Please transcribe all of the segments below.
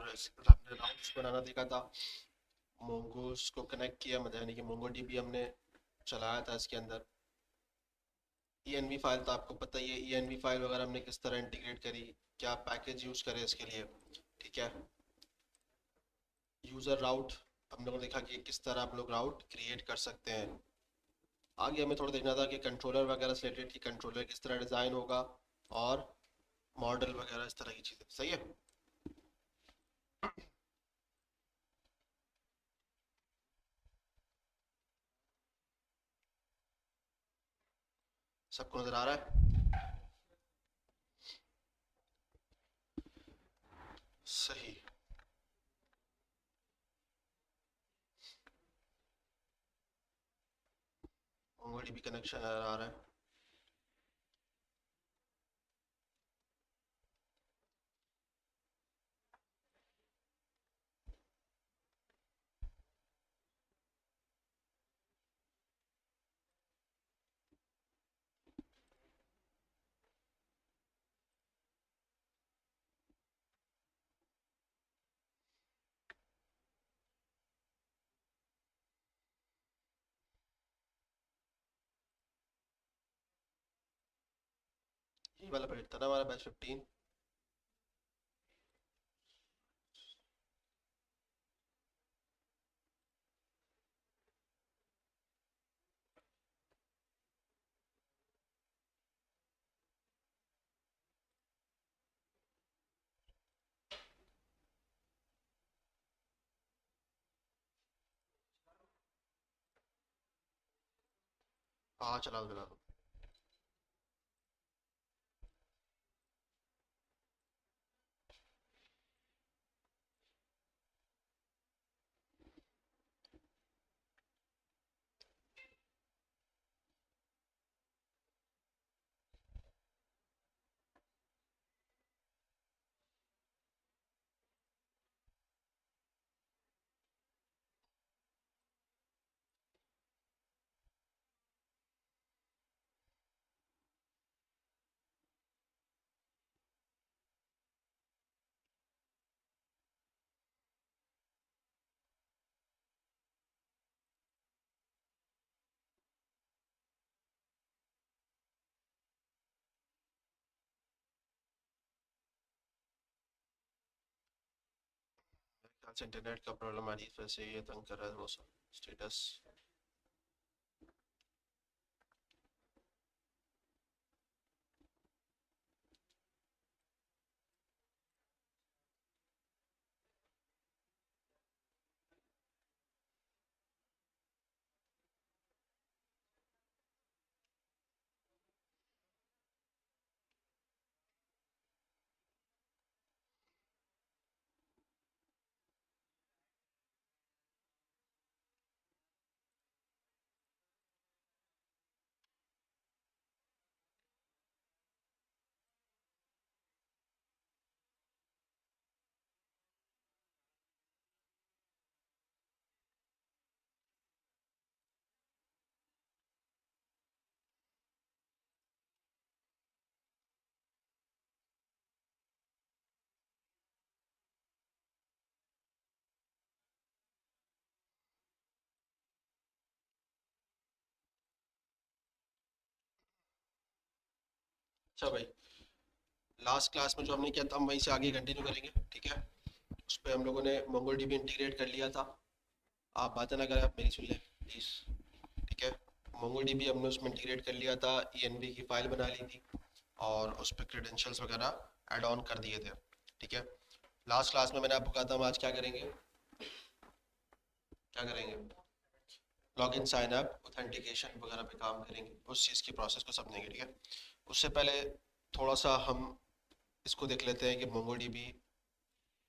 और हमने राउट्स बनाना देखा था, मोंगोस को कनेक्ट किया, मतलब यानी कि मोंगो डीबी हमने चलाया था इसके अंदर। ENV फाइल तो आपको पता ही है, ENV फाइल वगैरह हमने किस तरह इंटीग्रेट करी, क्या पैकेज यूज़ करें इसके लिए, ठीक है। यूज़र राउट हम लोगों ने देखा कि किस तरह आप लोग राउट क्रिएट कर सकते हैं। आगे हमें थोड़ा देखना था कि कंट्रोलर वगैरह से रिलेटेड, कि कंट्रोलर किस तरह डिज़ाइन होगा और मॉडल वगैरह इस तरह की चीज़ें, सही है। सबको नज़र आ रहा है? सही। मोंगोडीबी कनेक्शन आ रहा है। ये वाला प्रोजेक्ट था ना हमारा, बैच 15। हाँ चला दो, चला दो। मेरे ख्याल से इंटरनेट का प्रॉब्लम आ रही है, इस वजह से ये तंग कर रहा है वो स्टेटस। अच्छा भाई, लास्ट क्लास में जो हमने किया था हम वहीं से आगे कंटिन्यू करेंगे, ठीक है। उस पर हम लोगों ने मोंगोडीबी इंटीग्रेट कर लिया था। आप बातें ना करें, आप मेरी सुन लें प्लीज़, ठीक है। मोंगोडीबी हमने उसमें इंटीग्रेट कर लिया था, ENV की फाइल बना ली थी और उस पर क्रेडेंशियल्स वगैरह ऐड ऑन कर दिए थे, ठीक है। लास्ट क्लास में मैंने आपको कहा था हम आज क्या करेंगे, क्या करेंगे, लॉगिन साइन अप ऑथेंटिकेशन वगैरह पे काम करेंगे, उस चीज़ की प्रोसेस को समझेंगे, ठीक है। उससे पहले थोड़ा सा हम इसको देख लेते हैं कि मोंगोडीबी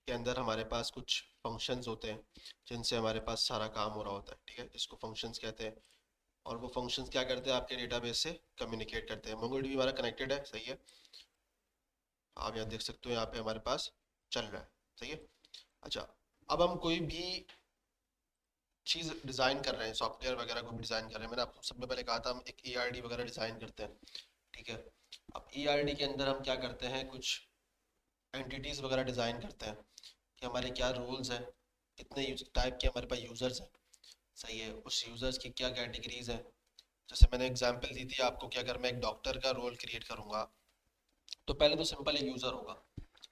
के अंदर हमारे पास कुछ फंक्शंस होते हैं जिनसे हमारे पास सारा काम हो रहा होता है, ठीक है, जिसको फंक्शंस कहते हैं। और वो फंक्शंस क्या करते हैं, आपके डेटाबेस से कम्युनिकेट करते हैं। मोंगोडीबी हमारा कनेक्टेड है, सही है। आप यहाँ देख सकते हो, यहाँ पे हमारे पास चल रहा है, सही है। अच्छा, अब हम कोई भी चीज़ डिज़ाइन कर रहे हैं, सॉफ्टवेयर वगैरह को भी डिज़ाइन कर रहे हैं, मैंने आपको सबसे पहले कहा था हम एक ERD वगैरह डिज़ाइन करते हैं, ठीक है। अब ERD के अंदर हम क्या करते हैं, कुछ एंटिटीज़ वगैरह डिज़ाइन करते हैं। कि हमारे क्या रूल्स हैं, कितने टाइप के हमारे पास यूज़र्स हैं। सही है, उस यूज़र्स की क्या कैटेगरीज हैं। जैसे मैंने एग्जांपल दी थी आपको कि अगर मैं एक डॉक्टर का रोल क्रिएट करूँगा तो पहले तो सिंपल एक यूज़र होगा,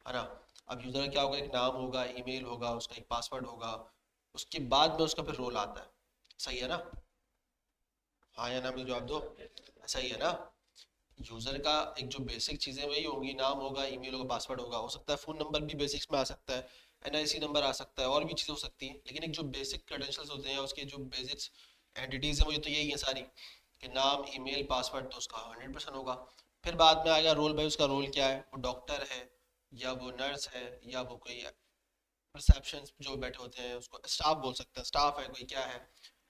है ना। अब यूज़र का क्या होगा, एक नाम होगा, ईमेल होगा, उसका एक पासवर्ड होगा, उसके बाद में उसका फिर रोल आता है। सही है ना। हाँ या ना में जवाब दो। सही है ना। यूजर का एक जो बेसिक चीजें वही होंगी, नाम होगा, ईमेल होगा, पासवर्ड होगा, हो सकता है फोन नंबर भी बेसिक्स में आ सकता है, एनआईसी नंबर आ सकता है, और भी चीजें हो सकती हैं, लेकिन एक जो बेसिक क्रेडेंशियल्स होते हैं, उसके जो बेसिक्स एंटिटीज हैं वो ये तो यही है सारी, कि नाम, ईमेल, पासवर्ड, तो उसका 100% होगा। फिर बाद में आएगा रोल, भाई उसका रोल क्या है, वो डॉक्टर है या वो नर्स है या वो कोई रिसेप्शन जो बैठे होते हैं उसको स्टाफ बोल सकते हैं, स्टाफ है कोई, क्या है।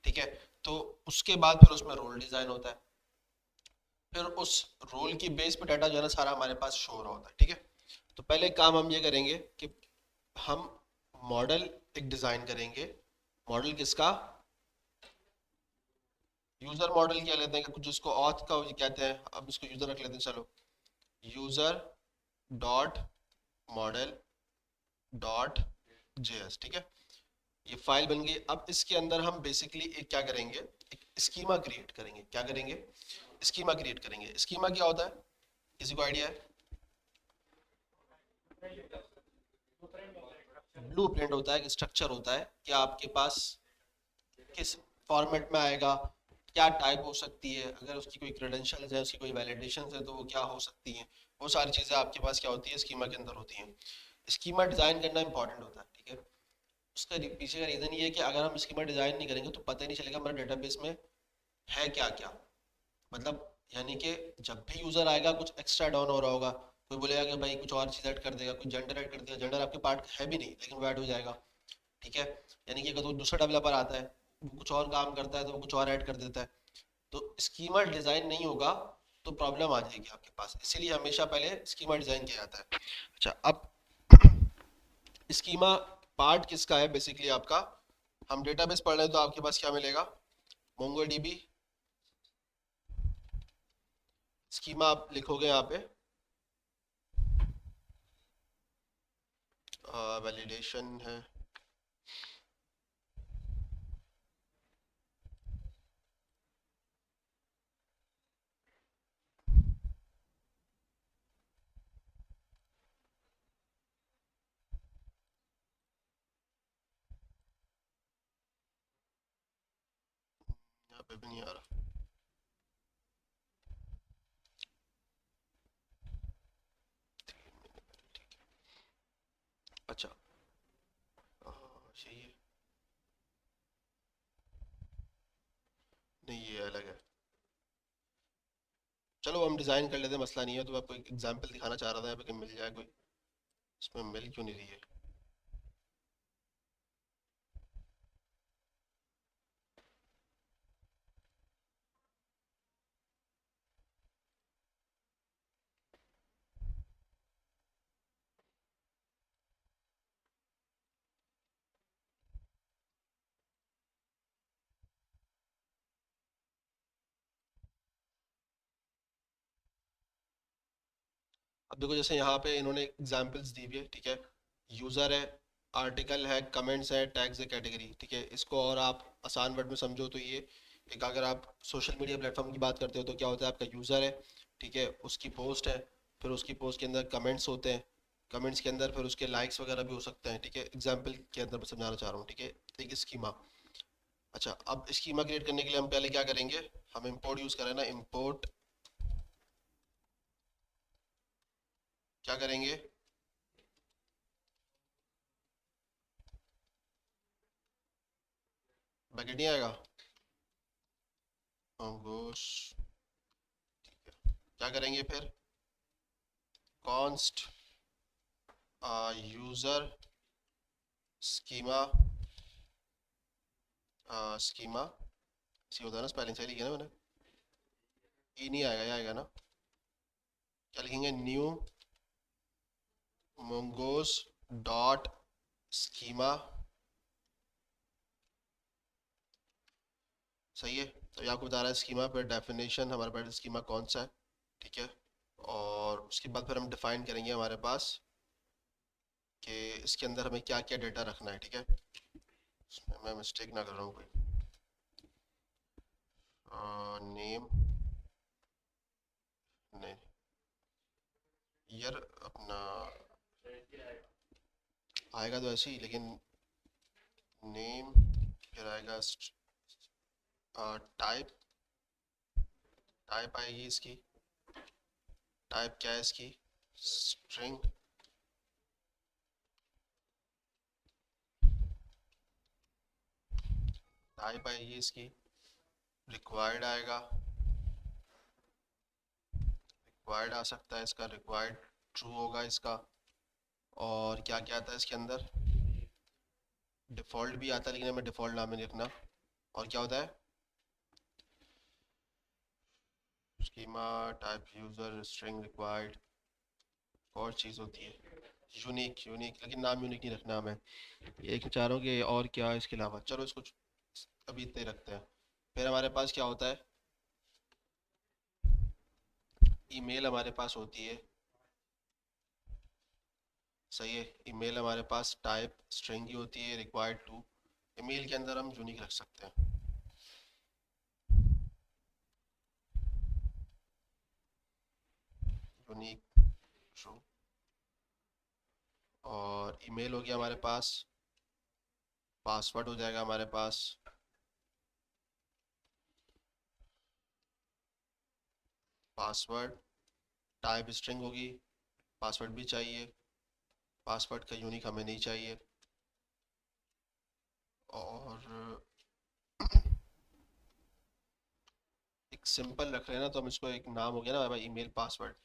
ठीक है। तो उसके बाद फिर उसमें रोल डिजाइन होता है, फिर उस रोल की बेस पे डाटा जो है ना सारा हमारे पास शो हो रहा होता है। ठीक है। तो पहले काम हम ये करेंगे कि हम मॉडल एक डिजाइन करेंगे। मॉडल किसका, यूजर मॉडल क्या लेते हैं, कुछ जिसको ऑथ का कहते हैं, अब इसको यूजर रख लेते हैं। चलो, user dot model dot JS. ठीक है। ये फाइल बन गई। अब इसके अंदर हम बेसिकली एक क्या करेंगे, एक स्कीमा क्रिएट करेंगे। क्या करेंगे, स्कीमा क्रिएट करेंगे। स्कीमा क्या होता है, किसी को आइडिया है। ब्लूप्रिंट होता है, स्ट्रक्चर होता है कि आपके पास किस फॉर्मेट में आएगा, क्या टाइप हो सकती है, अगर उसकी कोई क्रेडेंशियल्स है, उसकी कोई वैलिडेशन है तो वो क्या हो सकती हैं। वो सारी चीज़ें आपके पास क्या होती है, स्कीमा के अंदर होती हैं। स्कीमा डिज़ाइन करना इंपॉर्टेंट होता है। ठीक है। उसका पीछे का रीज़न ये है कि अगर हम स्कीमा डिज़ाइन नहीं करेंगे तो पता ही नहीं चलेगा हमारे डेटाबेस में है क्या क्या। मतलब यानी कि जब भी यूज़र आएगा कुछ एक्स्ट्रा डाउन हो रहा होगा, कोई बोलेगा कि भाई कुछ और चीज़ ऐड कर देगा, कोई जेंडर ऐड कर देगा, जेंडर आपके पार्ट है भी नहीं लेकिन वो ऐड हो जाएगा। ठीक है। यानी कि अगर वो दूसरा डेवलपर आता है, वो कुछ और काम करता है तो वो कुछ और ऐड कर देता है, तो स्कीमा डिज़ाइन नहीं होगा तो प्रॉब्लम आ जाएगी आपके पास। इसीलिए हमेशा पहले स्कीमा डिज़ाइन किया जाता है। अच्छा, अब स्कीमा पार्ट किसका है बेसिकली आपका, हम डेटाबेस पढ़ रहे हैं तो आपके पास क्या मिलेगा, मोंगोडीबी। स्कीमा आप लिखोगे यहाँ पे, वैलिडेशन है। यहाँ पे भी नहीं आ रहा। अच्छा, यही है। नहीं, ये अलग है। चलो हम डिज़ाइन कर लेते हैं, मसला नहीं है। तो आपको एक एग्जांपल दिखाना चाह रहा था यहाँ पे कि मिल जाए कोई, इसमें मिल क्यों नहीं रही है। अब देखो, जैसे यहाँ पे इन्होंने एग्जांपल्स दी हुई है। ठीक है। यूज़र है, आर्टिकल है, कमेंट्स है, टैग्स है, कैटेगरी। ठीक है। इसको और आप आसान वर्ड में समझो तो ये एक, अगर आप सोशल मीडिया प्लेटफॉर्म की बात करते हो तो क्या होता है, आपका यूज़र है, ठीक है, उसकी पोस्ट है, फिर उसकी पोस्ट के अंदर कमेंट्स होते हैं, कमेंट्स के अंदर फिर उसके लाइक्स वगैरह भी हो सकते हैं। ठीक है। एग्जाम्पल के अंदर मैं समझाना चाह रहा हूँ। ठीक है। एक स्कीमा। अच्छा, अब स्कीमा क्रिएट करने के लिए हम पहले क्या करेंगे, हम इंपोर्ट यूज़ करें ना, इंपोर्ट क्या करेंगे, बकेट नहीं आएगा, घोष। क्या करेंगे फिर, कॉन्स्ट यूजर स्कीमा, स्कीमा सी होता है ना, स्पेलिंग सही लिखा है ना मैंने, ई नहीं आएगा, ये आएगा ना। क्या लिखेंगे, न्यू मोंगोस डॉट स्कीमा। सही है। तो ये आपको बता रहा है स्कीमा पर डेफिनेशन, हमारे पास स्कीमा कौन सा है। ठीक है। और उसके बाद फिर हम डिफाइन करेंगे हमारे पास कि कि इसके अंदर हमें क्या क्या डेटा रखना है, ठीक है। इसमें मैं मिस्टेक ना कर रहा हूँ कोई। नेम नहीं यार, अपना आएगा तो ऐसे ही, लेकिन नेम फिर आएगा टाइप। टाइप आएगी इसकी। टाइप क्या है इसकी? स्ट्रिंग। टाइप आएगी इसकी। रिक्वायर्ड आएगा। रिक्वायर्ड आ सकता है इसका, रिक्वायर्ड ट्रू होगा इसका। और क्या क्या आता है इसके अंदर? डिफ़ॉल्ट भी आता है, लेकिन हमें डिफ़ॉल्ट नाम नहीं लिखना। और क्या होता है? Schema, type, user, string, required. और चीज़ होती है यूनिक। यूनिक, लेकिन नाम यूनिक नहीं रखना हमें। एक चाह रहा हूँ कि और क्या है इसके अलावा, चलो इसको अभी इतने ही रखते हैं। फिर हमारे पास क्या होता है? ईमेल हमारे पास होती है, सही है। ईमेल हमारे पास टाइप स्ट्रिंग की होती है, रिक्वायर्ड टू। ईमेल के अंदर हम यूनिक रख सकते हैं। Unique true. और ईमेल हो गया हमारे पास। पासवर्ड हो जाएगा हमारे पास। पासवर्ड टाइप स्ट्रिंग होगी। पासवर्ड भी चाहिए। पासवर्ड का यूनिक हमें नहीं चाहिए। और एक सिंपल रख रहे हैं ना, तो हम इसको एक नाम हो गया ना भाई, ईमेल पासवर्ड।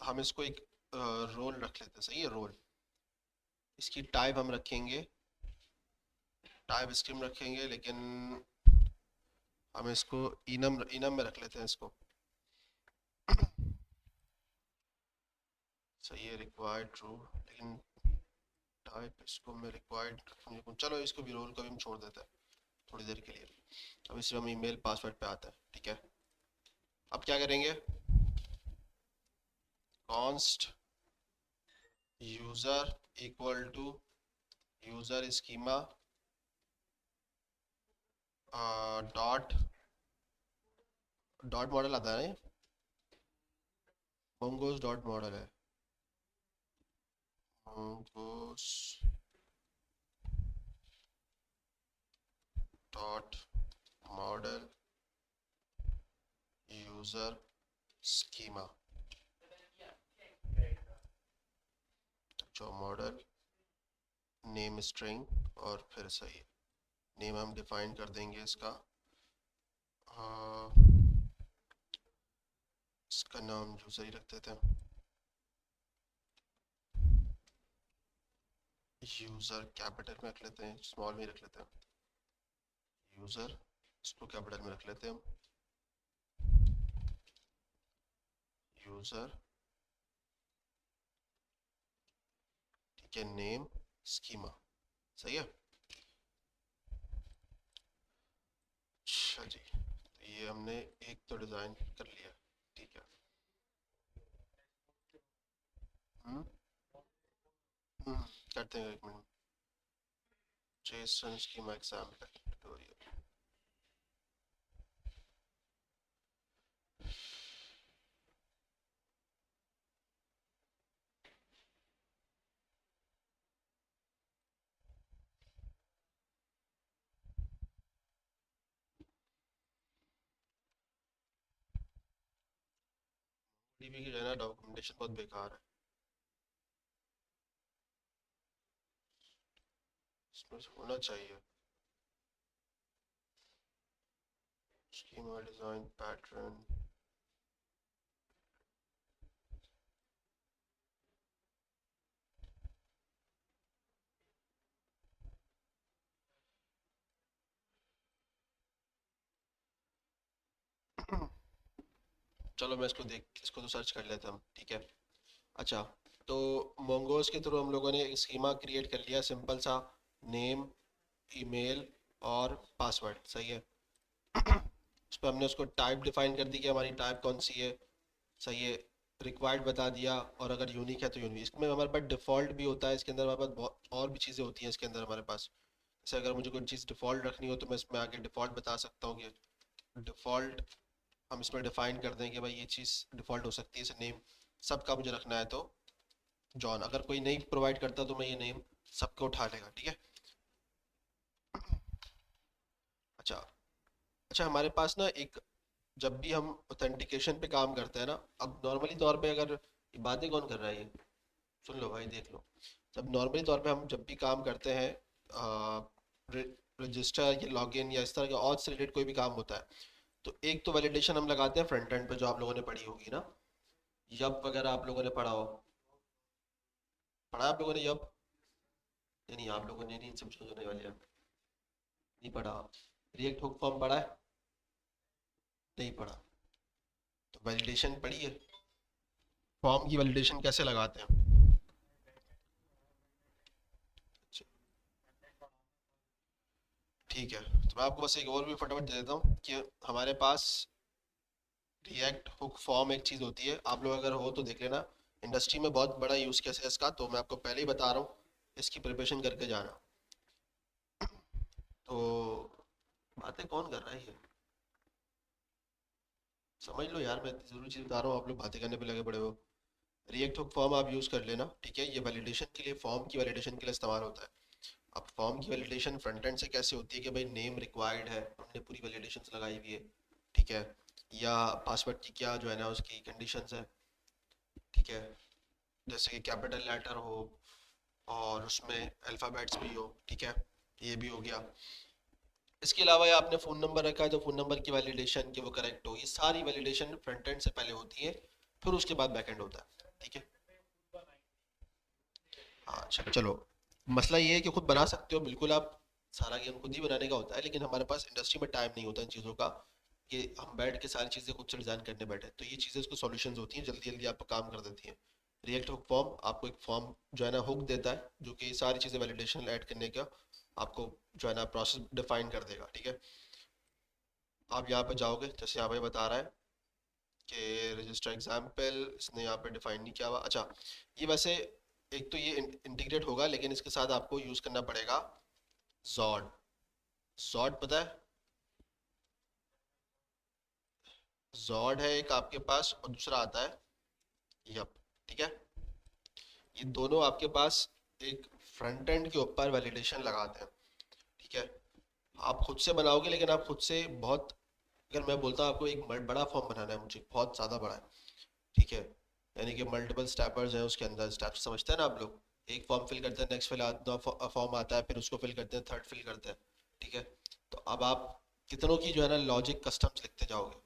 हम इसको एक रोल रख लेते हैं, सही है, रोल। इसकी टाइप हम रखेंगे, टाइप स्ट्रिंग रखेंगे, लेकिन हम इसको इनम इनम में रख लेते हैं इसको। सही है, रिक्वायर्ड ट्रू, लेकिन टाइप इसको मैं रिक्वायर्ड रखूँ। चलो इसको भी, रोल को भी हम छोड़ देते हैं थोड़ी देर के लिए। अब इसमें हम ईमेल पासवर्ड पे आता है, ठीक है। अब क्या करेंगे? Const user equal to user schema dot dot model आता है ना, ये मोंगोज डॉट मॉडल है। Mongoose dot model user schema, जो मॉडल नेम स्ट्रिंग। और फिर सही नेम हम डिफाइन कर देंगे इसका। इसका नाम यूजर ही रख देते हैं। यूजर कैपिटल में रख लेते हैं, स्मॉल में रख लेते हैं। यूजर, इसको कैपिटल में रख लेते हैं हम। यूजर, ठीक है, नेम स्कीमा, सही है। अच्छा जी, तो ये हमने एक तो डिज़ाइन कर लिया, ठीक है। हम्म हम्म, करते हैं, एक minute. Jason schema example tutorial. DB की जो है ना, डॉक्यूमेंटेशन बहुत बेकार है। इसमें होना चाहिए स्कीमा डिज़ाइन पैटर्न। चलो मैं इसको तो सर्च कर लेते हैं हम, ठीक है। अच्छा, तो मोंगोज के थ्रू हम लोगों ने एक स्कीमा क्रिएट कर लिया, सिंपल सा। नेम, ईमेल और पासवर्ड, सही है। उस पर हमने उसको टाइप डिफाइन कर दी कि हमारी टाइप कौन सी है, सही है। रिक्वायर्ड बता दिया, और अगर यूनिक है तो यूनिक। इसमें हमारे पास डिफ़ॉल्ट भी होता है, इसके अंदर हमारे पास बहुत और भी चीज़ें होती हैं इसके अंदर हमारे पास। जैसे अगर मुझे कोई चीज़ डिफ़ॉल्ट रखनी हो तो मैं इसमें आके डिफ़ॉल्ट बता सकता हूँ कि डिफ़ॉल्ट हम इसमें डिफ़ाइन कर दें कि भाई ये चीज़ डिफ़ॉल्ट हो सकती है, इसे नेम सबका मुझे रखना है तो जॉन। अगर कोई नहीं प्रोवाइड करता तो मैं ये नेम सबको उठा लेगा, ठीक है। अच्छा। अच्छा, हमारे पास ना एक, जब भी हम ऑथेंटिकेशन पे काम करते हैं ना, अब नॉर्मली तौर पे अगर ये बातें कौन कर रहा है ये, सुन लो भाई, देख लो। जब नॉर्मली तौर पे हम जब भी काम करते हैं, रजिस्टर या लॉगिन या इस तरह के ऑथ से रिलेटेड कोई भी काम होता है, तो एक तो वैलिडेशन हम लगाते हैं फ्रंट एंड पे, जो आप लोगों ने पढ़ी होगी ना, यप वगैरह आप लोगों ने पढ़ा हो। पढ़ा है आप लोगों ने यप? नहीं नहीं, आप लोगों ने नहीं, सब होने वाले हैं, नहीं पढ़ा। रिएक्ट हुक फॉर्म पढ़ा है? नहीं पढ़ा। तो वैलिडेशन पढ़ी है, फॉर्म की वैलिडेशन कैसे लगाते हैं? अच्छा, ठीक है, तो मैं आपको बस एक और भी फटाफट दे देता हूँ कि हमारे पास रिएक्ट हुक फॉर्म एक चीज़ होती है, आप लोग अगर हो तो देख लेना। इंडस्ट्री में बहुत बड़ा यूज़ केस है इसका, तो मैं आपको पहले ही बता रहा हूँ, इसकी प्रिपरेशन करके जाना। तो बातें कौन कर रहा है ये, समझ लो यार, मैं इतनी ज़रूरी चीज़ बता रहा हूँ, आप लोग बातें करने पे लगे पड़े हो। रिएक्ट हुक फॉर्म आप यूज़ कर लेना, ठीक है। ये वैलिडेशन के लिए, फॉर्म की वैलिडेशन के लिए इस्तेमाल होता है। अब फॉर्म की वैलिडेशन फ्रंट एंड से कैसे होती है कि भाई नेम रिक्वायर्ड है, हमने पूरी वैलिडेशन लगाई हुई है, ठीक है, या पासवर्ड की क्या जो है ना उसकी कंडीशंस है, ठीक है, जैसे कि कैपिटल लेटर हो और उसमें अल्फ़ाबेट्स भी हो, ठीक है, ये भी हो गया। इसके अलावा ये आपने फ़ोन नंबर रखा है, तो फ़ोन नंबर की वैलिडेशन कि वो करेक्ट हो, ये सारी वैलिडेशन फ्रंट एंड से पहले होती है, फिर उसके बाद बैक एंड होता है, ठीक है। हाँ अच्छा चलो, मसला ये है कि खुद बना सकते हो बिल्कुल आप, सारा गेम खुद ही बनाने का होता है, लेकिन हमारे पास इंडस्ट्री में टाइम नहीं होता इन चीज़ों का कि हम बैठ के सारी चीज़ें खुद से डिज़ाइन करने बैठे, तो ये चीज़ें उसको सॉल्यूशंस होती हैं, जल्दी जल्दी आपको काम कर देती हैं। रिएक्ट हुक फॉर्म आपको एक फॉर्म जो है ना हुक देता है, जो कि सारी चीज़ें वैलिडेशन ऐड करने का आपको जो है ना प्रोसेस डिफाइन कर देगा, ठीक है। आप यहाँ पे जाओगे, जैसे यहाँ पे बता रहा है कि रजिस्टर एग्जाम्पल, इसने यहाँ पे डिफाइन नहीं किया हुआ। अच्छा, ये वैसे एक तो ये इंटीग्रेट होगा, लेकिन इसके साथ आपको यूज़ करना पड़ेगा जॉड। जॉड पता है? जॉड है एक आपके पास, और दूसरा आता है यप, ठीक है। ये दोनों आपके पास एक फ्रंट एंड के ऊपर वैलिडेशन लगाते हैं, ठीक है। आप खुद से बनाओगे, लेकिन आप खुद से बहुत, अगर मैं बोलता हूँ आपको एक बड़ा फॉर्म बनाना है मुझे, बहुत ज़्यादा बड़ा है, ठीक है, यानी कि मल्टीपल स्टेपर्स हैं उसके अंदर, स्टेप्स समझते हैं ना आप लोग, एक फॉर्म फिल करते हैं, नेक्स्ट फॉर्म आता है, फिर उसको फिल करते हैं, थर्ड फिल करते हैं, ठीक है। तो अब आप कितनों की जो है ना लॉजिक कस्टम्स लिखते जाओगे,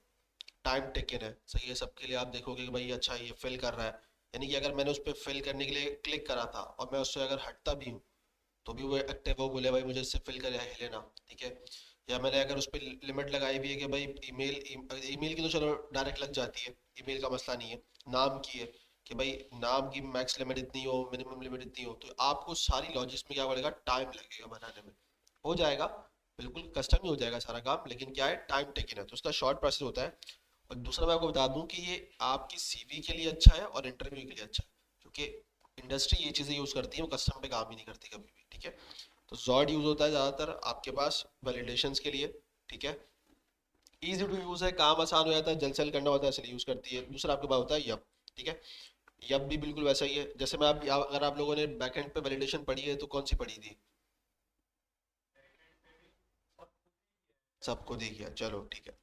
टाइम टेकन है, सही है, सबके लिए आप देखोगे कि भाई अच्छा ये फिल कर रहा है, यानी कि अगर मैंने उस पर फिल करने के लिए क्लिक करा था और मैं उससे अगर हटता भी हूँ, तो भी वो एक्टिव, वो बोले भाई मुझे इससे फिल कर लेना, ठीक है। या मैंने अगर उस पर लिमिट लगाई भी है कि भाई ईमेल की तो चलो डायरेक्ट लग जाती है, ईमेल का मसला नहीं है, नाम की है कि भाई नाम की मैक्स लिमिट इतनी हो, मिनिमम लिमिट इतनी हो, तो आपको सारी लॉजिक्स में क्या पड़ेगा, टाइम लगेगा बनाने में। हो जाएगा, बिल्कुल कस्टम ही हो जाएगा सारा काम, लेकिन क्या है, टाइम टेकिंग है, तो उसका शॉर्ट प्रोसेस होता है। और दूसरा मैं आपको बता दूं कि ये आपकी सीवी के लिए अच्छा है और इंटरव्यू के लिए अच्छा है, क्योंकि इंडस्ट्री ये चीज़ें यूज़ करती है, वो कस्टम पे काम ही नहीं करती कभी भी, ठीक है। तो जॉड यूज़ होता है ज़्यादातर आपके पास वैलिडेशंस के लिए, ठीक है। ईजी टू यूज़ है, काम आसान हो जाता है, जल्द से जल्द करना होता है, इसलिए यूज़ करती है। दूसरा आपके पास होता है यप, ठीक है। यप भी बिल्कुल वैसा ही है, जैसे मैं आप अगर आप लोगों ने बैकएंड पे वैलिडेशन पढ़ी है तो कौन सी पढ़ी थी? सबको दी गया, चलो ठीक है।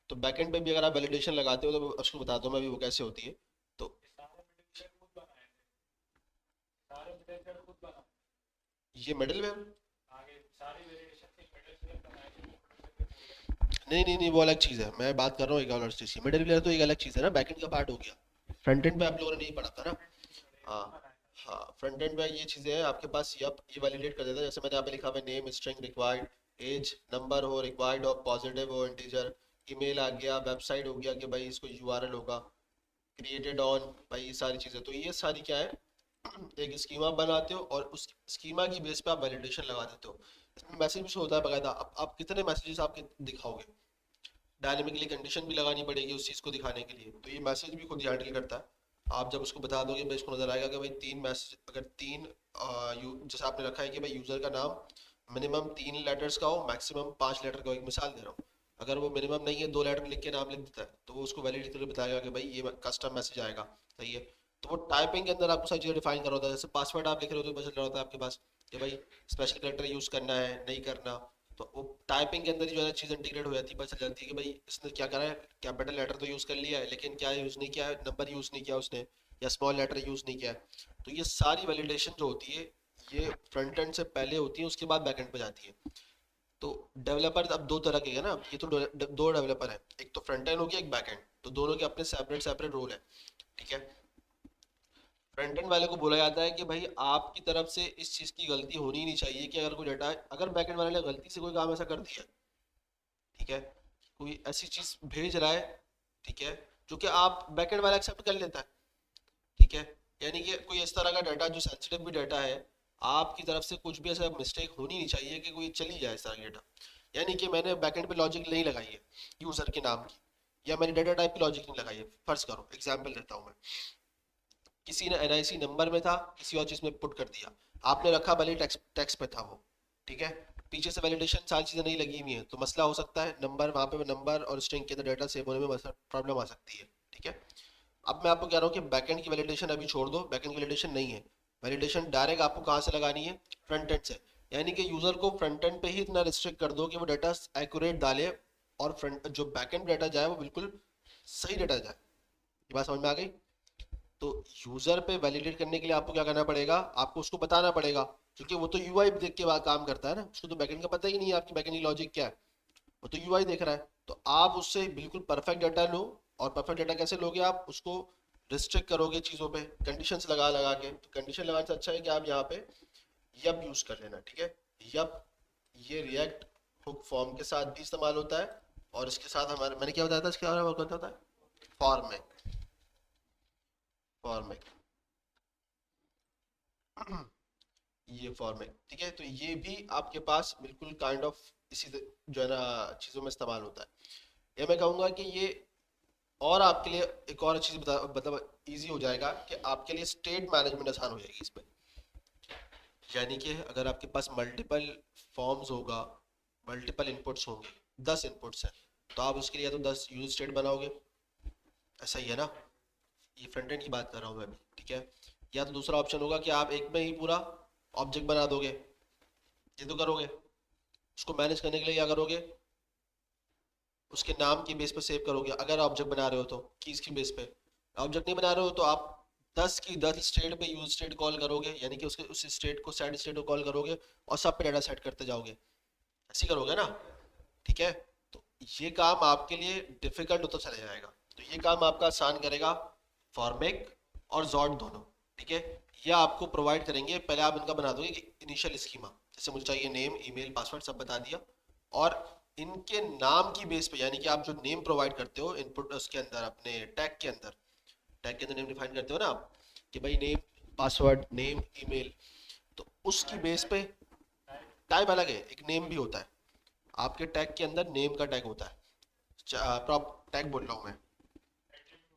तो बैकएंड पे भी अगर आप वैलिडेशन लगाते हो तो उसको बताता हूँ मैं भी वो कैसे होती है। तो ये मिडिलवेयर, नहीं नहीं नहीं, वो अलग चीज़ है, मैं बात कर रहा हूँ एक और चीज़ की। मिडिलवेयर तो एक अलग चीज़ है ना, बैकएंड का पार्ट हो गया। फ्रंट एंड पे आप लोगों ने नहीं पढ़ा था ना? हाँ। हाँ, फ्रंट एंड में ये चीज़ें हैं आपके पास, ये वैलिडेट कर देता है, जैसे मैंने यहाँ पे लिखा हुआ है name string required, age number हो रिक्वायर्ड, और पॉजिटिव हो इंटीजर, ईमेल आ गया, वेबसाइट हो गया कि भाई इसको यूआरएल होगा, क्रिएटेड ऑन, भाई ये सारी चीज़ें, तो ये सारी क्या है, एक स्कीमा बनाते हो और उस स्कीमा की बेस पे आप वैलिडेशन लगा देते हो। इसमें मैसेज भी होता है बकायदा, अब आप कितने मैसेजेस आपके दिखाओगे, डायनेमिकली कंडीशन भी लगानी पड़ेगी उस चीज़ को दिखाने के लिए, तो ये मैसेज भी खुद ही हैंडल करता है। आप जब उसको बता दोगे भाई इसको नजर आएगा कि भाई तीन मैसेज, अगर तीन जैसे आपने रखा है कि भाई यूजर का नाम मिनिमम 3 लेटर्स का हो, मैक्सिमम 5 लेटर का हो, एक मिसाल दे रहा हूँ। अगर वो मिनिमम नहीं है, 2 लेटर लिख के नाम लिख देता है, तो वो उसको वैलिडिटी बताएगा कि भाई ये कस्टम मैसेज आएगा। सही है। तो वो टाइपिंग के अंदर आपको सारी चीज़ें डिफाइन कर होता है। जैसे पासवर्ड आप लिख रहे हो तो पता चल रहा होता है आपके पास कि भाई स्पेशल कैरेक्टर यूज़ करना है नहीं करना। तो वो टाइपिंग के अंदर ही जो है ना चीज़ इंटीग्रेट हो जाती है, पता चल जाती है कि भाई इसने क्या करा है, कैपिटल लेटर तो यूज़ कर लिया है लेकिन क्या यूज़ नहीं किया है, नंबर यूज़ नहीं किया उसने, या स्मॉल लेटर यूज़ नहीं किया है। तो ये सारी वैलिडेशन जो होती है ये फ्रंट एंड से पहले होती है, उसके बाद बैक एंड पे जाती है। तो डेवलपर अब दो तरह के है ना, ये तो दो डेवलपर है, एक तो फ्रंट एंड हो गया, एक बैक एंड। तो दोनों के अपने सेपरेट सेपरेट रोल है। ठीक है। फ्रंट एंड वाले को बोला जाता है कि भाई आपकी तरफ से इस चीज़ की गलती होनी ही नहीं चाहिए कि अगर कोई डाटा, अगर बैक एंड वाले ने गलती से कोई काम ऐसा कर दिया, ठीक है, कोई ऐसी चीज़ भेज रहा है, ठीक है, जो कि आप बैक एंड वाला एक्सेप्ट कर लेता है, ठीक है, यानी कि कोई इस तरह का डाटा जो सेंसिटिव भी डाटा है, आपकी तरफ से कुछ भी ऐसा मिस्टेक होनी नहीं चाहिए कि कोई चली जाए इस तरह की डाटा। यानी कि मैंने बैकएंड पे लॉजिक नहीं लगाई है यूजर के नाम की, या मैंने डाटा टाइप की लॉजिक नहीं लगाई है। फर्ज करो, एग्जांपल देता हूँ मैं, किसी ने एनआईसी नंबर में था, किसी और चीज़ में पुट कर दिया, आपने रखा भले टेक्स्ट टेक्स्ट पे था वो, ठीक है, पीछे से वैलिडेशन सारी चीज़ें नहीं लगी हुई हैं, तो मसला हो सकता है, नंबर वहाँ पे नंबर और स्ट्रिंग के अंदर डाटा सेव होने में प्रॉब्लम आ सकती है। ठीक है। अब मैं आपको कह रहा हूँ कि बैकएंड की वैलिडेशन अभी छोड़ दो, बैकएंड की वैलिडेशन नहीं है। वैलिडेशन डायरेक्ट आपको कहाँ से लगानी है, फ्रंट एंड से। यानी कि यूजर को फ्रंट एंड पे ही इतना रिस्ट्रिक्ट कर दो कि वो डाटा एक्यूरेट डाले, और फ्रंट जो बैकएंड डाटा जाए वो बिल्कुल सही डाटा जाए। ये बात समझ में आ गई। तो यूजर पे वैलिडेट करने के लिए आपको क्या करना पड़ेगा, आपको उसको बताना पड़ेगा, क्योंकि वो तो यूआई देख के बाद काम करता है ना, उसको तो बैकएंड का पता ही नहीं है आपकी बैकएंड की लॉजिक क्या है, वो तो यूआई देख रहा है। तो आप उससे बिल्कुल परफेक्ट डाटा लो, और परफेक्ट डाटा कैसे लोगे, आप उसको रिस्ट्रिक्ट करोगे चीज़ों पे कंडीशंस लगा लगा के। तो कंडीशन लगाने से अच्छा है कि आप यहाँ पे यप यूज़ कर लेना। ठीक है। यप, ये रिएक्ट हुक फॉर्म के साथ भी इस्तेमाल होता है, और इसके साथ हमारे, मैंने क्या बताया था इसके बारे में, कौन होता है, फॉर्मेट। फॉर्मेट ये फॉर्मेट, ठीक है। तो ये भी आपके पास बिल्कुल काइंड ऑफ इसी जो है ना चीज़ों में इस्तेमाल होता है। ये मैं कहूँगा कि ये, और आपके लिए एक और चीज़ बता, मतलब ईजी हो जाएगा कि आपके लिए स्टेट मैनेजमेंट आसान हो जाएगी इसमें। यानी कि अगर आपके पास मल्टीपल फॉर्म्स होगा, मल्टीपल इनपुट्स होंगे, 10 इनपुट्स हैं, तो आप उसके लिए या तो 10 यूज स्टेट बनाओगे, ऐसा ही है ना, ये फ्रंट एंड की बात कर रहा हूँ मैं भी। ठीक है। या तो दूसरा ऑप्शन होगा कि आप एक में ही पूरा ऑब्जेक्ट बना दोगे, ये तो करोगे। उसको मैनेज करने के लिए क्या करोगे, उसके नाम की बेस पे सेव करोगे, अगर ऑब्जेक्ट बना रहे हो तो कीज की बेस पे। ऑब्जेक्ट नहीं बना रहे हो तो आप 10 की 10 स्टेट पे यूज स्टेट कॉल करोगे, यानी कि उसके उस स्टेट को सेट स्टेट को कॉल करोगे, और सब पे डाटा सेट करते जाओगे, ऐसे ही करोगे ना। ठीक है। तो ये काम आपके लिए डिफिकल्ट होता चला जाएगा, तो ये काम आपका आसान करेगा फॉर्मेक और जॉट दोनों। ठीक है। ये आपको प्रोवाइड करेंगे, पहले आप इनका बना दोगे इनिशियल स्कीमा, जैसे मुझे चाहिए नेम ईमेल पासवर्ड सब बता दिया, और इनके नाम की बेस पे, यानी कि आप जो नेम प्रोवाइड करते हो इनपुट उसके अंदर, अपने टैग के अंदर, टैग के अंदर नेम डिफाइन करते हो ना आप, कि भाई नेम पासवर्ड नेम ईमेल, तो उसकी बेस पे टाइप अलग है, एक नेम भी होता है आपके टैग के अंदर, नेम का टैग होता है, प्रॉप टैग बोल रहा हूँ मैं,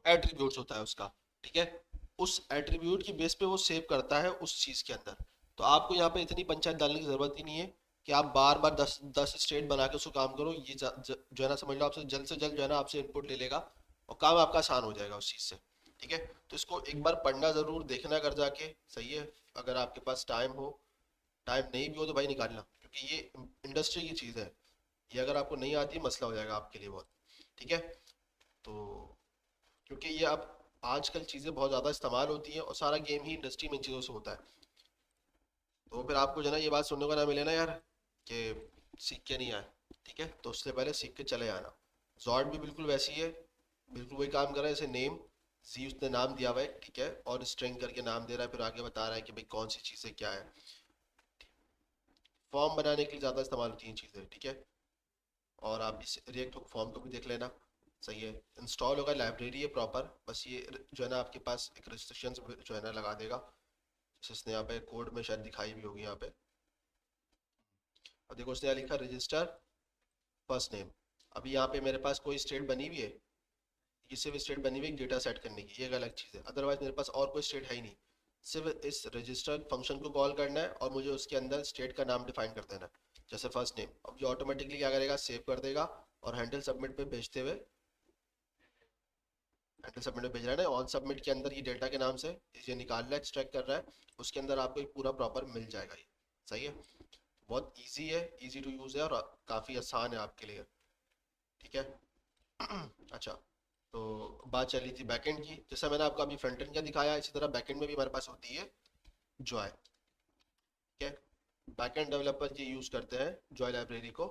एट्रीब्यूट्स होता है उसका। ठीक है। उस एट्रीब्यूट की बेस पे वो सेव करता है उस चीज़ के अंदर। तो आपको यहाँ पे इतनी पंचायत डालने की ज़रूरत ही नहीं है कि आप बार बार 10 10 स्टेट बना के उसको काम करो। ये जो है ना, समझ लो आपसे जल्द से जल्द जो है ना आपसे इनपुट ले लेगा, और काम आपका आसान हो जाएगा उस चीज़ से। ठीक है। तो इसको एक बार पढ़ना ज़रूर, देखना कर जाके, सही है। अगर आपके पास टाइम हो, टाइम नहीं भी हो तो भाई निकालना, क्योंकि ये इंडस्ट्री की चीज़ है, ये अगर आपको नहीं आती मसला हो जाएगा आपके लिए बहुत। ठीक है। तो क्योंकि ये अब आजकल चीज़ें बहुत ज़्यादा इस्तेमाल होती हैं, और सारा गेम ही इंडस्ट्री में इन चीज़ों से होता है। तो फिर आपको जो है ना ये बात सुनने को ना मिले ना यार, कि सीख के नहीं आए। ठीक है। तो उससे पहले सीख के चले आना। जॉर्ड भी बिल्कुल वैसी है, बिल्कुल वही काम कर रहा है, जैसे नेम, जी उसने नाम दिया हुआ है, ठीक है, और स्ट्रिंग करके नाम दे रहा है, फिर आगे बता रहा है कि भाई कौन सी चीज़ें क्या है। फॉर्म बनाने के लिए ज़्यादा इस्तेमाल होती हैं चीज़ें। ठीक है। और आप इस रिएक्ट फॉर्म को भी देख लेना, सही है। इंस्टॉल होगा, लाइब्रेरी है प्रॉपर, बस ये जो है ना आपके पास एक रिस्ट्रिक्शंस जो है ना लगा देगा, जैसे इसने यहाँ पे कोड में शायद दिखाई भी होगी यहाँ पे। अब देखो उसने यहाँ लिखा रजिस्टर फर्स्ट नेम, अभी यहाँ पे मेरे पास कोई स्टेट बनी हुई है, ये सिर्फ स्टेट बनी हुई डेटा सेट करने की, ये एक अलग चीज़ है। अदरवाइज मेरे पास और कोई स्टेट है ही नहीं, सिर्फ इस रजिस्टर फंक्शन को कॉल करना है और मुझे उसके अंदर स्टेट का नाम डिफाइन कर देना है, जैसे फर्स्ट नेम। अब ये ऑटोमेटिकली क्या करेगा, सेव कर देगा और हैंडल सबमिट पे भेजते हुए, हैंडल सबमिट पे भेज रहा है ना, ऑन सबमिट के अंदर ये डेटा के नाम से ये निकाल रहा है, एक्सट्रैक्ट कर रहा है, उसके अंदर आपको एक पूरा प्रॉपर मिल जाएगा ये। सही है, बहुत ईजी है, ईजी टू यूज़ है और काफ़ी आसान है आपके लिए। ठीक है। अच्छा, तो बात चली थी बैकएंड की, जैसा मैंने आपको अभी फ्रंट एंड का दिखाया, इसी तरह बैकएंड में भी हमारे पास होती है जॉय। ठीक है, बैकएंड डेवलपर ये यूज़ करते हैं जॉय लाइब्रेरी को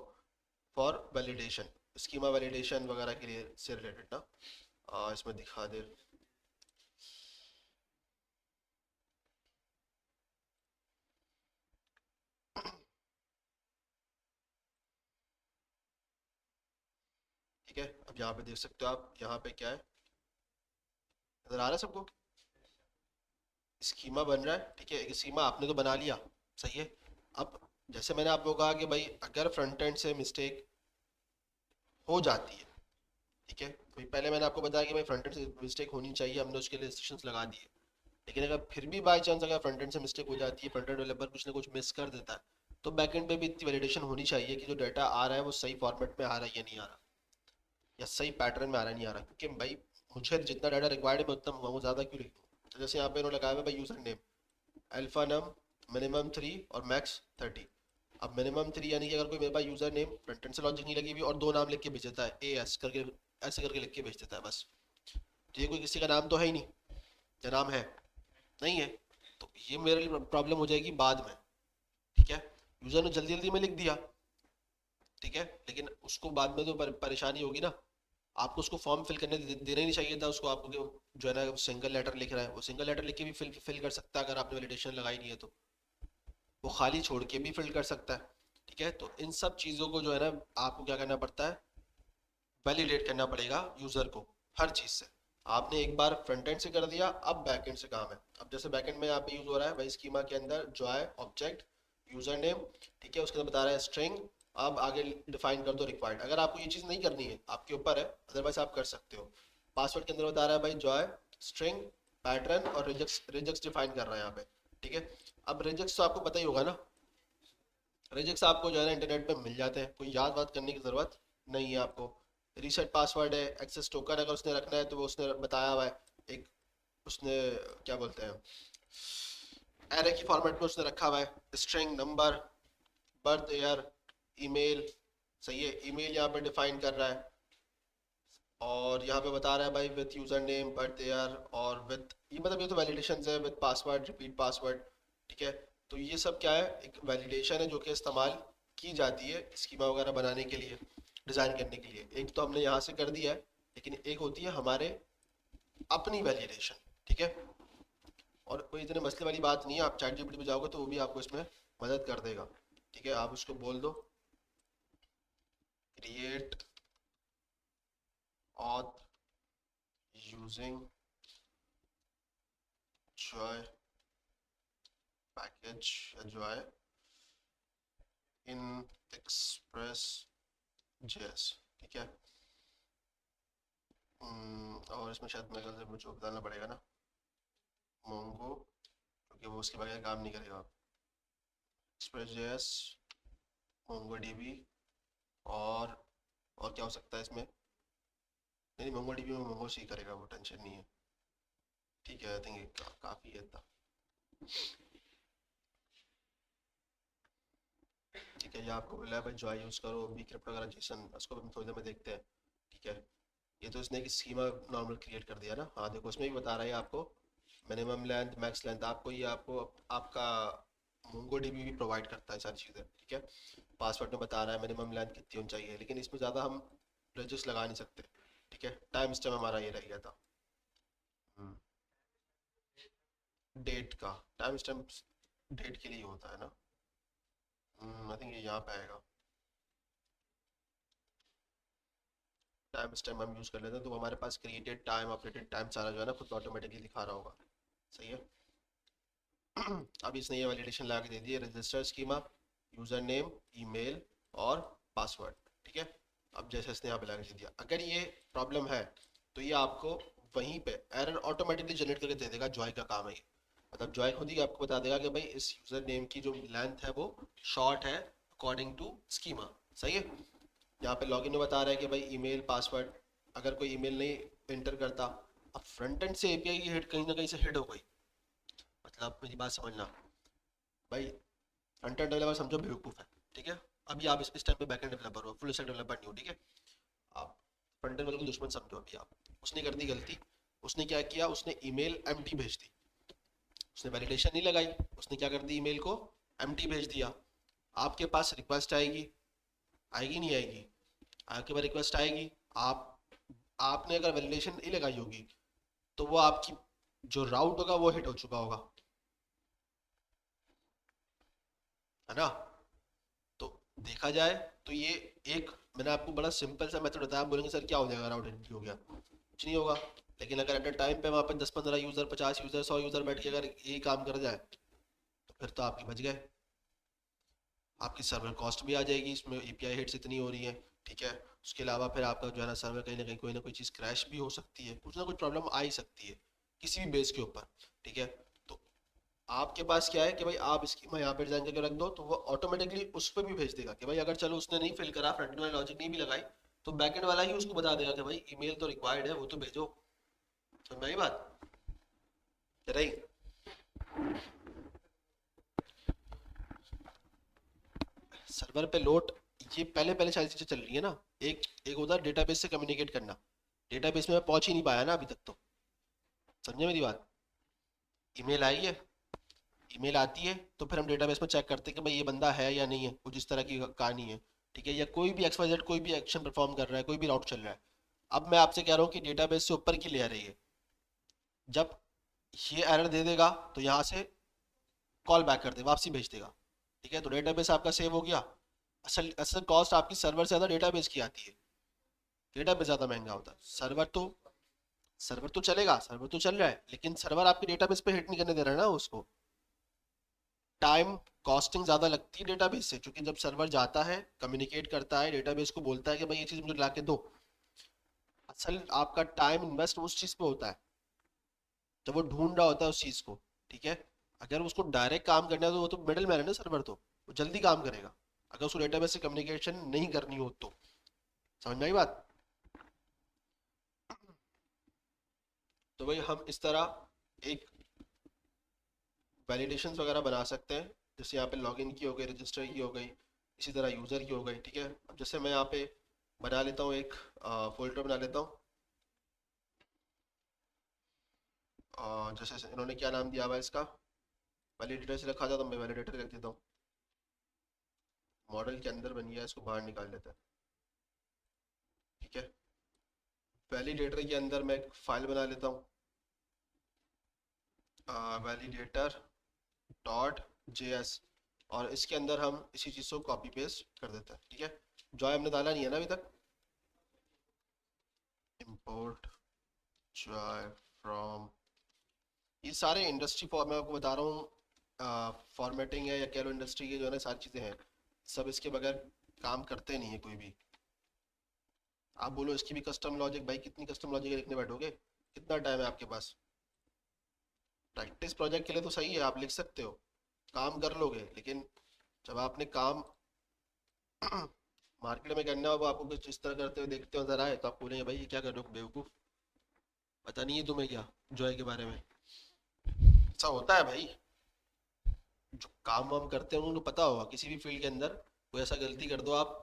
फॉर वैलिडेशन, स्कीमा वैलिडेशन वगैरह के लिए से रिलेटेड ना। इसमें दिखा दे। ठीक है, अब यहाँ पे देख सकते हो आप, यहाँ पे क्या है, नजर आ रहा है सबको, स्कीमा बन रहा है। ठीक है, एक स्कीमा आपने तो बना लिया, सही है। अब जैसे मैंने आपको कहा कि भाई अगर फ्रंट एंड से मिस्टेक हो जाती है, ठीक है, भाई पहले मैंने आपको बताया कि भाई फ्रंट एंड से मिस्टेक होनी चाहिए, हमने उसके लिए रिस्ट्रिक्शंस लगा दिए, लेकिन अगर फिर भी बाई चांस अगर फ्रंट एंड से मिस्टेक हो जाती है, फ्रंट एंड डेवलपर कुछ ना कुछ मिस कर देता है, तो बैक एंड पे भी इतनी वैलिडेशन होनी चाहिए कि जो डाटा आ रहा है वो सही फॉर्मेट में आ रहा है या नहीं आ रहा, या सही पैटर्न में आ रहा है नहीं आ रहा, क्योंकि भाई मुझे जितना डाटा रिक्वायर्ड है मैं उतना मंगाऊँ, ज़्यादा क्यों लिखूँ। तो जैसे यहाँ पे इन्होंने लगाया हुआ है भाई यूज़र नेम अल्फा नम मिनिमम 3 और मैक्स 30। अब मिनिमम 3 यानी कि अगर कोई मेरे पास यूज़र नेम फ्रंट एंड से लॉजिक नहीं लगी हुई और दो नाम लिख के भेज देता है, ए एस करके, ऐसे करके लिख के भेज देता है बस, तो ये कोई किसी का नाम तो है ही नहीं, या नाम है, नहीं है, तो ये मेरे लिए प्रॉब्लम हो जाएगी बाद में। ठीक है, यूज़र ने जल्दी जल्दी में लिख दिया, ठीक है, लेकिन उसको बाद में तो परेशानी होगी ना, आपको उसको फॉर्म फिल करने देना ही नहीं चाहिए था उसको, आपको जो है ना सिंगल लेटर लिख रहा है, वो सिंगल लेटर लिख के भी फिल कर सकता है, अगर आपने वैलिडेशन लगाई नहीं है तो वो खाली छोड़ के भी फिल कर सकता है। ठीक है, तो इन सब चीज़ों को जो है ना आपको क्या करना पड़ता है, वैलिडेट करना पड़ेगा यूज़र को हर चीज़ से। आपने एक बार फ्रंट एंड से कर दिया, अब बैक एंड से काम है। अब जैसे बैक एंड में यहाँ पे यूज़ हो रहा है भाई स्कीमा के अंदर जॉय ऑब्जेक्ट यूज़र नेम, ठीक है, उसके अंदर बता रहा है स्ट्रिंग, अब आगे डिफाइन कर दो रिक्वायर्ड। अगर आपको ये चीज़ नहीं करनी है आपके ऊपर है, अदरवाइज आप कर सकते हो। पासवर्ड के अंदर बता रहा है भाई जॉय स्ट्रिंग पैटर्न और रिजेक्स, रिजेक्स डिफाइन कर रहा है यहाँ पे। ठीक है, अब रिजेक्स तो आपको पता ही होगा ना, रिजेक्स आपको जो है ना इंटरनेट पे मिल जाते हैं, कोई याद वाद करने की ज़रूरत नहीं है आपको। रीसेट पासवर्ड है, एक्सेस टोकन अगर उसने रखना है तो वो उसने बताया हुआ है, एक उसने क्या बोलते हैं एरे की फॉर्मेट में उसने रखा हुआ है, string number birth year email, सही है, ईमेल यहाँ पे डिफाइन कर रहा है, और यहाँ पे बता रहा है भाई with user name birth year और विथ, ये मतलब ये तो वैलिडेशन है, विथ पासवर्ड रिपीट पासवर्ड। ठीक है, तो ये सब क्या है, एक वैलिडेशन है जो कि इस्तेमाल की जाती है स्कीमा वगैरह बनाने के लिए, डिज़ाइन करने के लिए। एक तो हमने यहाँ से कर दिया है, लेकिन एक होती है हमारे अपनी वैलिडेशन। ठीक है, और कोई इतने मसले वाली बात नहीं है, आप चैट जीपीटी पे जाओगे तो वो भी आपको इसमें मदद कर देगा। ठीक है, आप उसको बोल दो create auth using Joy package या जॉय इन एक्सप्रेस जेएस। ठीक है, और इसमें शायद मेरे ख्याल से मुझे बताना पड़ेगा ना मोंगो, क्योंकि वो उसके बगैर काम नहीं करेगा। एक्सप्रेस जेएस, मोंगो डीबी, और क्या हो सकता है इसमें, नहीं मोंगो डीबी में मोंगो सी करेगा, वो टेंशन नहीं है। ठीक है, आई थिंक काफ़ी है इतना। ठीक है, ये आपको बोला है भाई जॉय यूज़ करो, बी क्रिप्ट वगैरह जेसन, उसको हम थोड़ी देर में देखते हैं। ठीक है, ये तो इसने एक स्कीमा नॉर्मल क्रिएट कर दिया ना। हाँ देखो, उसमें भी बता रहा है आपको मिनिमम लेंथ मैक्स लेंथ, आपको ये आपको आपका मोंगो डीबी भी प्रोवाइड करता है सारी चीज़ें। ठीक है, पासवर्ड में बता रहा है मिनिमम लेंथ कितनी होनी चाहिए, लेकिन इसमें ज़्यादा हम रजिस्टर लगा नहीं सकते। ठीक है, टाइम स्टैम्प हमारा ये रह गया था। डेट का टाइम स्टैम्प डेट के लिए होता है ना। आई थिंक ये यहाँ पे आएगा, टाइम स्टैम्प हम यूज़ कर लेते हैं तो हमारे पास क्रिएटेड टाइम अपडेटेड टाइम सारा जो है ना खुद ऑटोमेटिकली दिखा रहा होगा। सही है। अब इसने ये वैलिडेशन लगा के दे दी है, register schema user name email और पासवर्ड। ठीक है, अब जैसे इसने यहाँ पे लगा के दे दिया, अगर ये प्रॉब्लम है तो ये आपको वहीं पे एरर ऑटोमेटिकली जनरेट करके दे देगा। जॉय का काम है ये। मतलब जॉय खुद ही आपको बता देगा कि भाई इस यूजर नेम की जो लेंथ है वो शॉर्ट है अकॉर्डिंग टू स्कीमा। सही है। यहाँ पे लॉगिन में बता रहा है कि भाई ईमेल पासवर्ड, अगर कोई ईमेल नहीं एंटर करता, अब फ्रंट एंड से एपीआई की हिट कहीं ना कहीं से हिट हो गई। मतलब मेरी बात समझना भाई, फ्रंट एंड डेवलपर समझो बेवकूफ़ है, ठीक है। अभी आप इस टाइम पे बैक एंड डेवलपर हो, फुल स्टैक डेवलपर नहीं हो, ठीक है। आप फ्रंट एंड वाले को दुश्मन समझो अभी आप। उसने कर दी गलती। उसने क्या किया, उसने ईमेल एम्प्टी भेज दी। उसने वैलिडेशन नहीं लगाई। उसने क्या कर दी, ईमेल को एम्प्टी भेज दिया। आपके पास रिक्वेस्ट आएगी, आएगी नहीं आएगी? आपके पास रिक्वेस्ट आएगी। आप आपने अगर वैलिडेशन नहीं लगाई होगी तो वो आपकी जो राउट होगा वो हिट हो चुका होगा, है ना। तो देखा जाए तो ये एक, मैंने आपको बड़ा सिंपल सा मेथड बताया। आप बोलेंगे सर क्या हो जाएगा, राउट हिट हो गया, कुछ नहीं होगा। लेकिन अगर एट अ टाइम पे वहाँ पे 10-15 यूजर, 50 यूजर, 100 यूजर बैठ के अगर यही काम कर जाए तो फिर तो आपकी बच गए। आपकी सर्वर कॉस्ट भी आ जाएगी, इसमें एपीआई हिट्स इतनी हो रही है, ठीक है। उसके अलावा फिर आपका जो है ना सर्वर कहीं ना कोई चीज़ क्रैश भी हो सकती है, कुछ ना कुछ प्रॉब्लम आ ही सकती है किसी भी बेस के ऊपर, ठीक है। तो आपके पास क्या है कि भाई आप इसकी मैं यहाँ पे डिजाइन करके रख दो तो वो ऑटोमेटिकली उस पर भी भेज देगा कि भाई अगर चलो उसने नहीं फिल करा, फ्रंट एंड वाला लॉजिक नहीं भी लगाई, तो बैकएंड वाला ही उसको बता देगा कि भाई ईमेल तो रिक्वायर्ड है, वो तो भेजो। समझ में आई बात? रही। सर्वर पे लोड, ये पहले पहले सारी चीजें चल रही है ना। एक एक होता है डेटाबेस से कम्युनिकेट करना। डेटाबेस में मैं पहुंच ही नहीं पाया ना अभी तक तो। समझे मेरी बात? ईमेल आई है, ईमेल आती है तो फिर हम डेटाबेस में चेक करते हैं कि भाई ये बंदा है या नहीं है, कुछ इस तरह की कहानी है, ठीक है। या कोई भी XYZ कोई भी एक्शन परफॉर्म कर रहा है, कोई भी राउट चल रहा है। अब मैं आपसे कह रहा हूँ कि डेटाबेस से ऊपर की लेयर है ये। जब ये एरर दे देगा तो यहाँ से कॉल बैक कर दे, वापसी भेज देगा, ठीक है। तो डेटाबेस आपका सेव हो गया। असल असल कॉस्ट आपकी सर्वर से ज़्यादा डेटाबेस की आती है। डेटाबेस ज़्यादा महंगा होता है। सर्वर तो चलेगा, सर्वर तो चल रहा है, लेकिन सर्वर आपके डेटाबेस पे हिट नहीं करने दे रहा है ना उसको। टाइम कॉस्टिंग ज़्यादा लगती है डेटाबेस से, क्योंकि जब सर्वर जाता है, कम्युनिकेट करता है, डेटाबेस को बोलता है कि भाई ये चीज़ मुझे ला के दो, असल आपका टाइम इन्वेस्ट उस चीज़ पे होता है जब वो ढूंढ रहा होता है उस चीज़ को, ठीक है। अगर उसको डायरेक्ट काम करना है तो वो तो मिडल मैन है ना सर्वर, तो वो जल्दी काम करेगा अगर उसको डेटाबेस से कम्युनिकेशन नहीं करनी हो तो। समझ में आई बात? तो भाई हम इस तरह एक वैलिडेशंस वगैरह बना सकते हैं। जैसे यहाँ पे लॉगिन की हो गई, रजिस्टर की हो गई, इसी तरह यूज़र की हो गई, ठीक है। अब जैसे मैं यहाँ पे बना लेता हूँ एक फोल्डर बना लेता हूँ। जैसे इन्होंने क्या नाम दिया हुआ है इसका, वैलिडेटर से रखा था तो मैं वैलिडेटर रख देता हूँ। मॉडल के अंदर बन गया, इसको बाहर निकाल लेते हैं, ठीक है। वैलिडेटर के अंदर मैं एक फाइल बना लेता हूँ, वैलिडेटर डॉट JS, और इसके अंदर हम इसी चीज़ को कॉपी पेस्ट कर देते हैं, ठीक है। जॉय हमने डाला नहीं है ना अभी तक। इंपोर्ट जॉय फ्रॉम, ये सारे इंडस्ट्री फॉर, मैं आपको बता रहा हूँ फॉर्मेटिंग है या कह लो इंडस्ट्री की जो है ना सारी चीज़ें हैं, सब इसके बगैर काम करते नहीं है कोई भी। आप बोलो इसकी भी कस्टम लॉजिक, भाई कितनी कस्टम लॉजिक लिखने बैठोगे, कितना टाइम है आपके पास? प्रैक्टिस प्रोजेक्ट के लिए तो सही है, आप लिख सकते हो, काम कर लोगे, लेकिन जब आपने काम मार्केट में करना हो, वो आपको कुछ इस तरह करते हुए देखते हो जरा है तो आप बोलेंगे भाई ये क्या कर रहे हो बेवकूफ़, पता नहीं है तुम्हें क्या जॉय के बारे में। ऐसा होता है भाई, जो काम वाम करते हैं उनको पता होगा, किसी भी फील्ड के अंदर कोई ऐसा गलती कर दो आप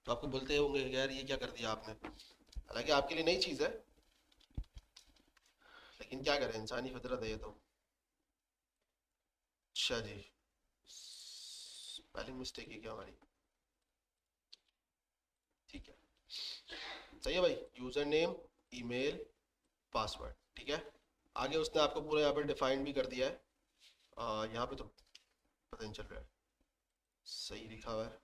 तो आपको बोलते होंगे यार ये क्या कर दिया आपने। हालांकि आपके लिए नई चीज़ है, लेकिन क्या करें, इंसानी फितरत है ये तो। अच्छा जी, स्पेलिंग मिस्टेक है क्या हमारी? ठीक है, सही है भाई। यूज़र नेम, ईमेल, पासवर्ड, ठीक है। आगे उसने आपको पूरा यहाँ पर डिफाइन भी कर दिया है। यहाँ पे तो पता नहीं चल रहा है, सही लिखा हुआ है।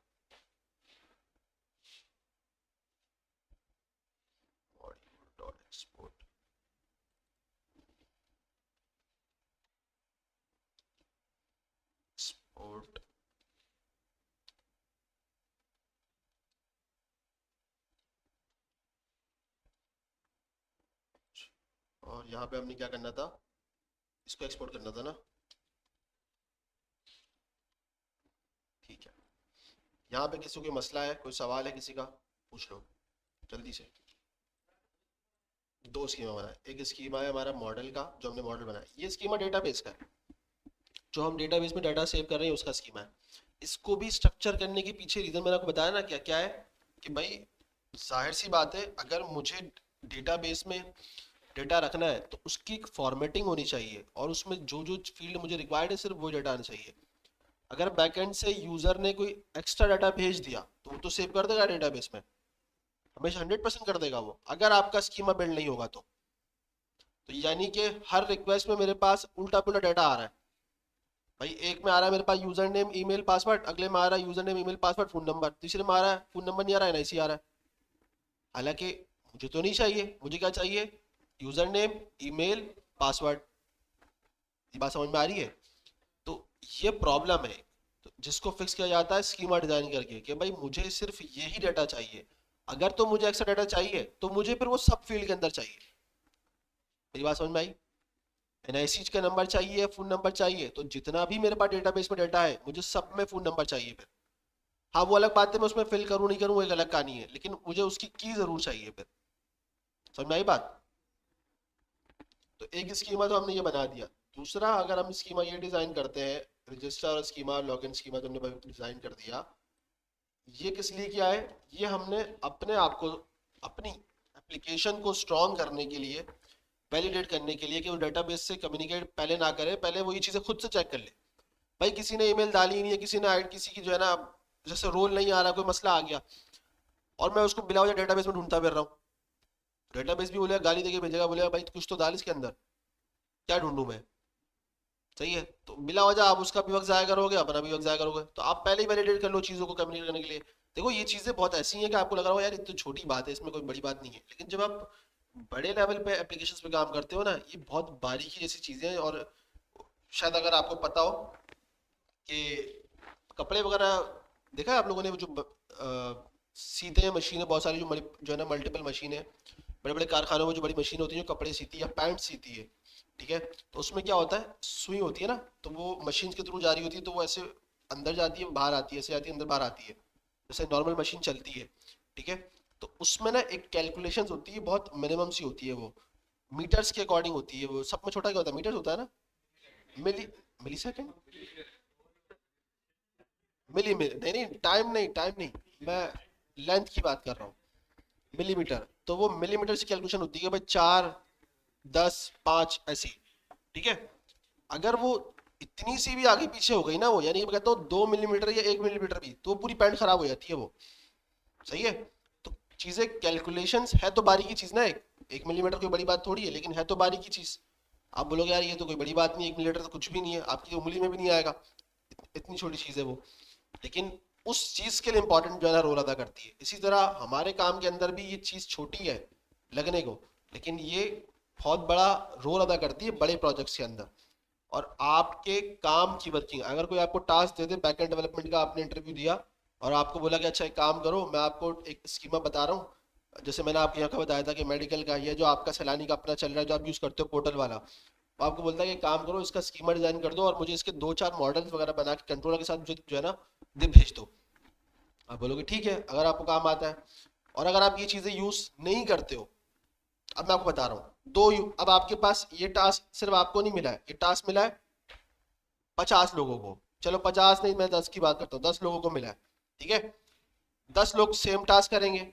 ऑडियो डॉट एक्सपोर्ट, एक्सपोर्ट, और यहाँ पे हमने क्या करना था, इसको एक्सपोर्ट करना था ना। ठीक है, यहाँ पे किसी को कोई मसला है, कोई सवाल है किसी का, पूछ लो जल्दी से। दो स्कीमा बनाए, एक स्कीमा है हमारा मॉडल का जो हमने मॉडल बनाया, ये स्कीमा डेटाबेस का है, जो हम डेटाबेस में डाटा सेव कर रहे हैं उसका स्कीमा है। इसको भी स्ट्रक्चर करने के पीछे रीजन मैंने आपको बताया ना क्या क्या है, कि भाई जाहिर सी बात है अगर मुझे डेटाबेस में डेटा रखना है तो उसकी एक फॉर्मेटिंग होनी चाहिए और उसमें जो जो फील्ड मुझे रिक्वायर्ड है सिर्फ वो डाटा आना चाहिए। अगर बैकएंड से यूजर ने कोई एक्स्ट्रा डाटा भेज दिया तो वो तो सेव कर देगा डेटाबेस में, हमेशा 100% कर देगा वो, अगर आपका स्कीमा बिल्ड नहीं होगा तो यानी कि हर रिक्वेस्ट में मेरे पास उल्टा पुल्टा डाटा आ रहा है। भाई एक में आ रहा है मेरे पास यूजर नेम ईमेल पासवर्ड, अगले में आ रहा है user name email password phone number, तीसरे में आ रहा है फोन नंबर नहीं आ रहा है एनआईसी आ रहा है। हालांकि मुझे तो नहीं चाहिए, मुझे क्या चाहिए, यूजर नेम ईमेल पासवर्ड। ये बात समझ में आ रही है? तो ये प्रॉब्लम है, तो जिसको फिक्स किया जाता है स्कीमा डिजाइन करके कि भाई मुझे सिर्फ यही डाटा चाहिए। अगर तो मुझे एक्स्ट्रा डाटा चाहिए तो मुझे फिर वो सब फील्ड के अंदर चाहिए। मेरी बात समझ में आई? एनआईसी का नंबर चाहिए, फोन नंबर चाहिए, तो जितना भी मेरे पास डेटाबेस में डाटा है मुझे सब में फोन नंबर चाहिए फिर। हाँ वो अलग बात है, मैं उसमें फिल करूँ नहीं करूँ एक अलग कहानी है, लेकिन मुझे उसकी की जरूर चाहिए फिर। समझ में आई बात? तो एक स्कीमा तो हमने ये बना दिया। दूसरा, अगर हम स्कीमा ये डिजाइन करते हैं, रजिस्टर स्कीमा लॉगिन स्कीमा तो हमने डिजाइन कर दिया, ये किस लिए किया है, ये हमने अपने आप को, अपनी एप्लीकेशन को स्ट्रॉन्ग करने के लिए, वैलिडेट करने के लिए कि वो डेटाबेस से कम्युनिकेट पहले ना करे, पहले वो ये चीज़ें खुद से चेक कर ले। भाई किसी ने ईमेल डाली नहीं है, किसी ने ऐड, किसी की जो है ना जैसे रोल नहीं आ रहा, कोई मसला आ गया और मैं उसको बिला वजह डेटाबेस में ढूंढता फिर रहा हूँ, डेटाबेस भी बोलेगा, गाली देके भेजेगा, बोलेगा भाई कुछ तो डाल इसके अंदर, क्या ढूंढूं मैं। सही है, तो बिला वजह आप उसका भी वक्त जाया करोगे, अपना भी वक्त जाया करोगे, तो आप पहले ही वैलिडेट कर लो चीज़ों को कम्युनिकेट करने के लिए। देखो ये चीज़ें बहुत ऐसी हैं कि आपको लग रहा हो यार ये तो छोटी बात है, इसमें कोई बड़ी बात नहीं है, लेकिन जब आप बड़े लेवल पे एप्लीकेशंस पे काम करते हो ना, ये बहुत बारीकी जैसी चीज़ें हैं। और शायद अगर आपको पता हो कि कपड़े वगैरह देखा है आप लोगों ने, वो जो सीते हैं मशीनें बहुत सारी, जो है ना मल्टीपल मशीनें, बड़े बड़े कारखानों में जो बड़ी मशीन होती है जो कपड़े सीती है या पैंट सीती है, ठीक है, तो उसमें क्या होता है, सुई होती है ना, तो वो मशीन के थ्रू जारी होती है, तो वो ऐसे अंदर जाती है बाहर आती है, ऐसे आती है अंदर बाहर आती है, जैसे नॉर्मल मशीन चलती है। ठीक है, तो उसमें ना एक कैलकुलेशंस होती है, बहुत मिनिमम सी होती है, वो मीटर्स के अकॉर्डिंग होती है, वो सब में छोटा क्या होता है, मीटर्स होता है ना, मिली मिली सेकेंड, मिली मिली नहीं नहीं, टाइम नहीं, मैं लेंथ की बात कर रहा हूँ, मिलीमीटर। तो वो मिलीमीटर से कैलकुलेशन होती है कि भाई 4, 10, 5 ऐसी। ठीक है, अगर वो इतनी सी भी आगे पीछे हो गई ना, वो यानी मैं कहता हूँ 2 मिलीमीटर या 1 मिलीमीटर भी, तो पूरी पैंट खराब हो जाती है वो। सही है, तो चीजें कैलकुलेशंस है तो बारीकी चीज ना, 1 मिलीमीटर कोई बड़ी बात थोड़ी है, लेकिन है तो बारीकी चीज। आप बोलोगे यार ये तो कोई बड़ी बात नहीं, 1 मिलीमीटर तो कुछ भी नहीं है, आपकी उंगली में भी नहीं आएगा, इतनी छोटी चीज है वो, लेकिन उस चीज के लिए इंपॉर्टेंट जो है ना रोल अदा करती है। इसी तरह हमारे काम के अंदर भी ये चीज छोटी है लगने को, लेकिन ये बहुत बड़ा रोल अदा करती है बड़े प्रोजेक्ट्स के अंदर। और आपके काम की वर्किंग, अगर कोई आपको टास्क दे दे बैकएंड डेवलपमेंट का, आपने इंटरव्यू दिया और आपको बोला कि अच्छा एक काम करो, मैं आपको एक स्कीमा बता रहा हूँ, जैसे मैंने आपको यहाँ का बताया था कि मेडिकल का, ये जो आपका सैलानी का अपना चल रहा है जो आप यूज़ करते हो पोर्टल वाला, वो आपको बोलता है कि काम करो इसका स्कीमा डिजाइन कर दो और मुझे इसके 2-4 मॉडल्स वगैरह बना के कंट्रोलर के साथ मुझे जो है ना दे भेज दो। आप बोलोगे ठीक है, अगर आपको काम आता है। और अगर आप ये चीज़ें यूज़ नहीं करते हो, अब मैं आपको बता रहा हूँ अब आपके पास ये टास्क सिर्फ आपको नहीं मिला है, ये टास्क मिला है 50 लोगों को, चलो 50 नहीं, मैं 10 की बात करता हूँ, 10 लोगों को मिला है। ठीक है, 10 लोग सेम टास्क करेंगे,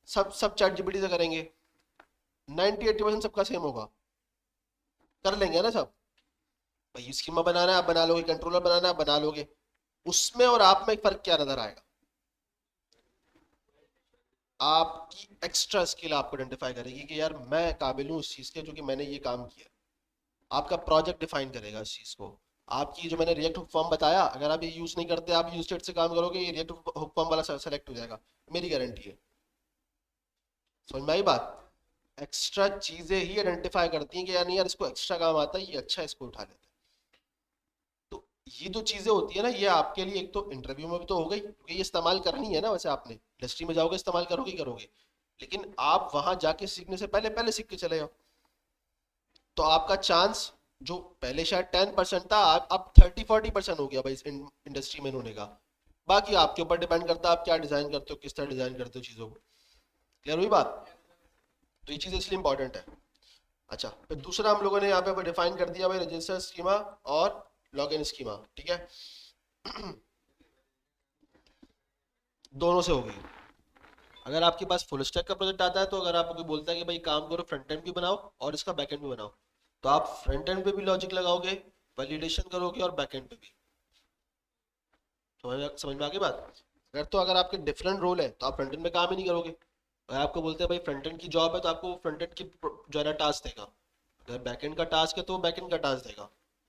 सब सब चैट जीपीटी से करेंगे, 90-80% सबका सेम होगा, कर लेंगे ना सब। भाई स्कीमा बनाना है आप बना लोगे, कंट्रोलर बनाना है आप बना लोगे, उसमें और आप में एक फर्क क्या नजर आएगा, आपकी एक्स्ट्रा स्किल आपको आइडेंटिफाई करेगी कि यार मैं काबिल हूँ उस चीज़ के, जो कि मैंने ये काम किया। आपका प्रोजेक्ट डिफाइन करेगा इस चीज़ को। आपकी जो मैंने रिएक्ट हुक फॉर्म बताया, अगर आप ये यूज़ नहीं करते, आप यूज स्टेट से काम करोगे, ये रिएक्ट हुक फॉर्म वाला सेलेक्ट हो जाएगा, मेरी गारंटी है। समझ में आई बात? एक्स्ट्रा चीज़ें ही आइडेंटिफाई करती हैं कि यार नहीं यार इसको एक्स्ट्रा काम आता है, ये अच्छा है, इसको उठा लेते हैं। तो ये जो चीज़ें होती है ना, ये आपके लिए एक तो इंटरव्यू में भी तो हो गई, क्योंकि ये इस्तेमाल करनी है ना, वैसे आपने इंडस्ट्री में जाओगे इस्तेमाल करोगे ही करोगे, लेकिन आप वहां जाके सीखने से पहले पहले सीख के चले जाओ। तो आपका चांस जो पहले शायद 10% था अब 30-40% हो गया भाई इस इंडस्ट्री में होने का। बाकी आपके ऊपर डिपेंड करता है आप क्या डिजाइन करते हो, किस तरह डिजाइन करते हो चीजों को। क्लियर हुई बात? तो ये चीज इसलिए इंपॉर्टेंट है। अच्छा, फिर दूसरा हम लोगों ने यहाँ पे डिफाइन कर दिया भाई रजिस्टर स्कीमा और लॉगिन स्कीमा, ठीक है। दोनों से होगी। अगर आपके पास फुल स्टैक का प्रोजेक्ट आता है तो अगर आपको कोई बोलता है कि भाई काम करो फ्रंट एंड भी बनाओ और इसका बैक एंड भी बनाओ, तो आप फ्रंट एंड पे भी लॉजिक लगाओगे, वैलिडेशन करोगे और बैक एंड पे भी। समझ में आ गई बात? अगर आपके डिफरेंट रोल है तो आप फ्रंट एंड में काम ही नहीं करोगे। अगर आपको बोलते हैं भाई फ्रंट एंड की जॉब है तो आपको फ्रंट एंड की जो है ना टास्क देगा। अगर बैक एंड का टास्क है तो बैक एंड का टास्क देगा।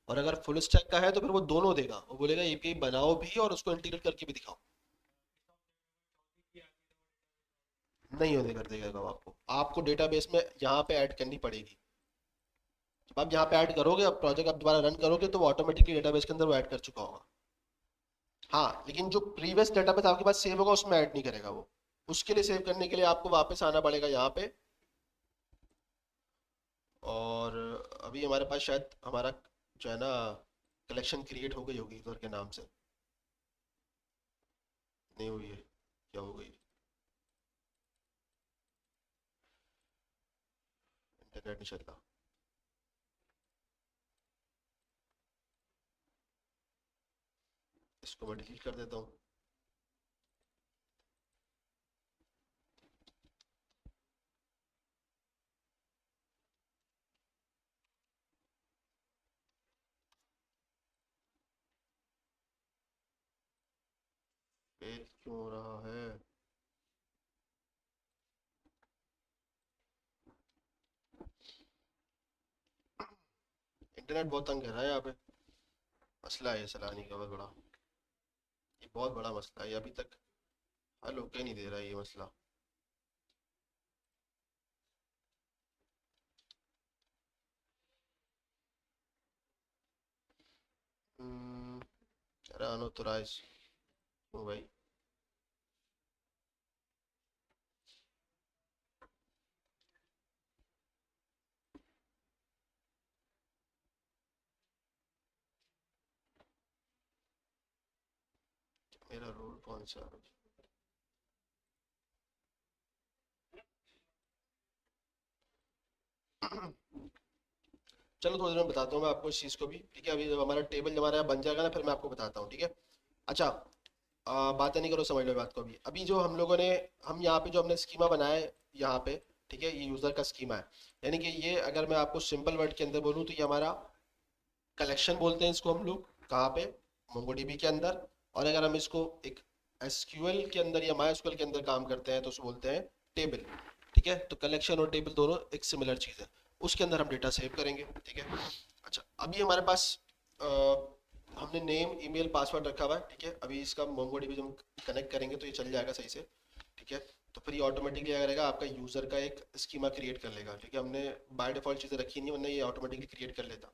और अगर फुल स्टैक का है तो फिर वो दोनों देगा, वो बोलेगा एपीआई बनाओ भी और उसको इंटीग्रेट करके भी दिखाओ। नहीं होने कर देगा वो आपको, आपको डेटाबेस में यहाँ पे ऐड करनी पड़ेगी। जब आप यहाँ पे ऐड करोगे, अब प्रोजेक्ट आप दोबारा रन करोगे तो वो ऑटोमेटिकली डेटाबेस के अंदर वो ऐड कर चुका होगा। हाँ, लेकिन जो प्रीवियस डेटाबेस आपके पास सेव होगा उसमें ऐड नहीं करेगा वो। उसके लिए सेव करने के लिए आपको वापस आना पड़ेगा यहाँ पे। और अभी हमारे पास शायद हमारा जो है ना कलेक्शन क्रिएट हो गई होगी यूजर के नाम से। नहीं हुई है? क्या हो गई? इंटरनेट नहीं चल रहा। इसको मैं डिलीट कर देता हूँ। फेल क्यों हो रहा है? इंटरनेट बहुत तंग कर रहा है यहाँ पे। मसला है ये सलानी का बहुत बड़ा। ये बहुत बड़ा मसला है, ये अभी तक हल होके नहीं दे रहा है ये मसला। कह रहा अनऑथराइज। क्यों भाई? मेरा रोल कौन सा है? चलो थोड़ी देर में बताता हूँ मैं आपको इस चीज़ को भी, ठीक है। अभी जब हमारा टेबल हमारे यहाँ बन जाएगा ना फिर मैं आपको बताता हूँ, ठीक है। अच्छा, बातें नहीं करो, समझ लो बात को। अभी जो हम लोगों ने, हम यहाँ पे जो हमने स्कीमा बनाया है यहाँ पे, ठीक है, ये यूज़र का स्कीमा है। यानी कि ये अगर मैं आपको सिंपल वर्ड के अंदर बोलूँ तो ये हमारा कलेक्शन बोलते हैं इसको हम लोग, कहाँ पे? मोंगोडीबी के अंदर। और अगर हम इसको एक एसक्यूएल के अंदर या माई एसक्यूएल के अंदर काम करते हैं तो उसको बोलते हैं टेबल, ठीक है। तो कलेक्शन और टेबल दोनों एक सिमिलर चीज़ है, उसके अंदर हम डेटा सेव करेंगे, ठीक है। अच्छा, अभी हमारे पास अ, हमने नेम ईमेल पासवर्ड रखा हुआ है, ठीक है। अभी इसका मोंगोडीबी जब हम कनेक्ट करेंगे तो ये चल जाएगा सही से, ठीक है। तो फिर ये ऑटोमेटिकली क्या करेगा, आपका यूज़र का एक स्कीमा क्रिएट कर लेगा, ठीक है। हमने बाय डिफॉल्ट चीज़ें रखी नहीं, वरना ये ऑटोमेटिकली क्रिएट कर लेता।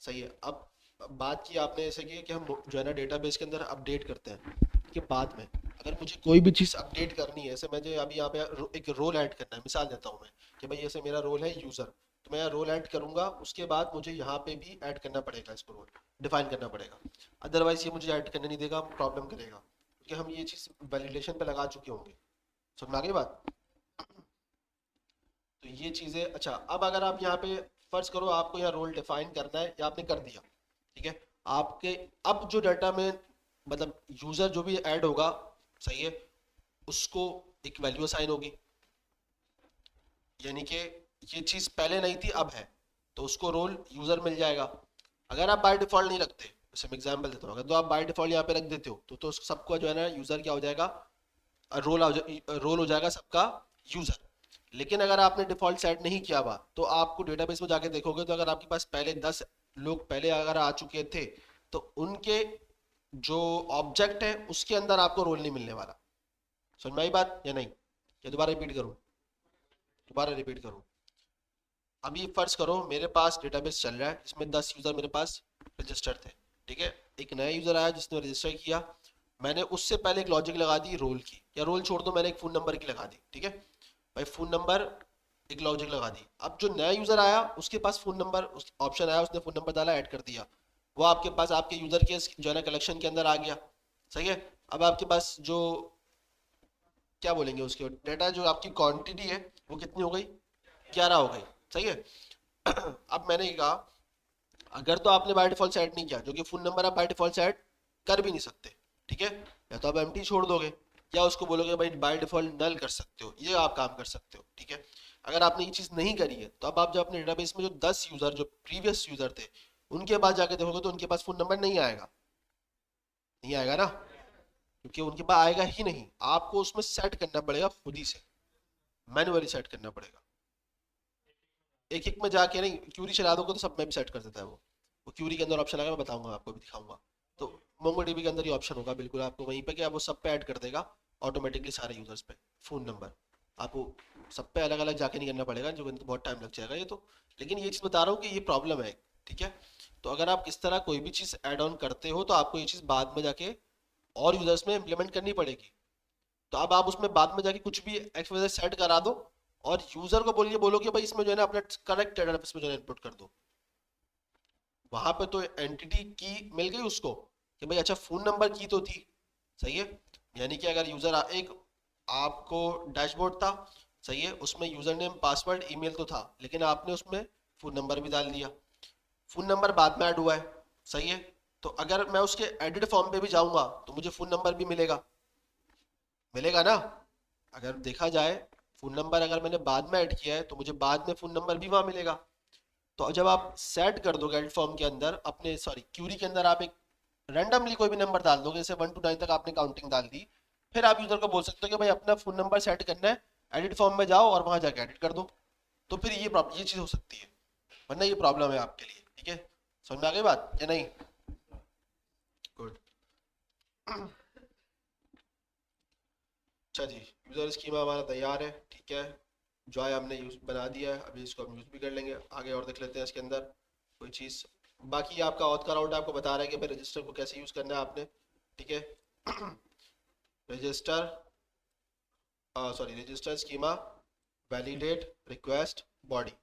सही है। अब बात की आपने ऐसे की कि हम जो है ना डेटाबेस के अंदर अपडेट करते हैं कि बाद में अगर मुझे कोई भी चीज़ अपडेट करनी है, ऐसे मुझे अभी यहाँ पे एक रोल ऐड करना है, मिसाल देता हूँ मैं कि भाई ऐसे मेरा रोल है यूज़र, तो मैं रोल ऐड करूंगा, उसके बाद मुझे यहाँ पे भी ऐड करना पड़ेगा, इसको रोल डिफाइन करना पड़ेगा। अदरवाइज ये मुझे ऐड करने नहीं देगा, प्रॉब्लम करेगा, क्योंकि हम ये चीज़ वैलिडेशन पे लगा चुके होंगे। समझ में आ गई बात? तो ये चीज़ें। अच्छा, अब अगर आप यहाँ पे फर्ज करो आपको यहाँ रोल डिफाइन करना है या आपने कर दिया, ठीक है। आपके अब जो डाटा में मतलब यूजर जो भी ऐड होगा, सही है, उसको एक वैल्यू असाइन होगी। यानी कि ये चीज पहले नहीं थी अब है, तो उसको रोल यूजर मिल जाएगा। अगर आप बाय डिफॉल्ट नहीं रखते, जैसे मैं एग्जांपल देता हूँ, अगर तो आप बाय डिफॉल्ट यहाँ पे रख देते हो तो सबको जो है ना यूजर क्या हो जाएगा, रोल हो जाएगा सबका यूजर। लेकिन अगर आपने डिफॉल्ट सेट नहीं किया हुआ तो आपको डेटाबेस में जाके देखोगे तो अगर आपके पास पहले 10 लोग पहले अगर आ चुके थे तो उनके जो ऑब्जेक्ट है उसके अंदर आपको रोल नहीं मिलने वाला। समझ में आई बात या नहीं? ये दोबारा रिपीट करूँ? अभी फर्ज करो मेरे पास डेटाबेस चल रहा है इसमें 10 यूजर मेरे पास रजिस्टर थे, ठीक है। एक नया यूजर आया जिसने रजिस्टर किया, मैंने उससे पहले एक लॉजिक लगा दी रोल की, या रोल छोड़ दो, मैंने एक फ़ोन नंबर की लगा दी, ठीक है। भाई फ़ोन नंबर एक लॉजिक लगा दी। अब जो नया यूजर आया उसके पास फोन नंबर ऑप्शन आया, उसने फोन नंबर डाला, ऐड कर दिया, वो आपके पास आपके यूजर के जो है ना कलेक्शन के अंदर आ गया। सही है। अब आपके पास जो क्या बोलेंगे उसके डेटा, जो आपकी क्वांटिटी है वो कितनी हो गई, 11 हो गई। सही है। अब मैंने ये कहा अगर तो आपने बाय डिफॉल्ट सेट नहीं किया, जो कि फोन नंबर आप बाय डिफॉल्ट सेट कर भी नहीं सकते, ठीक है, या तो आप एम्प्टी छोड़ दोगे या उसको बोलोगे भाई बाय डिफॉल्ट नल कर सकते हो, ये आप काम कर सकते हो, ठीक है। अगर आपने ये चीज़ नहीं करी है तो अब आप जब अपने डेटाबेस में जो 10 यूजर जो प्रीवियस यूजर थे उनके पास जाके देखोगे तो उनके पास फोन नंबर नहीं आएगा, नहीं आएगा ना, क्योंकि उनके पास आएगा ही नहीं। आपको उसमें सेट करना पड़ेगा खुद ही से, मैन्युअली सेट करना पड़ेगा। एक एक में जाके नहीं, क्यूरी चला दोगे तो सब में भी सेट कर देता है वो क्यूरी के अंदर ऑप्शन आएगा, मैं बताऊंगा आपको भी दिखाऊंगा। तो मोंगोडीबी के अंदर ये ऑप्शन होगा बिल्कुल, आपको वहीं पे क्या वो सब पे ऐड कर देगा ऑटोमेटिकली सारे यूजर्स पे फोन नंबर। आपको सब पे अलग अलग जाके नहीं करना पड़ेगा, जो इनको बहुत टाइम लग जाएगा ये तो। लेकिन ये चीज़ बता रहा हूँ कि ये प्रॉब्लम है, ठीक है। तो अगर आप इस तरह कोई भी चीज़ ऐड ऑन करते हो तो आपको ये चीज़ बाद में जाके और यूजर्स में इम्प्लीमेंट करनी पड़ेगी। तो अब आप उसमें बाद में जाके कुछ भी एक्स वजह सेट करा दो और यूजर को बोलिए, बोलो कि भाई इसमें जो है ना अपना करेक्ट एड्रेस में जो है इनपुट कर दो। वहां पे तो एंटिटी की मिल गई उसको कि भाई अच्छा फोन नंबर की तो थी। सही है। यानी कि अगर यूजर एक आपको डैशबोर्ड था, सही है, उसमें यूजर नेम पासवर्ड ईमेल तो था, लेकिन आपने उसमें फोन नंबर भी डाल दिया। फोन नंबर बाद में ऐड हुआ है। सही है। तो अगर मैं उसके एडिट फॉर्म पे भी जाऊंगा तो मुझे फोन नंबर भी मिलेगा, मिलेगा ना। अगर देखा जाए फोन नंबर अगर मैंने बाद में ऐड किया है तो मुझे बाद में फोन नंबर भी वहां मिलेगा। तो जब आप सेट कर दोगे एडिट फॉर्म के अंदर अपने सॉरी क्यूरी के अंदर आप एक रैंडमली कोई भी नंबर डाल दोगे, जैसे 1 to 9 तक आपने काउंटिंग डाल दी, फिर आप यूजर को बोल सकते हो कि भाई अपना फोन नंबर सेट करना है, एडिट फॉर्म में जाओ और वहां जाके एडिट कर दो। तो फिर ये चीज हो सकती है, वरना ये प्रॉब्लम है आपके लिए, ठीक है। समझ में आ गई बात या नहीं? गुड। अच्छा जी, यूजर स्कीमा हमारा तैयार है, ठीक है। जॉय हमने यूज बना दिया है, अभी इसको हम यूज भी कर लेंगे आगे, और देख लेते हैं इसके अंदर कोई चीज़। बाकी आपका ऑथ का राउट आपको बता रहा है कि भाई रजिस्टर को कैसे यूज करना है आपने, ठीक है। Register sorry register schema validate request body,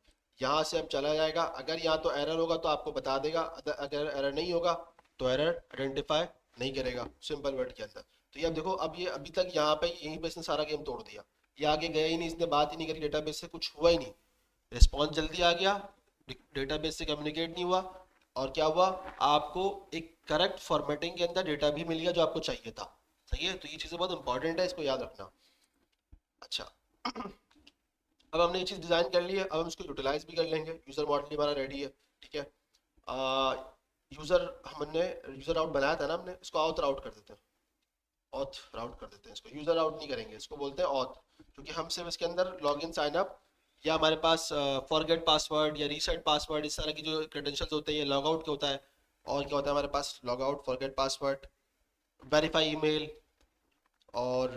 यहाँ से अब चला जाएगा। अगर यहाँ तो एरर होगा तो आपको बता देगा, अगर एरर नहीं होगा तो एरर आइडेंटिफाई नहीं करेगा, सिंपल वर्ड के अंदर। तो ये अब देखो, अब ये अभी तक यहाँ पे यहीं पे इसने सारा गेम तोड़ दिया, ये आगे गया ही नहीं, इसने बात ही नहीं करी डेटाबेस से, कुछ हुआ ही नहीं, रिस्पॉन्स जल्दी आ गया, डेटाबेस से कम्युनिकेट नहीं हुआ, और क्या हुआ, आपको एक करेक्ट फॉर्मेटिंग के अंदर डेटा भी मिल गया जो आपको चाहिए था। सही है। तो ये चीज़ें बहुत इंपॉर्टेंट है, इसको याद रखना। अच्छा। अब हमने ये चीज़ डिज़ाइन कर ली है, अब हम इसको यूटिलाइज भी कर लेंगे। यूज़र मॉडल हमारा रेडी है, ठीक है। यूज़र हमने यूज़र राउट बनाया था ना हमने, इसको ऑथ राउट कर देते हैं, ऑथ राउट कर देते हैं इसको, यूज़र राउट नहीं करेंगे, इसको बोलते हैं ऑथ, क्योंकि हम सिर्फ इसके अंदर लॉग इन साइन अप या हमारे पास फॉरगेट पासवर्ड या रीसेट पासवर्ड इस तरह की जो क्रेडेंशियल्स होते हैं ये लॉग आउट के होता है। और क्या होता है हमारे पास, log out, forget password, verify email, और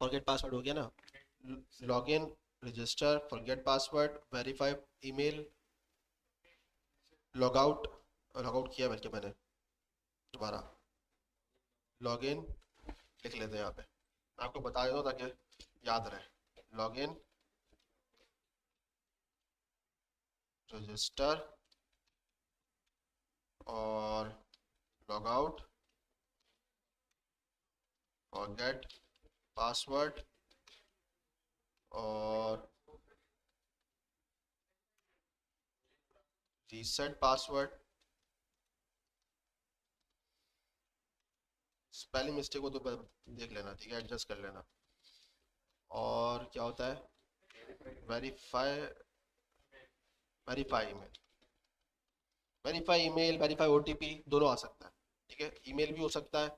फॉरगेट पासवर्ड हो गया ना, log in, register, forget password, verify email, log out, log out किया बल्कि मैंने दोबारा, लॉग इन लिख लेते हैं यहाँ पे, आपको बता दो ताकि याद रहे। लॉग इन, रजिस्टर और लॉग आउट, फॉरगेट पासवर्ड और रीसेट पासवर्ड। स्पेलिंग मिस्टेक हो तो देख लेना, ठीक है, एडजस्ट कर लेना। और क्या होता है, verify, verify email, verify email, verify OTP दोनों आ सकता है, ठीक है। ईमेल भी हो सकता है,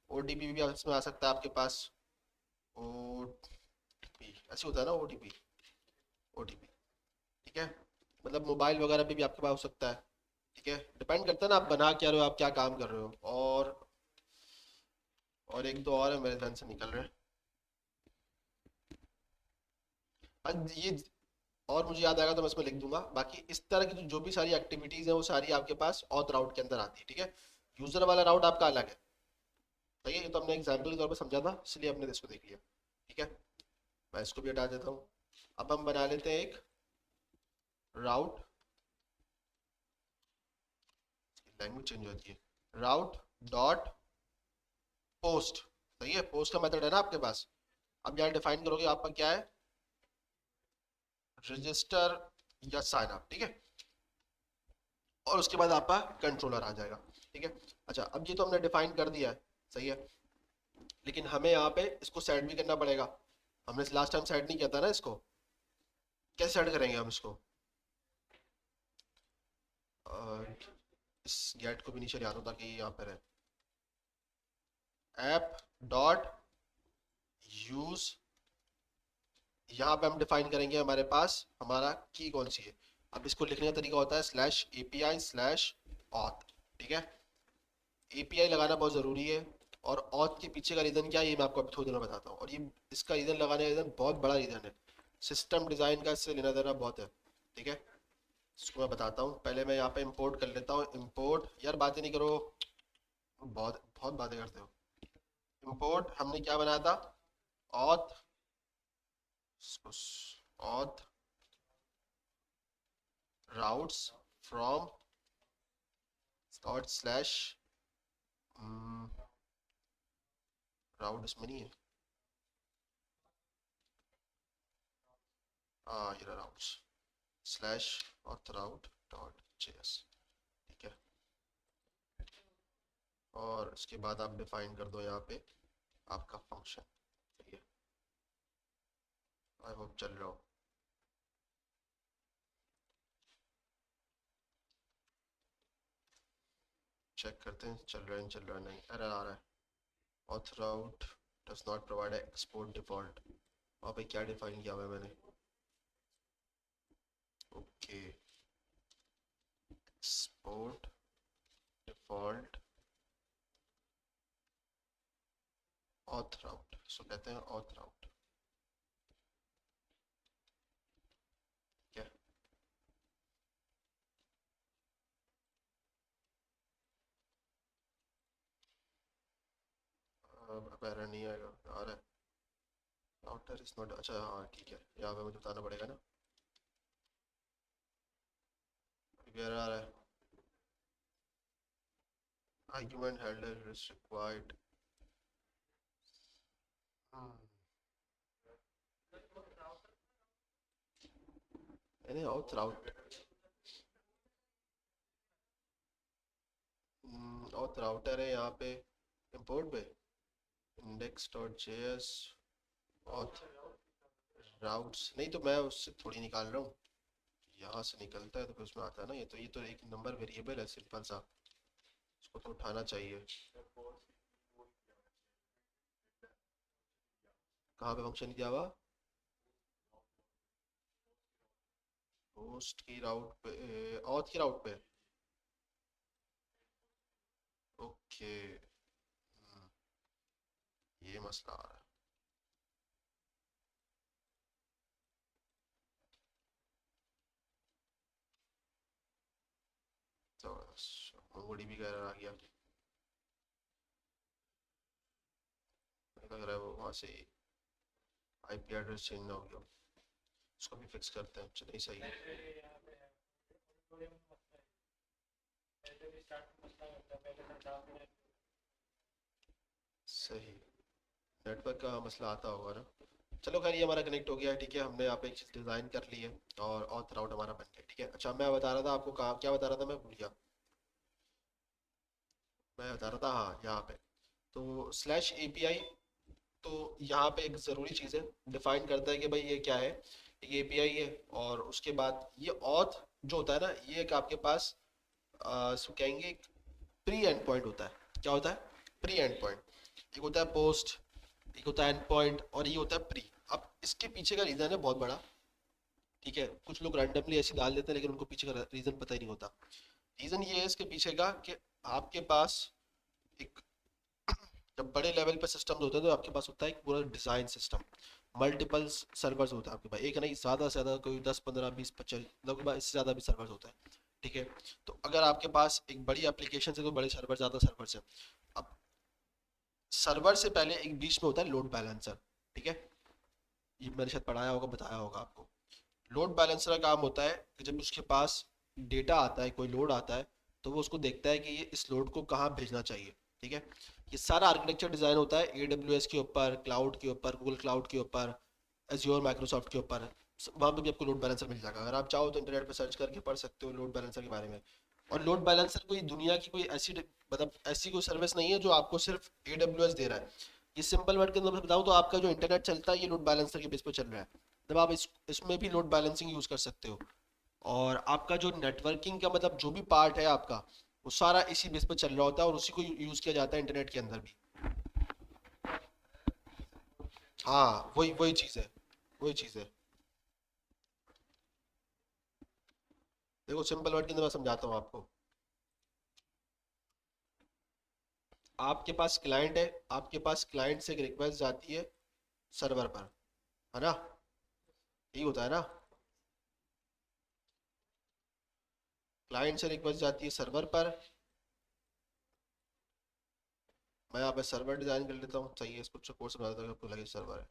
ओटीपी भी इसमें आ सकता है आपके पास, ओटीपी ऐसे होता है ना, ओटीपी, ओटीपी, ठीक है। मतलब मोबाइल वगैरह पे भी आपके पास हो सकता है, ठीक है, डिपेंड करता है ना आप बना क्या रहे हो, आप क्या काम कर रहे हो। और एक दो और है मेरे ध्यान से निकल रहे हैं। ये और मुझे याद आएगा तो मैं इसमें लिख दूंगा। बाकी इस तरह की जो भी सारी एक्टिविटीज है वो सारी आपके पास ऑथ राउट के अंदर आती है, ठीक है। यूजर वाला राउट आपका अलग है, ठीक है, ये तो हमने एग्जाम्पल के तौर पर समझा था इसलिए हमने इसको देख लिया, ठीक है। मैं इसको भी हटा देता हूँ। अब हम बना लेते हैं एक राउट, लैंग्वेज चेंज होती है, राउट डॉट पोस्ट। सही है, पोस्ट का मेथड है ना आपके पास। अब यहाँ डिफाइन करोगे आपका क्या है, रजिस्टर या साइन अप, ठीक है। और उसके बाद आपका कंट्रोलर आ जाएगा, ठीक है। अच्छा, अब ये तो हमने डिफाइन कर दिया है, सही है। लेकिन हमें यहाँ पे इसको सेट भी करना पड़ेगा। हमने लास्ट टाइम सेट नहीं किया था ना इसको, कैसे सेट करेंगे हम इसको। इस गेट को भी नीचे ले आता हूँ ताकि ये यहाँ पे रहे। ऐप डॉट यूज, यहाँ पे हम डिफाइन करेंगे हमारे पास हमारा की कौन सी है। अब इसको लिखने का तरीका होता है स्लैश एपीआई स्लैश ऑथ, ठीक है। एपीआई लगाना बहुत ज़रूरी है। और ऑथ के पीछे का रीज़न क्या है ये मैं आपको अभी थोड़ी देर में बताता हूँ। और ये इसका रीज़न लगाने का रीज़न बहुत बड़ा रीज़न है, सिस्टम डिज़ाइन का इससे लेना देना बहुत है, ठीक है। इसको मैं बताता हूँ, पहले मैं यहाँ पे इंपोर्ट कर लेता हूँ। इंपोर्ट, यार बातें नहीं करो, बहुत बहुत बातें करते हो। इंपोर्ट हमने क्या बनाया था, auth, auth routes from dot slash, route इसमें नहीं है, हाँ ये routes slash auth route dot JS, ठीक है। और इसके बाद आप डिफाइन कर दो यहाँ पे आपका फंक्शन, ठीक है। आई होप चल रहा हो। चेक करते हैं चल रहा है चल रहा है, नहीं एरर आ रहा है। Auth route does not provide export default. वहाँ पे क्या डिफाइन किया हुआ है मैंने, ओके, एक्सपोर्ट डिफॉल्ट ऑथ राउट, सो कहते हैं ऑथ राउट, क्या। अब एरर नहीं आएगा, आ रहा है राउटर इज नॉट, अच्छा हाँ ठीक है, यहाँ पे मुझे बताना पड़ेगा ना। एरर आ रहा है, आर्गुमेंट हैंडलर इज रिक्वायर्ड। यानी ऑथ राउट, ऑथ राउटर है यहाँ पे इंपोर्ट पे, index dot J S auth routes, नहीं तो मैं उससे थोड़ी निकाल रहा हूँ, यहाँ से निकलता है तो फिर उसमें आता है ना। ये तो एक नंबर वेरिएबल है सिंपल सा, इसको तो उठाना चाहिए। कहाँ पे फंक्शन दिया हुआ, होस्ट की राउट पे, ऑथ की राउट पे, ओके। ये मसला आ रहा है, तो मंगोडी भी कह आ गया, लग रहा है वो वहाँ से आईपी एड्रेस चेंज ना हो गया। उसको भी फिक्स करते हैं, चलिए सही है। सही, नेटवर्क का मसला आता होगा ना। चलो खैर ये हमारा कनेक्ट हो गया है, ठीक है। हमने यहाँ पे एक चीज़ डिज़ाइन कर ली है और ऑथ राउट हमारा बन गया, ठीक है। अच्छा मैं बता रहा था आपको, कहाँ क्या बता रहा था, मैं भूल गया। मैं बता रहा था हाँ यहाँ पे, तो स्लैश एपीआई, तो यहाँ पे एक ज़रूरी चीज़ है, डिफाइन करता है कि भाई ये क्या है, ये एपीआई है। और उसके बाद ये ऑथ जो होता है ना, ये एक आपके पास इसको कहेंगे एक प्री एंड पॉइंट होता है। क्या होता है, प्री एंड पॉइंट। एक होता है पोस्ट, एक होता है एंड पॉइंट, और ये होता है प्री। अब इसके पीछे का रीज़न है बहुत बड़ा, ठीक है। कुछ लोग रैंडमली ऐसे डाल देते हैं लेकिन उनको पीछे का रीज़न पता ही नहीं होता। रीज़न ये है इसके पीछे का कि आपके पास एक, जब बड़े लेवल पे सिस्टम होते हैं तो आपके पास होता है एक पूरा डिज़ाइन सिस्टम, मल्टीपल सर्वर्स होता है आपके पास, एक नहीं, ज़्यादा से ज़्यादा कोई 10 15 20 25 लोगों के पास, इससे ज़्यादा भी सर्वर्स होता है, ठीक है। तो अगर आपके पास एक बड़ी एप्लीकेशन है तो बड़े सर्वर, ज़्यादा सर्वर्स हैं। अब सर्वर से पहले एक बीच में होता है लोड बैलेंसर, ठीक है। ये मैंने शायद पढ़ाया होगा, बताया होगा आपको। लोड बैलेंसर का काम होता है कि जब उसके पास डेटा आता है, कोई लोड आता है, तो वो उसको देखता है कि ये इस लोड को कहाँ भेजना चाहिए। ठीक है, ये सारा आर्किटेक्चर डिज़ाइन होता है AWS के ऊपर, क्लाउड के ऊपर, गूगल क्लाउड के ऊपर, एज्योर माइक्रोसॉफ्ट के ऊपर। वहाँ पे भी आपको लोड बैलेंसर मिल जाएगा, अगर आप चाहो तो इंटरनेट पर सर्च करके पढ़ सकते हो लोड बैलेंसर के बारे में। और लोड बैलेंसर कोई दुनिया की कोई ऐसी मतलब ऐसी कोई सर्विस नहीं है जो आपको सिर्फ AWS दे रहा है। ये सिंपल वर्ड के अंदर मैं बताऊँ तो आपका जो इंटरनेट चलता है ये लोड बैलेंसर के बेस पर चल रहा है। तब आप इसमें भी लोड बैलेंसिंग यूज़ कर सकते हो। और आपका जो नेटवर्किंग का मतलब जो भी पार्ट है आपका, वो सारा इसी बेस पर चल रहा होता है और उसी को यूज़ किया जाता है इंटरनेट के अंदर भी। हाँ, वही वही चीज़ है, वही चीज़ है। देखो सिंपल वर्ड के अंदर मैं समझाता हूँ आपको। आपके पास क्लाइंट है, आपके पास क्लाइंट से एक रिक्वेस्ट जाती है सर्वर पर, है ना? यही होता है ना? क्लाइंट से रिक्वेस्ट जाती है सर्वर पर। मैं यहाँ पे सर्वर डिजाइन कर लेता हूँ, सही है, इसको कोर्स बना देता हूँ, आपको लगे सर्वर है।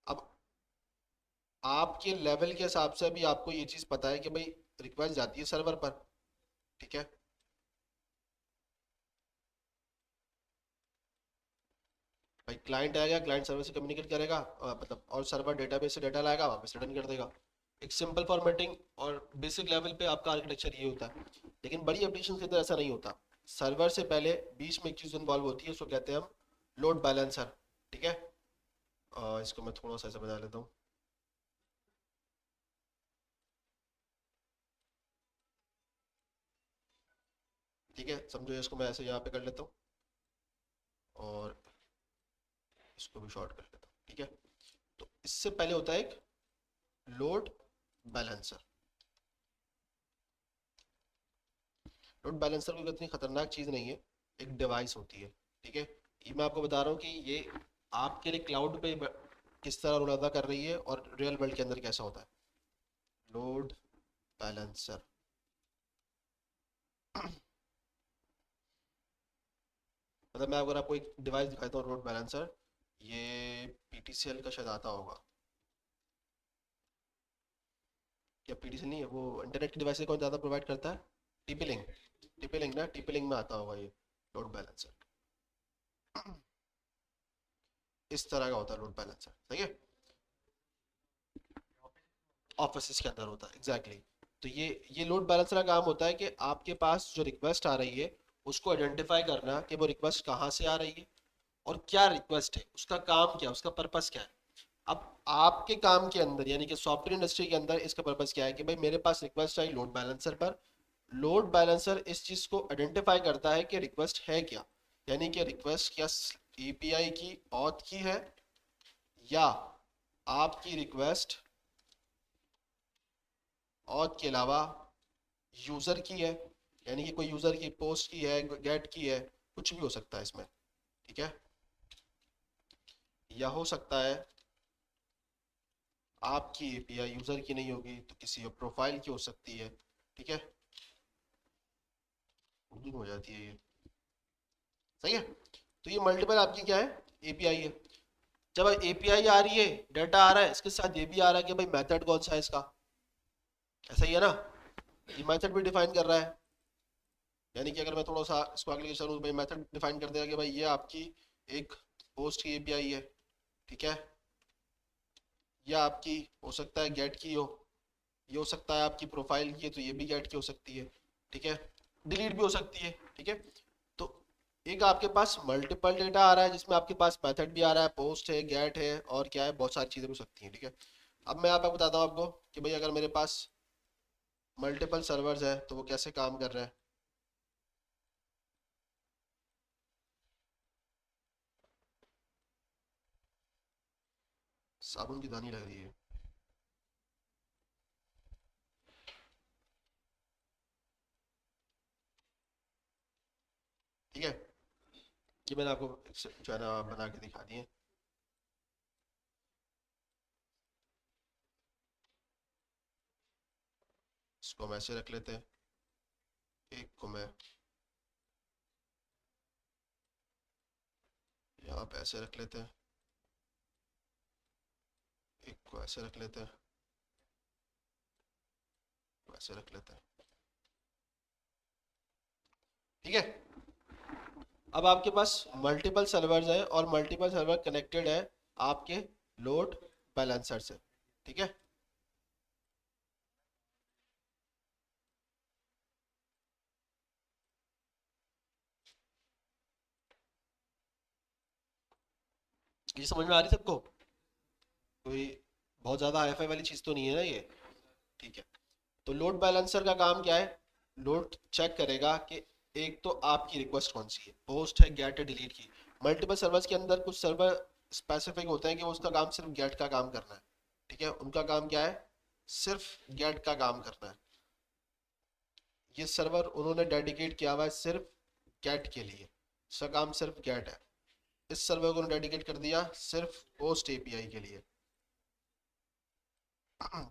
अब आपके लेवल के हिसाब से भी आपको ये चीज़ पता है कि भाई रिक्वेस्ट जाती है सर्वर पर। ठीक है, भाई क्लाइंट आएगा, क्लाइंट सर्वर से कम्युनिकेट करेगा, मतलब और सर्वर डेटाबेस से डेटा लाएगा, वापस रिटर्न कर देगा। एक सिंपल फॉर्मेटिंग और बेसिक लेवल पे आपका आर्किटेक्चर ये होता है। लेकिन बड़ी एप्लीकेशन के अंदर ऐसा नहीं होता। सर्वर से पहले बीच में एक चीज़ इन्वॉल्व होती है, उसको कहते हैं हम लोड बैलेंसर। ठीक है, इसको मैं थोड़ा सा ऐसा बना लेता हूँ। ठीक है, समझो, इसको मैं ऐसे यहाँ पे कर लेता हूँ और इसको भी शॉर्ट कर लेता हूँ। ठीक है, तो इससे पहले होता है एक लोड बैलेंसर। लोड बैलेंसर कोई इतनी खतरनाक चीज़ नहीं है, एक डिवाइस होती है। ठीक है, ये मैं आपको बता रहा हूँ कि ये आपके लिए क्लाउड पे किस तरह रोल अदा कर रही है और रियल वर्ल्ड के अंदर कैसा होता है। लोड बैलेंसर मतलब मैं अगर आपको एक डिवाइस दिखाता हूँ, लोड बैलेंसर, ये PTCL का शायद आता होगा, या PTCL नहीं है, वो इंटरनेट की डिवाइस कौन ज़्यादा प्रोवाइड करता है? TP-Link। TP-Link ना, TP-Link में आता होगा ये लोड बैलेंसर। इस तरह का होता है लोड बैलेंसर, सही है। ऑफिस के अंदर होता है, एग्जैक्टली exactly। तो ये लोड बैलेंसर का काम होता है कि आपके पास जो रिक्वेस्ट आ रही है उसको आइडेंटिफाई करना कि वो रिक्वेस्ट कहाँ से आ रही है और क्या रिक्वेस्ट है, उसका काम क्या है, उसका पर्पस क्या है। अब आपके काम के अंदर यानी कि सॉफ्टवेयर इंडस्ट्री के अंदर इसका पर्पस क्या है कि भाई मेरे पास रिक्वेस्ट आई लोड बैलेंसर पर। लोड बैलेंसर इस चीज़ को आइडेंटिफाई करता है कि रिक्वेस्ट है क्या, यानी कि रिक्वेस्ट क्या API की ऑथ की है, या आपकी रिक्वेस्ट ऑथ के अलावा यूज़र की है, यानी कि कोई यूज़र की पोस्ट की है, गेट की है, कुछ भी हो सकता है इसमें। ठीक है, या हो सकता है आपकी API यूज़र की नहीं होगी तो किसी और प्रोफाइल की हो सकती है। ठीक है, उर्दू में हो जाती है ये, सही है। तो ये मल्टीपल आपकी क्या है, API है। जब API आ रही है, डाटा आ रहा है, इसके साथ ये भी आ रहा है कि भाई मेथड कौन सा है इसका, ऐसा ही है ना? ये मेथड भी डिफाइन कर रहा है, यानी कि अगर मैं थोड़ा सा इसको आगे लेके चलूँ तो भाई मेथड डिफाइन कर देगा कि भाई ये आपकी एक पोस्ट की API है। ठीक है, या आपकी हो सकता है गेट की हो, ये हो सकता है आपकी प्रोफाइल की है तो ये भी गेट की हो सकती है। ठीक है, डिलीट भी हो सकती है। ठीक है, तो एक आपके पास मल्टीपल डेटा आ रहा है जिसमें आपके पास मेथड भी आ रहा है, पोस्ट है, गेट है, और क्या है, बहुत सारी चीज़ें हो सकती हैं। ठीक है, अब मैं आपको बताता हूँ आपको कि भाई अगर मेरे पास मल्टीपल सर्वर्स है तो वो कैसे काम कर रहे हैं। साबुन की दानी लग रही है। ठीक है, ये मैंने आपको जो है ना बना के दिखा दिए। इसको हम ऐसे रख लेते हैं, एक को मैं यहाँ पे ऐसे रख लेते हैं, एक को ऐसे रख लेते हैं, ऐसे रख लेते हैं। ठीक है, अब आपके पास मल्टीपल सर्वर्स हैं और मल्टीपल सर्वर कनेक्टेड है आपके लोड बैलेंसर से। ठीक है, ये समझ में आ रही सबको? कोई बहुत ज़्यादा हाईफाई वाली चीज़ तो नहीं है ना ये? ठीक है, तो लोड बैलेंसर का काम क्या है? लोड चेक करेगा कि एक तो आपकी रिक्वेस्ट कौन सी है, पोस्ट है, गेट है, डिलीट की। मल्टीपल सर्वर्स के अंदर कुछ सर्वर स्पेसिफिक होते हैं कि वो उसका काम सिर्फ गेट का काम करना है। ठीक है, उनका काम क्या है? सिर्फ गेट का काम करना है। ये सर्वर उन्होंने डेडिकेट किया हुआ है सिर्फ गेट के लिए, इसका काम सिर्फ गेट है। इस सर्वर को डेडिकेट कर दिया सिर्फ पोस्ट एपीआई के लिए।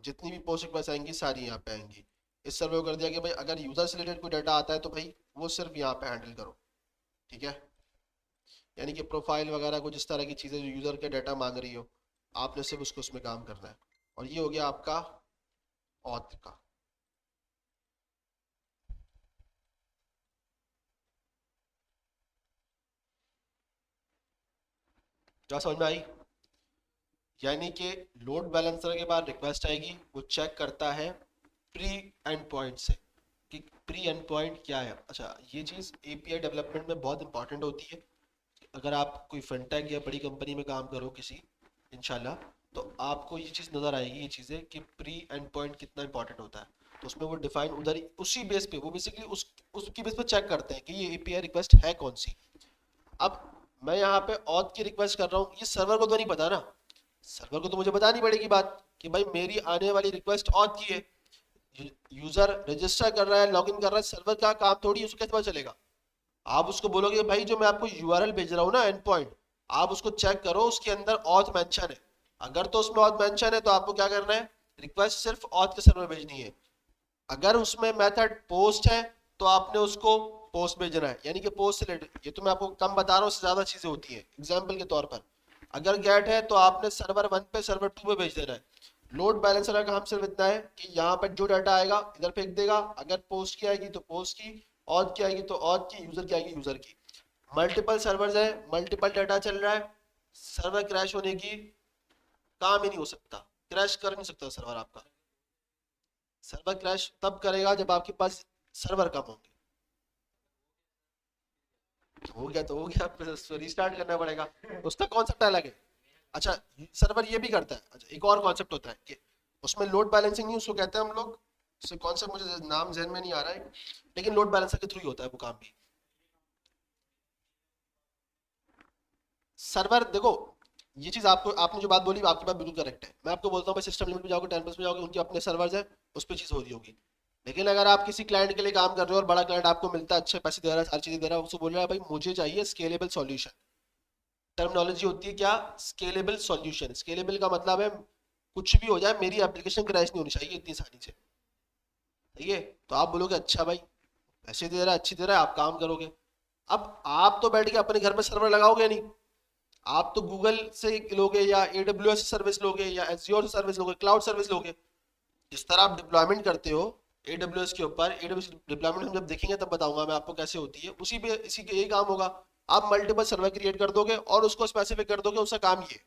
जितनी भी पोस्ट रिक्वेस्ट आएंगी सारी यहाँ पे आएंगी। इस सर्वे को कर दिया कि भाई अगर यूजर से रिलेटेड कोई डाटा आता है तो भाई वो सिर्फ यहाँ पे हैंडल करो। ठीक है, यानी कि प्रोफाइल वगैरह कुछ इस तरह की चीज़ें जो यूजर के डाटा मांग रही हो, आपने सिर्फ उसको उसमें काम करना है। और ये हो गया आपका ऑथ का। क्या समझ में आई? यानी कि लोड बैलेंसर के बाद रिक्वेस्ट आएगी, वो चेक करता है प्री एंड पॉइंट से कि प्री एंड पॉइंट क्या है। अच्छा, ये चीज़ एपीआई डेवलपमेंट में बहुत इंपॉर्टेंट होती है। अगर आप कोई फिनटेक या बड़ी कंपनी में काम करो किसी, इंशाल्लाह, तो आपको ये चीज़ नज़र आएगी, ये चीज़ें कि प्री एंड पॉइंट कितना इंपॉर्टेंट होता है। तो उसमें वो डिफाइन उधर ही उसी बेस पे वो बेसिकली उसकी बेस पे चेक करते हैं कि ये एपीआई रिक्वेस्ट है कौन सी। अब मैं यहाँ पे ऑथ की रिक्वेस्ट कर रहा हूँ, ये सर्वर को तो नहीं पता ना। सर्वर को तो मुझे बतानी पड़ेगी बात कि भाई मेरी आने वाली रिक्वेस्ट ऑथ की है। यूजर रजिस्टर कर रहा है, लॉगिन कर रहा है, सर्वर का काम थोड़ी है, उसको कैसे पता चलेगा? आप उसको बोलोगे भाई जो मैं आपको यूआरएल भेज रहा हूँ ना, एंड पॉइंट, आप उसको चेक करो, उसके अंदर ऑथ मेंशन है। अगर तो उसमें ऑथ मेंशन है तो आपको क्या करना है? रिक्वेस्ट सिर्फ ऑथ के सर्वर भेजनी है। अगर उसमें मेथड पोस्ट है तो आपने उसको पोस्ट भेजना है, यानी कि पोस्ट से रिलेटेड। ये तो मैं आपको कम बता रहा हूँ, उससे ज्यादा चीजें होती है एग्जाम्पल के तौर पर। अगर गेट है तो आपने सर्वर 1 पे सर्वर 2 पे भेज देना है। लोड बैलेंसर का काम सिर्फ इतना है कि यहाँ पर जो डाटा आएगा इधर फेंक देगा। अगर पोस्ट की आएगी तो पोस्ट की, ऑथ की आएगी तो ऑथ की, यूजर की आएगी यूजर की। मल्टीपल सर्वर्स है, मल्टीपल डाटा चल रहा है, सर्वर क्रैश होने की काम ही नहीं हो सकता, क्रैश कर नहीं सकता सर्वर आपका। सर्वर क्रैश तब करेगा जब आपके पास सर्वर कम होंगे। हो गया तो हो गया, रिस्टार्ट करना पड़ेगा, उसका कॉन्सेप्ट अलग है। अच्छा, सर्वर ये भी करता है। अच्छा, एक और कॉन्सेप्ट होता है कि उसमें लोड बैलेंसिंग नहीं उसको कहते हैं हम लोग, उससे कॉन्सेप्ट मुझे नाम जहन में नहीं आ रहा है, लेकिन लोड बैलेंसर के थ्रू ही होता है वो काम भी। सर्वर देखो, ये चीज आपको, आपने जो बात बोली आपकी बात बिल्कुल करेक्ट है। मैं आपको बोलता हूँ भाई सिस्टम लिमिट पे जाओगे, 10 पे जाओगे, उनके अपने सर्वर्स है, उस पर चीज हो रही होगी। लेकिन अगर आप किसी क्लाइंट के लिए काम कर रहे हो और बड़ा क्लाइंट आपको मिलता है, अच्छे पैसे दे रहा है, हर चीज दे रहा है, उसको बोल रहा है भाई मुझे चाहिए स्केलेबल सॉल्यूशन। टर्मिनोलॉजी होती है क्या? Scalable solution. स्केलेबल का मतलब है कुछ भी हो जाए मेरी एप्लीकेशन क्रैश नहीं होनी चाहिए इतनी आसानी से। सही है, तो आप बोलोगे अच्छा भाई पैसे दे रहा है, अच्छी दे रहा है, आप काम करोगे। अब आप तो बैठ के अपने घर में सर्वर लगाओगे नहीं, आप तो गूगल से लोगे या AWS सर्विस लोगे या एज़्योर सर्विस लोगे, क्लाउड सर्विस लोगे। जिस तरह आप डिप्लॉयमेंट करते हो AWS के ऊपर, AWS डिप्लॉयमेंट हम जब देखेंगे तब बताऊंगा मैं आपको कैसे होती है, उसी पे इसी के यही काम होगा। आप मल्टीपल सर्वर क्रिएट कर दोगे और उसको स्पेसिफिक कर दोगे, उसका काम ये।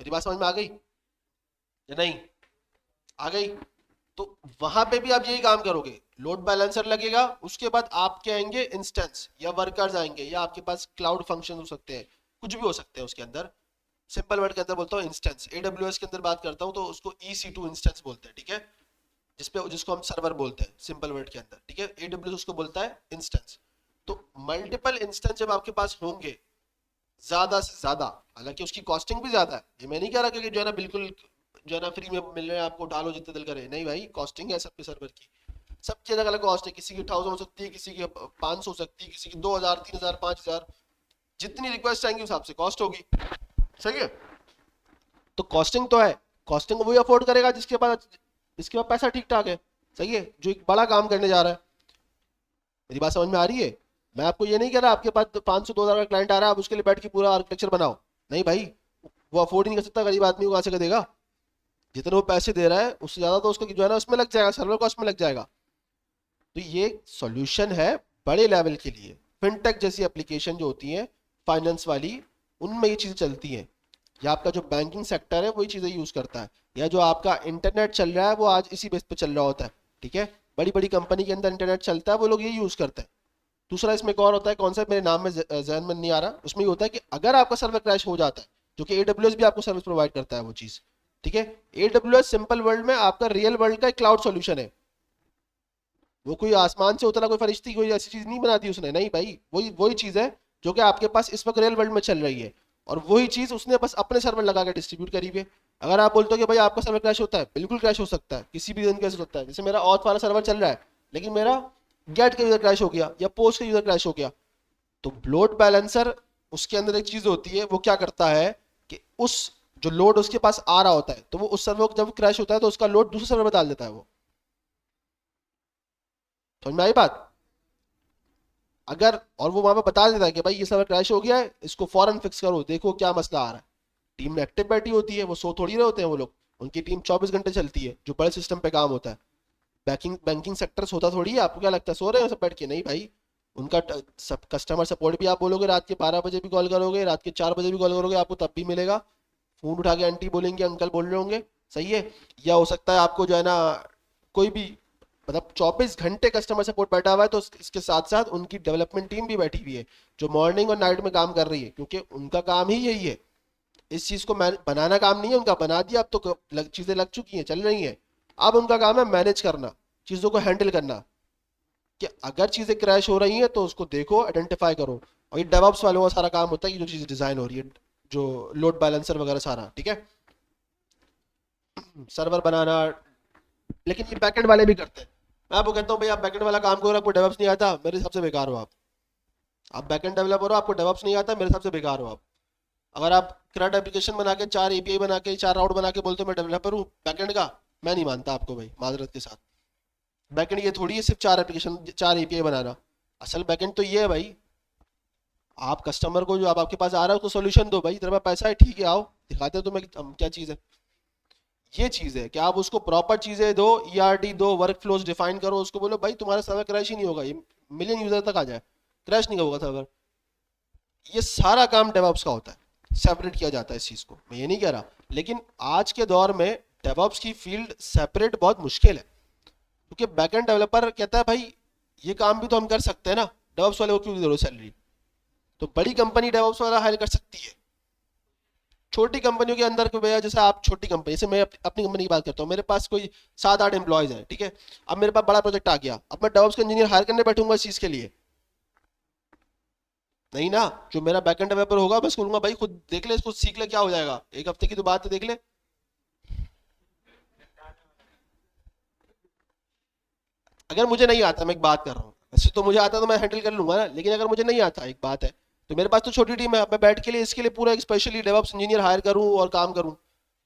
मेरी बात समझ में आ गई या नहीं? आ गई? तो वहां पे भी आप यही काम करोगे, लोड बैलेंसर लगेगा, उसके बाद आपके आएंगे इंस्टेंस या वर्कर्स आएंगे, या आपके पास क्लाउड फंक्शन हो सकते हैं, कुछ भी हो सकते हैं उसके अंदर। सिंपल वर्ड के अंदर बोलता हूँ इंस्टेंस, AWS के अंदर बात करता हूँ तो उसको EC2 इंस्टेंस बोलते हैं। ठीक है, जिसको हम सर्वर बोलते हैं सिंपल वर्ड के अंदर। ठीक है, AWS उसको बोलता है इंस्टेंस। तो मल्टीपल इंस्टेंस जब आपके पास होंगे ज्यादा से ज्यादा, हालांकि उसकी कॉस्टिंग भी ज्यादा है, ये मैं नहीं कह रहा कि जो है ना बिल्कुल जो है ना फ्री में मिल रहे हैं आपको, डालो जितने दिल करे, नहीं भाई, कॉस्टिंग है सबके सर्वर की। सबकी अलग अलग कॉस्ट है, किसी की 1000 हो सकती है, किसी की 500 हो सकती है, किसी की 2000, 3000, 5000, जितनी रिक्वेस्ट आएंगी उस हिसाब से कॉस्ट होगी। सही है, तो कॉस्टिंग तो है, कॉस्टिंग वही अफोर्ड करेगा जिसके पास पैसा ठीक ठाक है। सही है, जो एक बड़ा काम करने जा रहा है। मेरी बात समझ में आ रही है? मैं आपको ये नहीं कह रहा आपके पास 500-2000 का क्लाइंट आ रहा है आप उसके लिए बैठ के पूरा आर्किटेक्चर बनाओ, नहीं भाई, वो अफोर्ड नहीं कर सकता, गरीब आदमी को कहाँ से कर देगा। जितने वो पैसे दे रहा है उससे ज्यादा तो उसको जो है ना उसमें लग जाएगा, सर्वर कॉस्ट में लग जाएगा। तो ये सॉल्यूशन है बड़े लेवल के लिए। फिनटेक जैसी एप्लीकेशन जो होती है फाइनेंस वाली, उनमें ये चीजें चलती हैं, या आपका जो बैंकिंग सेक्टर है वही चीजें यूज करता है, या जो आपका इंटरनेट चल रहा है वो आज इसी बेस पे चल रहा होता है, ठीक है। बड़ी बड़ी कंपनी के अंदर इंटरनेट चलता है, वो लोग ये यूज करते हैं। दूसरा इसमें एक और होता है कॉन्सेप्ट, मेरे नाम में जहन में नहीं आ रहा, उसमें ये होता है कि अगर आपका सर्वर क्रैश हो जाता है, जो कि AWS भी आपको सर्विस प्रोवाइड करता है वो चीज, ठीक है। AWS सिंपल वर्ल्ड में आपका रियल वर्ल्ड का एक क्लाउड सॉल्यूशन है। वो कोई आसमान से उतरा कोई फरिश्ती कोई ऐसी चीज नहीं बना दी उसने, नहीं भाई, वही वही चीज है जो कि आपके पास इस वक्त रियल वर्ल्ड में चल रही है, और वही चीज उसने बस अपने सर्वर लगा के डिस्ट्रीब्यूट करी हुई है। अगर आप बोलते हो कि भाई आपका सर्वर क्रैश होता है, बिल्कुल क्रैश हो सकता है, किसी भी दिन क्रैश हो सकता है। जैसे मेरा ऑथ वाला सर्वर चल रहा है, लेकिन मेरा गेट का यूजर क्रैश हो गया या पोस्ट का यूजर क्रैश हो गया, तो लोड बैलेंसर उसके अंदर एक चीज होती है, वो क्या करता है कि उस जो लोड उसके पास आ रहा होता है, तो वो उस सर्वर को जब क्रैश होता है तो उसका लोड दूसरे सर्वर में डाल देता है वो। समझ में आई बात? अगर और वो वहां पे बता देता है कि भाई ये सर्वर क्रैश हो गया है, इसको फौरन फिक्स करो, देखो क्या मसला आ रहा है। टीम में एक्टिव बैठी होती है, वो सो थोड़ी रहे होते हैं वो लोग, उनकी टीम 24 घंटे चलती है जो बड़े सिस्टम पे काम होता है। बैंकिंग बैंकिंग सेक्टर सोता थोड़ी है, आपको क्या लगता है सो रहे हैं सब बैठ के? नहीं भाई, उनका सब कस्टमर सपोर्ट भी आप बोलोगे रात के 12 बजे भी कॉल करोगे, रात के 4 बजे भी कॉल करोगे, आपको तब भी मिलेगा। फोन उठा के आंटी बोलेंगे, अंकल बोल रहे होंगे, सही है। या हो सकता है आपको जो है ना कोई भी, मतलब 24 घंटे कस्टमर सपोर्ट बैठा हुआ है, तो इसके साथ साथ उनकी डेवलपमेंट टीम भी बैठी हुई है जो मॉर्निंग और नाइट में काम कर रही है, क्योंकि उनका काम ही यही है। इस चीज को बनाना काम नहीं है उनका, बना दिया अब तो चीजें लग चुकी हैं, चल रही हैं। अब उनका काम है मैनेज करना, चीजों को हैंडल करना, कि अगर चीजें क्रैश हो रही हैं तो उसको देखो, आइडेंटिफाई करो। और ये डेवऑप्स वालों का सारा काम होता है कि जो चीज डिजाइन हो रही है, जो लोड बैलेंसर वगैरह सारा, ठीक है, सर्वर बनाना। लेकिन ये बैकएंड वाले भी करते हैं। मैं आपको कहता हूँ भाई आप बैकएंड वाला काम करो, आपको डेवऑप्स नहीं आता, मेरे हिसाब से बेकार हो आप बैकएंड डेवलपर हो, आपको डेवऑप्स नहीं आता, मेरे हिसाब से बेकार हो आप। अगर आप क्रड एप्लीकेशन बना के 4 API बना के 4 राउट बना के बोलते हो मैं डेवलपर हूँ बैकएंड का, मैं नहीं मानता आपको भाई, माजरत के साथ। बैकएंड ये थोड़ी है सिर्फ 4 एप्लीकेशन 4 API बनाना। असल बैकएंड तो ये है भाई, आप कस्टमर को जो आप आपके पास आ रहा है उसको सोल्यूशन दो, भाई तेरे पास पैसा है ठीक है आओ, दिखाते हो तुम्हें क्या चीज़ है। ये चीज़ है कि आप उसको प्रॉपर चीज़ें दो, ERD दो, वर्क फ्लोज डिफाइन करो, उसको बोलो भाई तुम्हारा सर्वर क्रैश ही नहीं होगा, ये मिलियन यूजर तक आ जाए, क्रैश नहीं होगा सर्वर। ये सारा काम डेवऑप्स का होता है, सेपरेट किया जाता है इस चीज़ को, मैं ये नहीं कह रहा। लेकिन आज के दौर में डेवऑप्स की फील्ड सेपरेट बहुत मुश्किल है, क्योंकि बैकएंड डेवलपर कहता है भाई ये काम भी तो हम कर सकते हैं ना, डेवऑप्स वाले को क्यों दे रहे हो सैलरी। तो बड़ी कंपनी डेवऑप्स वाला हायर कर सकती है, छोटी कंपनियों के अंदर कोई भैया, जैसे आप छोटी कंपनी, जैसे मैं अपनी कंपनी की बात करता हूँ, मेरे पास कोई 7-8 एम्प्लॉयज हैं, ठीक है। अब मेरे पास बड़ा प्रोजेक्ट आ गया, अब मैं डेवऑप्स का इंजीनियर हायर करने बैठूंगा इस चीज़ के लिए? नहीं ना। जो मेरा बैकएंड डेवलपर होगा मैं उसको बोलूंगा भाई खुद देख ले, इसको सीख ले, क्या हो जाएगा, एक हफ्ते की तो बात है, देख ले। अगर मुझे नहीं आता, मैं एक बात कर रहा हूँ, वैसे तो मुझे आता तो मैं हैंडल कर लूंगा ना, लेकिन अगर मुझे नहीं आता, एक बात है, तो मेरे पास तो छोटी टीम है, मैं बैठ के लिए इसके लिए पूरा एक स्पेशली डेवऑप्स इंजीनियर हायर करूँ और काम करूँ,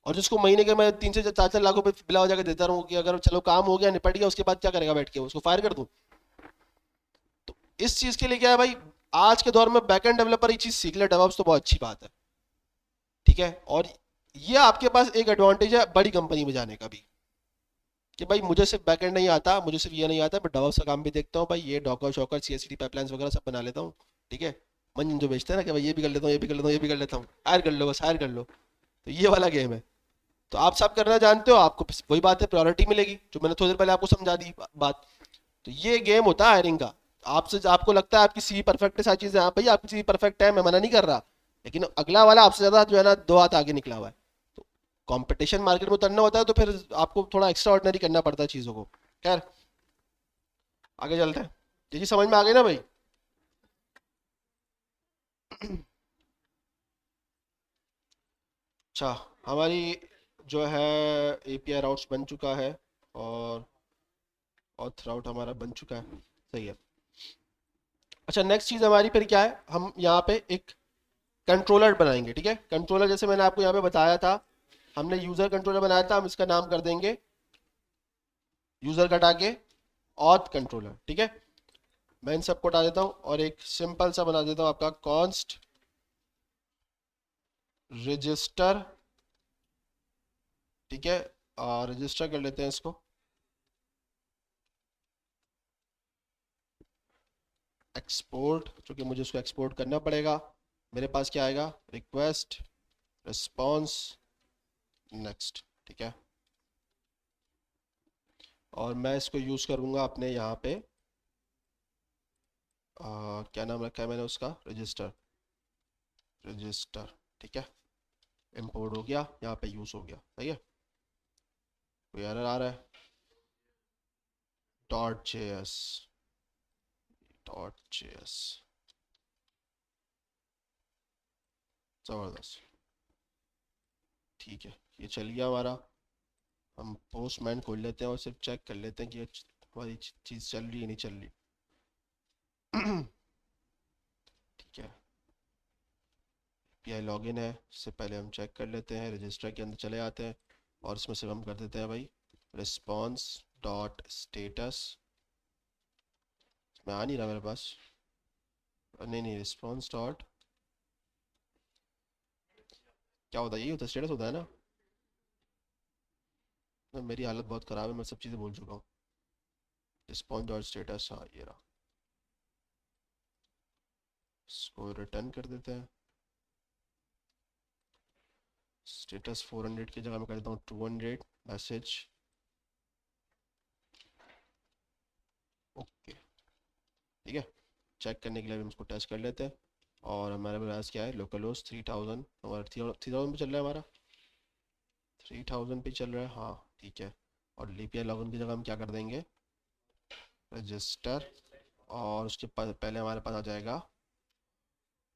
और जिसको महीने के मैं 3 से 4 लाख रुपए बिला हो जाकर देता रहूँ कि अगर चलो काम हो गया निपट गया, उसके बाद क्या करेगा बैठ के, उसको फायर कर दूँ। तो इस चीज के लिए क्या है भाई, आज के दौर में बैकएंड डेवलपर ये चीज सीख ले डेवऑप्स तो बहुत अच्छी बात है, ठीक है। और ये आपके पास एक एडवांटेज है बड़ी कंपनी में जाने का भी, कि भाई मुझे सिर्फ बैकएंड नहीं आता, मुझे सिर्फ ये नहीं आता, मैं डेवऑप्स का काम भी देखता हूँ भाई, ये डॉकर शॉकर CI/CD पाइपलाइंस वगैरह सब बना लेता हूँ, ठीक है। मंजन जो बेचते हैं ना कि भाई ये भी कर लेता हूँ, ये भी कर लेता हूँ, ये भी कर लेता हूँ, हायर कर लो बस, हायर कर लो। तो ये वाला गेम है। तो आप सब करना जानते हो, आपको वही बात है, प्रायोरिटी मिलेगी, जो मैंने थोड़ी देर पहले आपको समझा दी बात। तो ये गेम होता है हायरिंग का। आपसे आपको लगता है आपकी CV परफेक्ट है, सारी चीजें, हाँ भाई आपकी CV परफेक्ट है, मैं मना नहीं कर रहा, लेकिन अगला वाला आपसे ज्यादा जो है ना 2 हाथ आगे निकला हुआ है। तो कंपटीशन मार्केट में उतरना होता है, तो फिर आपको थोड़ा एक्स्ट्रा ऑर्डिनरी करना पड़ता है चीजों को। खैर आगे चलते हैं, ये चीज समझ में आ गई ना भाई? अच्छा, हमारी जो है API राउट्स बन चुका है, और ऑथ राउट हमारा बन चुका है, सही है। अच्छा, नेक्स्ट चीज़ हमारी फिर क्या है, हम यहाँ पे एक कंट्रोलर बनाएंगे, ठीक है। कंट्रोलर जैसे मैंने आपको यहाँ पे बताया था, हमने यूज़र कंट्रोलर बनाया था, हम इसका नाम कर देंगे यूज़र घटा के ऑथ कंट्रोलर, ठीक है। मैं इन सबको हटा देता हूँ और एक सिंपल सा बना देता हूँ आपका कॉन्स्ट रजिस्टर, ठीक है। और रजिस्टर कर लेते हैं इसको, एक्सपोर्ट, क्योंकि मुझे उसको एक्सपोर्ट करना पड़ेगा। मेरे पास क्या आएगा, रिक्वेस्ट रिस्पॉन्स नेक्स्ट, ठीक है। और मैं इसको यूज़ करूँगा अपने यहाँ पे क्या नाम रखा है मैंने उसका, रजिस्टर, रजिस्टर, ठीक है। इंपोर्ट हो गया, यहाँ पे यूज़ हो गया, सही है। कोई एरर आ रहा है, dot J S, dot J S, ज़बरदस्त, ठीक है। ये चल गया हमारा। हम पोस्टमैन खोल लेते हैं और सिर्फ चेक कर लेते हैं कि ये हमारी चीज़ चल रही है नहीं चल रही। ठीक है, पीआई लॉगिन है, इससे पहले हम चेक कर लेते हैं, रजिस्टर के अंदर चले आते हैं और इसमें से हम कर देते हैं भाई रिस्पॉन्स डॉट स्टेटस। इसमें आ नहीं रहा मेरे पास, नहीं नहीं, रिस्पॉन्स डॉट, क्या होता है, यही होता है, स्टेटस होता है ना। मेरी हालत बहुत ख़राब है, मैं सब चीज़ें भूल चुका हूँ। रिस्पॉन्स डॉट स्टेटस, हाँ ये रहा। इसको रिटर्न कर देते हैं, स्टेटस 400 की जगह मैं कर देता हूँ 200 मैसेज, ओके, ठीक है। चेक करने के लिए हम इसको टेस्ट कर लेते हैं। और हमारे पास क्या है, लोकल होस्ट 3000, हमारा 3000 पे चल रहा है, हमारा 3000 पे चल रहा है, हाँ ठीक है। और लीपीआई लॉगिन की जगह हम क्या कर देंगे, रजिस्टर, और उसके पहले हमारे पास आ जाएगा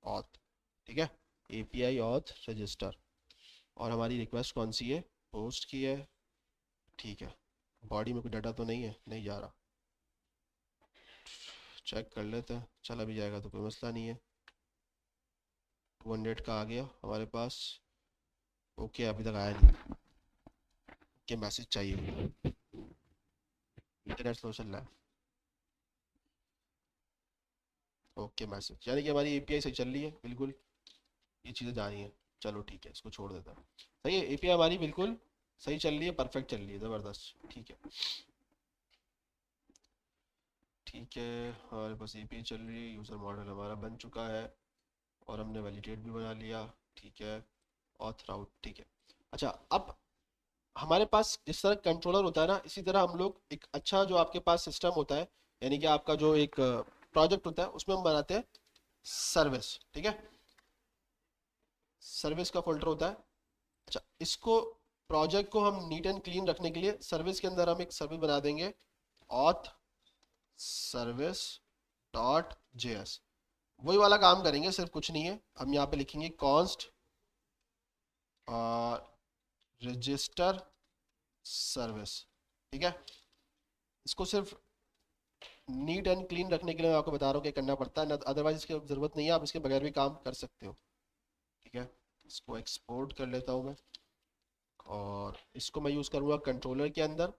ऑथ, ठीक है, एपीआई ऑथ रजिस्टर। और हमारी रिक्वेस्ट कौन सी है, पोस्ट की है, ठीक है। बॉडी में कोई डाटा तो नहीं है, नहीं जा रहा, चेक कर लेते हैं, चला भी जाएगा तो कोई मसला नहीं है। 200 का आ गया हमारे पास, ओके, अभी तक आया नहीं, कि मैसेज चाहिए, इंटरनेट स्लो चल रहा है, ओके मैसेज, यानी कि हमारी एपीआई सही चल रही है बिल्कुल, ये चीज़ें जा रही हैं। चलो ठीक है, इसको छोड़ देता हूँ, सही है, एपीआई हमारी बिल्कुल सही चल रही है, परफेक्ट चल रही है, ज़बरदस्त, ठीक है। ठीक है, हमारे पास एपीआई चल रही है, यूज़र मॉडल हमारा बन चुका है और हमने वैलिडेट भी बना लिया, ठीक है। ऑथ राउट, ठीक है। अच्छा, अब हमारे पास जिस तरह कंट्रोलर होता है ना, इसी तरह हम लोग एक अच्छा जो आपके पास सिस्टम होता है, यानी कि आपका जो एक प्रोजेक्ट होता है, उसमें हम बनाते हैं सर्विस, ठीक है। सर्विस का फोल्डर होता है। अच्छा, इसको प्रोजेक्ट को हम नीट एंड क्लीन रखने के लिए सर्विस के अंदर हम एक सर्विस बना देंगे, ऑथ सर्विस डॉट जेएस। वही वाला काम करेंगे, सिर्फ कुछ नहीं है, हम यहाँ पे लिखेंगे कॉन्स्ट रजिस्टर सर्विस, ठीक है। इसको सिर्फ नीट एंड क्लीन रखने के लिए मैं आपको बता रहा हूँ कि करना पड़ता है, अदरवाइज इसकी ज़रूरत नहीं है, आप इसके बगैर भी काम कर सकते हो, ठीक है। इसको एक्सपोर्ट कर लेता हूँ मैं, और इसको मैं यूज़ करूँगा कंट्रोलर के अंदर।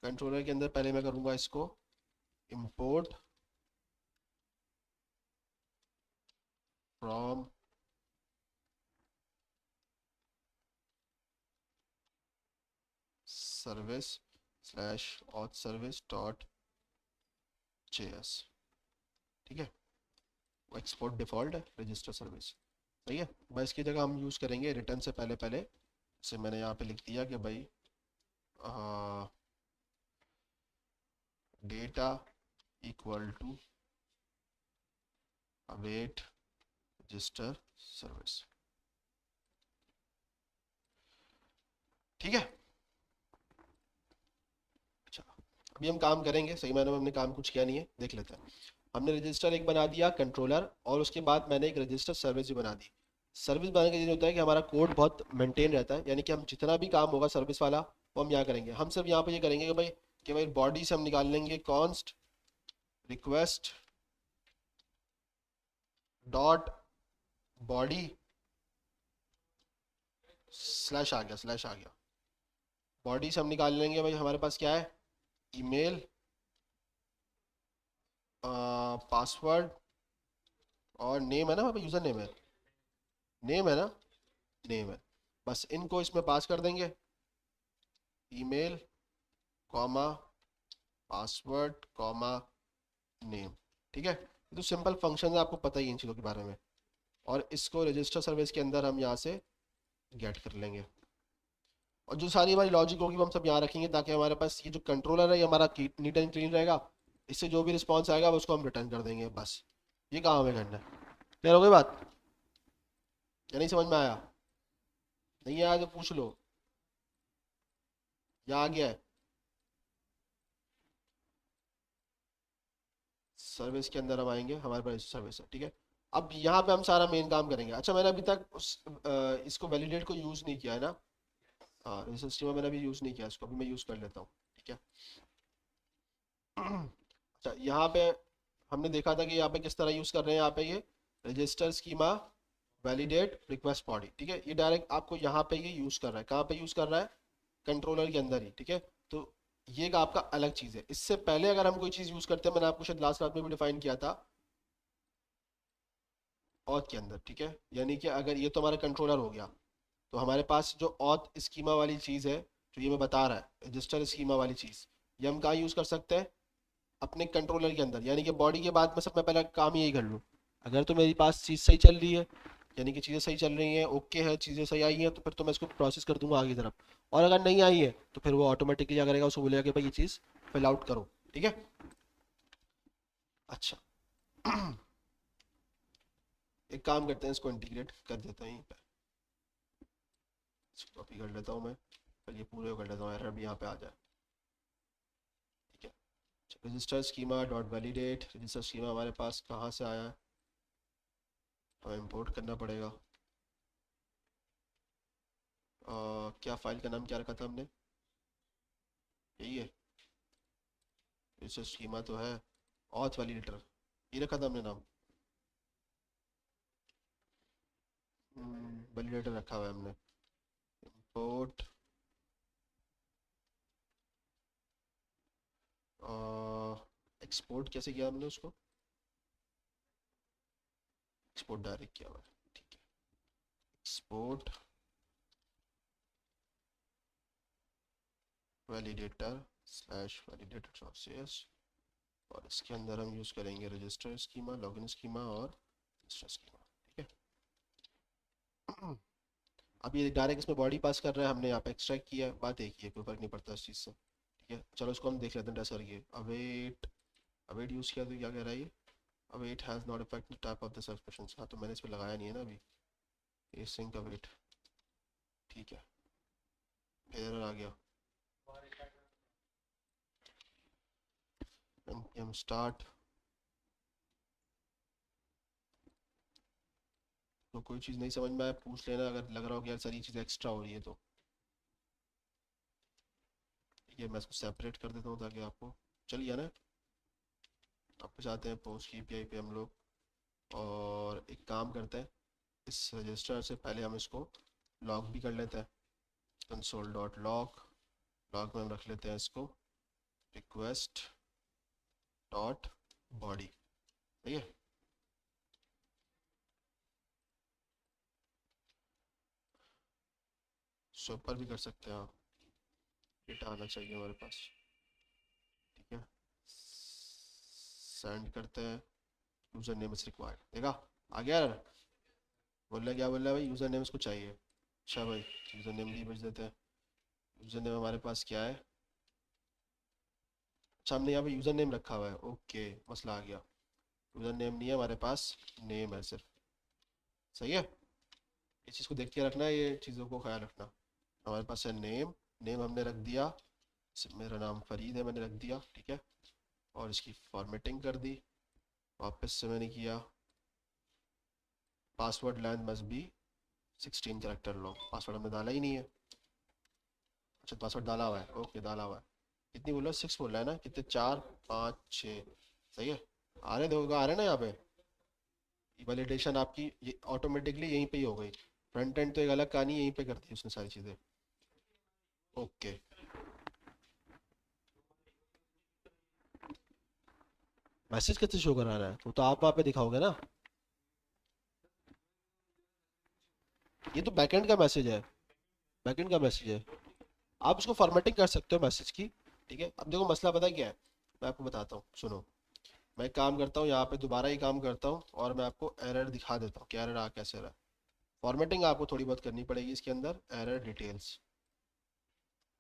कंट्रोलर के अंदर पहले मैं करूँगा इसको import from service slash auth service dot JS, ठीक है। वो एक्सपोर्ट डिफ़ॉल्ट है, रजिस्टर सर्विस, सही है। बस इसकी जगह हम यूज़ करेंगे रिटर्न से पहले पहले से, मैंने यहाँ पे लिख दिया कि भाई data equal to await register service, ठीक है। अच्छा, अभी हम काम करेंगे, सही मायने में हमने काम कुछ किया नहीं है, देख लेते हैं। हमने रजिस्टर एक बना दिया कंट्रोलर, और उसके बाद मैंने एक रजिस्टर सर्विस भी बना दी। सर्विस बनाने का ये होता है कि हमारा कोड बहुत मेंटेन रहता है, यानी कि हम जितना भी काम होगा सर्विस वाला वो हम यहाँ करेंगे। हम सिर्फ यहाँ पे ये करेंगे कि भाई बॉडी से हम निकाल लेंगे const request dot body slash आ गया, स्लैश आ गया, बॉडी से हम निकाल लेंगे भाई हमारे पास क्या है, ईमेल पासवर्ड और नेम है ना, वहाँ पे यूज़र नेम है, नेम है ना, नेम है। बस इनको इसमें पास कर देंगे, email comma password comma name. ठीक है, ये तो सिंपल फंक्शन है, आपको पता ही है इन चीज़ों के बारे में। और इसको रजिस्टर सर्विस के अंदर हम यहाँ से गेट कर लेंगे, और जो सारी हमारी लॉजिक होगी वो हम सब यहाँ रखेंगे, ताकि हमारे पास ये जो कंट्रोलर है ये हमारा नीट एंड क्लीन रहेगा। इससे जो भी रिस्पॉन्स आएगा उसको हम रिटर्न कर देंगे। बस ये काम हमें करना है। क्लियर हो गई बात, या नहीं समझ में आया? नहीं आया तो पूछ लो, या आ गया है? सर्विस के अंदर हम आएंगे, हमारे पास सर्विस है। ठीक है, अब यहाँ पे हम सारा मेन काम करेंगे। अच्छा, मैंने अभी तक इसको वैलिडेट को यूज़ नहीं किया है ना? हाँ, रिसर्च स्कीमा मैंने अभी यूज़ नहीं किया, इसको अभी मैं यूज़ कर लेता हूँ। ठीक है। अच्छा, यहाँ पे हमने देखा था कि यहाँ पे किस तरह यूज़ कर रहे हैं। यहाँ पे ये register schema validate request body, ठीक है, ये डायरेक्ट आपको यहाँ पे ये यूज़ कर रहा है। कहाँ पे यूज़ कर रहा है? कंट्रोलर के अंदर ही। ठीक है, तो ये एक आपका अलग चीज़ है। इससे पहले अगर हम कोई चीज़ यूज़ करते हैं, मैंने आपको शायद लास्ट क्लास में भी डिफाइन किया था, ऑथ के अंदर। ठीक है, यानी कि अगर ये तो हमारा कंट्रोलर हो गया, तो हमारे पास जो ऑथ स्कीमा वाली चीज़ है, जो ये मैं बता रहा है रजिस्टर स्कीमा वाली चीज़, ये हम कहाँ यूज़ कर सकते हैं? अपने कंट्रोलर के अंदर। यानी कि बॉडी के बाद में सब मैं पहले काम यही कर लूँ। अगर तो मेरी पास चीज़ सही चल रही है, यानी कि चीज़ें सही चल रही हैं, ओके है, चीज़ें सही आई हैं, तो फिर तो मैं इसको प्रोसेस कर दूंगा आगे की तरफ। और अगर नहीं आई है तो फिर वो ऑटोमेटिकली क्या करेगा, उसको बोलेगा कि भाई ये चीज़ फिल आउट करो। ठीक है। अच्छा, एक काम करते हैं, इसको इंटीग्रेट कर देते हैं यहीं पर। इसको कॉपी कर लेता हूँ मैं, फिर ये पूरे को कर लेता हूँ, एरर भी यहाँ पे आ जाए। ठीक है, register schema dot validate, register schema हमारे पास कहाँ से आया है, हमें इंपोर्ट करना पड़ेगा। क्या फाइल का नाम क्या रखा था हमने? यही है, रजिस्टर स्कीमा तो है, ऑथ वैलिडेटर ये रखा था हमने नाम। वैलिडेटर रखा हुआ है हमने। इंपोर्ट एक्सपोर्ट कैसे किया हमने उसको? एक्सपोर्ट डायरेक्ट किया हुआ है। ठीक है, export validator slash validator dot C S, और इसके अंदर हम यूज़ करेंगे रजिस्टर स्कीमा, लॉगिन स्कीमा और रजिस्टर स्कीमा। ठीक है। अब ये डायरेक्ट इसमें बॉडी पास कर रहा है, हमने यहाँ पे एक्सट्रैक्ट किया है, बात एक ही है, कोई फर्क नहीं पड़ता इस चीज़ से। ठीक है, चलो इसको हम देख लेते हैं टेस्ट करके। अवेट, अवेट यूज़ किया तो क्या कह रहा है ये? Await has not affect the type of this expression. हाँ, तो मैंने इस पर लगाया नहीं है ना अभी, ये सिंक अवेट। ठीक है, एरर आ गया। npm start. तो कोई चीज़ नहीं समझ में आए पूछ लेना, अगर लग रहा हो कि यार सारी चीज़ एक्स्ट्रा हो रही है तो। ठीक है, मैं इसको सेपरेट कर देता हूँ ताकि आपको चल गया ना। अब चाहते हैं पोस्ट की एपीआई पे हम लोग, और एक काम करते हैं, इस रजिस्टर से पहले हम इसको लॉग भी कर लेते हैं। कंसोल डॉट लॉग, लॉग में हम रख लेते हैं इसको रिक्वेस्ट डॉट बॉडी। ठीक है, ऊपर भी कर सकते हैं आप, डेटा आना चाहिए हमारे पास। ठीक है, सेंड करते हैं, यूज़र नेम इज रिक्वायर्ड। देखा आ गया यार? बोल रहा, क्या बोल रहा है भाई? यूज़र नेम इसको चाहिए। अच्छा भाई, यूज़र नेम भी भेज देते हैं। यूज़र नेम हमारे पास क्या है? अच्छा, हमने यहाँ पे यूज़र नेम रखा हुआ है, ओके, मसला आ गया। यूज़र नेम नहीं है हमारे पास, नेम है सिर्फ। सही है, इस चीज़ को देख के रखना है, ये चीज़ों को ख्याल रखना। हमारे पास है नेम, नेम हमने रख दिया, मेरा नाम फरीद है, मैंने रख दिया। ठीक है, और इसकी फॉर्मेटिंग कर दी। वापस से मैंने किया, password length must be 16 character long. Password हमने डाला ही नहीं है। अच्छा, पासवर्ड डाला हुआ है, ओके डाला हुआ है। कितनी बोल रहा है? 6 बोल रहा है ना? कितने? 4 5 6। सही है, आ रहे देखो, आ रहे ना यहाँ पे। वैलिडेशन आपकी ये ऑटोमेटिकली यहीं पे ही हो गई। फ्रंट एंड तो एक अलग कहानी, यहीं पे करती है उसने सारी चीज़ें। ओके, मैसेज कैसे शो करा रहा है? तो आप वहाँ पे दिखाओगे ना। ये तो बैकएंड का मैसेज है, बैकएंड का मैसेज है। आप उसको फॉर्मेटिंग कर सकते हो मैसेज की। ठीक है, अब देखो मसला पता है क्या है, मैं आपको बताता हूँ सुनो। मैं एक काम करता हूँ यहाँ पे, दोबारा ही काम करता हूँ और मैं आपको एरर दिखा देता हूँ कि एरर आ कैसे रहा है। फॉर्मेटिंग आपको थोड़ी बहुत करनी पड़ेगी इसके अंदर। एरर डिटेल्स,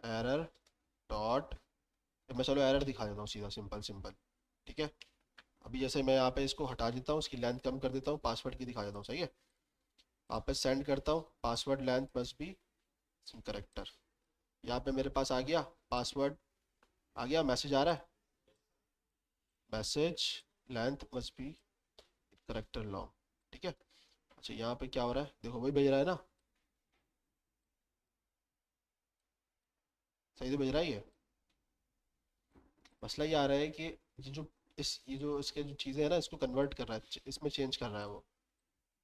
एरर डॉट, मैं चलो एरर दिखा देता हूँ सीधा, सिंपल सिंपल। ठीक है, अभी जैसे मैं यहाँ पे इसको हटा देता हूँ, इसकी लेंथ कम कर देता हूँ, पासवर्ड की दिखा देता हूँ, सही है। वापस सेंड करता हूँ, password length must be character. यहाँ पे मेरे पास आ गया पासवर्ड, आ गया, मैसेज आ रहा है, message length must be character long. ठीक है। अच्छा यहाँ पे क्या हो रहा है, देखो वही भेज रहा है ना, सही तो भेज रहा ही है। मसला ये आ रहा है कि ये जो ये जो इसके जो चीज़ें हैं ना, इसको कन्वर्ट कर रहा है, इसमें चेंज कर रहा है वो।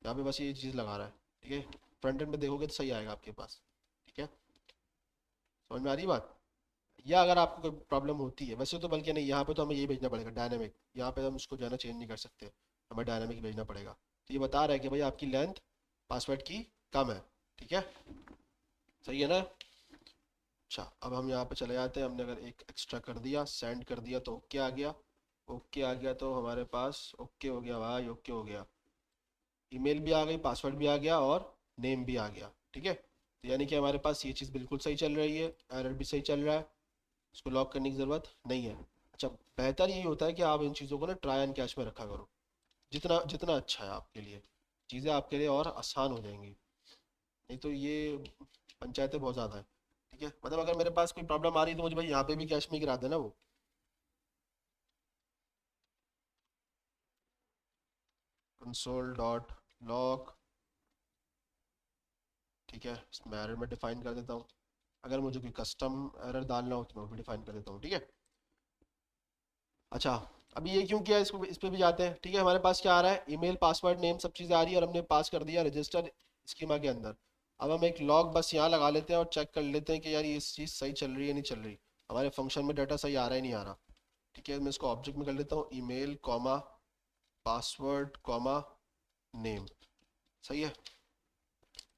यहाँ पे बस ये चीज़ लगा रहा है। ठीक है, फ्रंट एंड में देखोगे तो सही आएगा आपके पास। ठीक है, समझ में आ रही है बात? या अगर आपको कोई प्रॉब्लम होती है वैसे तो, बल्कि नहीं, यहाँ पे तो हमें यही भेजना पड़ेगा डायनेमिक। यहाँ पे हम उसको जो है ना चेंज नहीं कर सकते, हमें डायनेमिक भेजना पड़ेगा। तो ये बता रहा है कि भाई आपकी लेंथ पासवर्ड की कम है। ठीक है, सही है ना। अच्छा अब हम यहाँ पे चले जाते हैं, हमने अगर एक एक्स्ट्रा कर दिया, सेंड कर दिया तो ओके आ गया। ओके आ गया तो हमारे पास ओके हो गया भाई, ओके हो गया। ईमेल भी आ गई, पासवर्ड भी आ गया और नेम भी आ गया। ठीक है, तो यानी कि हमारे पास ये चीज़ बिल्कुल सही चल रही है, एरर भी सही चल रहा है, इसको लॉक करने की ज़रूरत नहीं है। अच्छा, बेहतर यही होता है कि आप इन चीज़ों को ना ट्राई एंड कैच में रखा करो, जितना जितना अच्छा है आपके लिए, चीज़ें आपके लिए और आसान हो जाएंगी। नहीं तो ये पंचायतें बहुत ज़्यादा है। ठीक है, मतलब अगर मेरे पास कोई प्रॉब्लम आ रही है तो मुझे भाई यहाँ पे भी कैश में गिरा देना वो। Console dot log. ठीक है, इसमें एरर में डिफाइन कर देता हूँ। अगर मुझे कोई कस्टम एरर डालना हो तो मैं वो भी डिफाइन कर देता हूँ। ठीक है। अच्छा, अभी ये क्यों किया, इसको इस पे भी जाते हैं। ठीक है, हमारे पास क्या आ रहा है, ईमेल पासवर्ड नेम सब चीज़ें आ रही है और हमने पास कर दिया रजिस्टर स्कीमा के अंदर। अब हम एक लॉग बस यहाँ लगा लेते हैं और चेक कर लेते हैं कि यार ये चीज़ सही चल रही है नहीं चल रही, हमारे फंक्शन में डाटा सही आ रहा है नहीं आ रहा। ठीक है, मैं इसको ऑब्जेक्ट में कर लेता हूँ, email comma password comma name, सही है।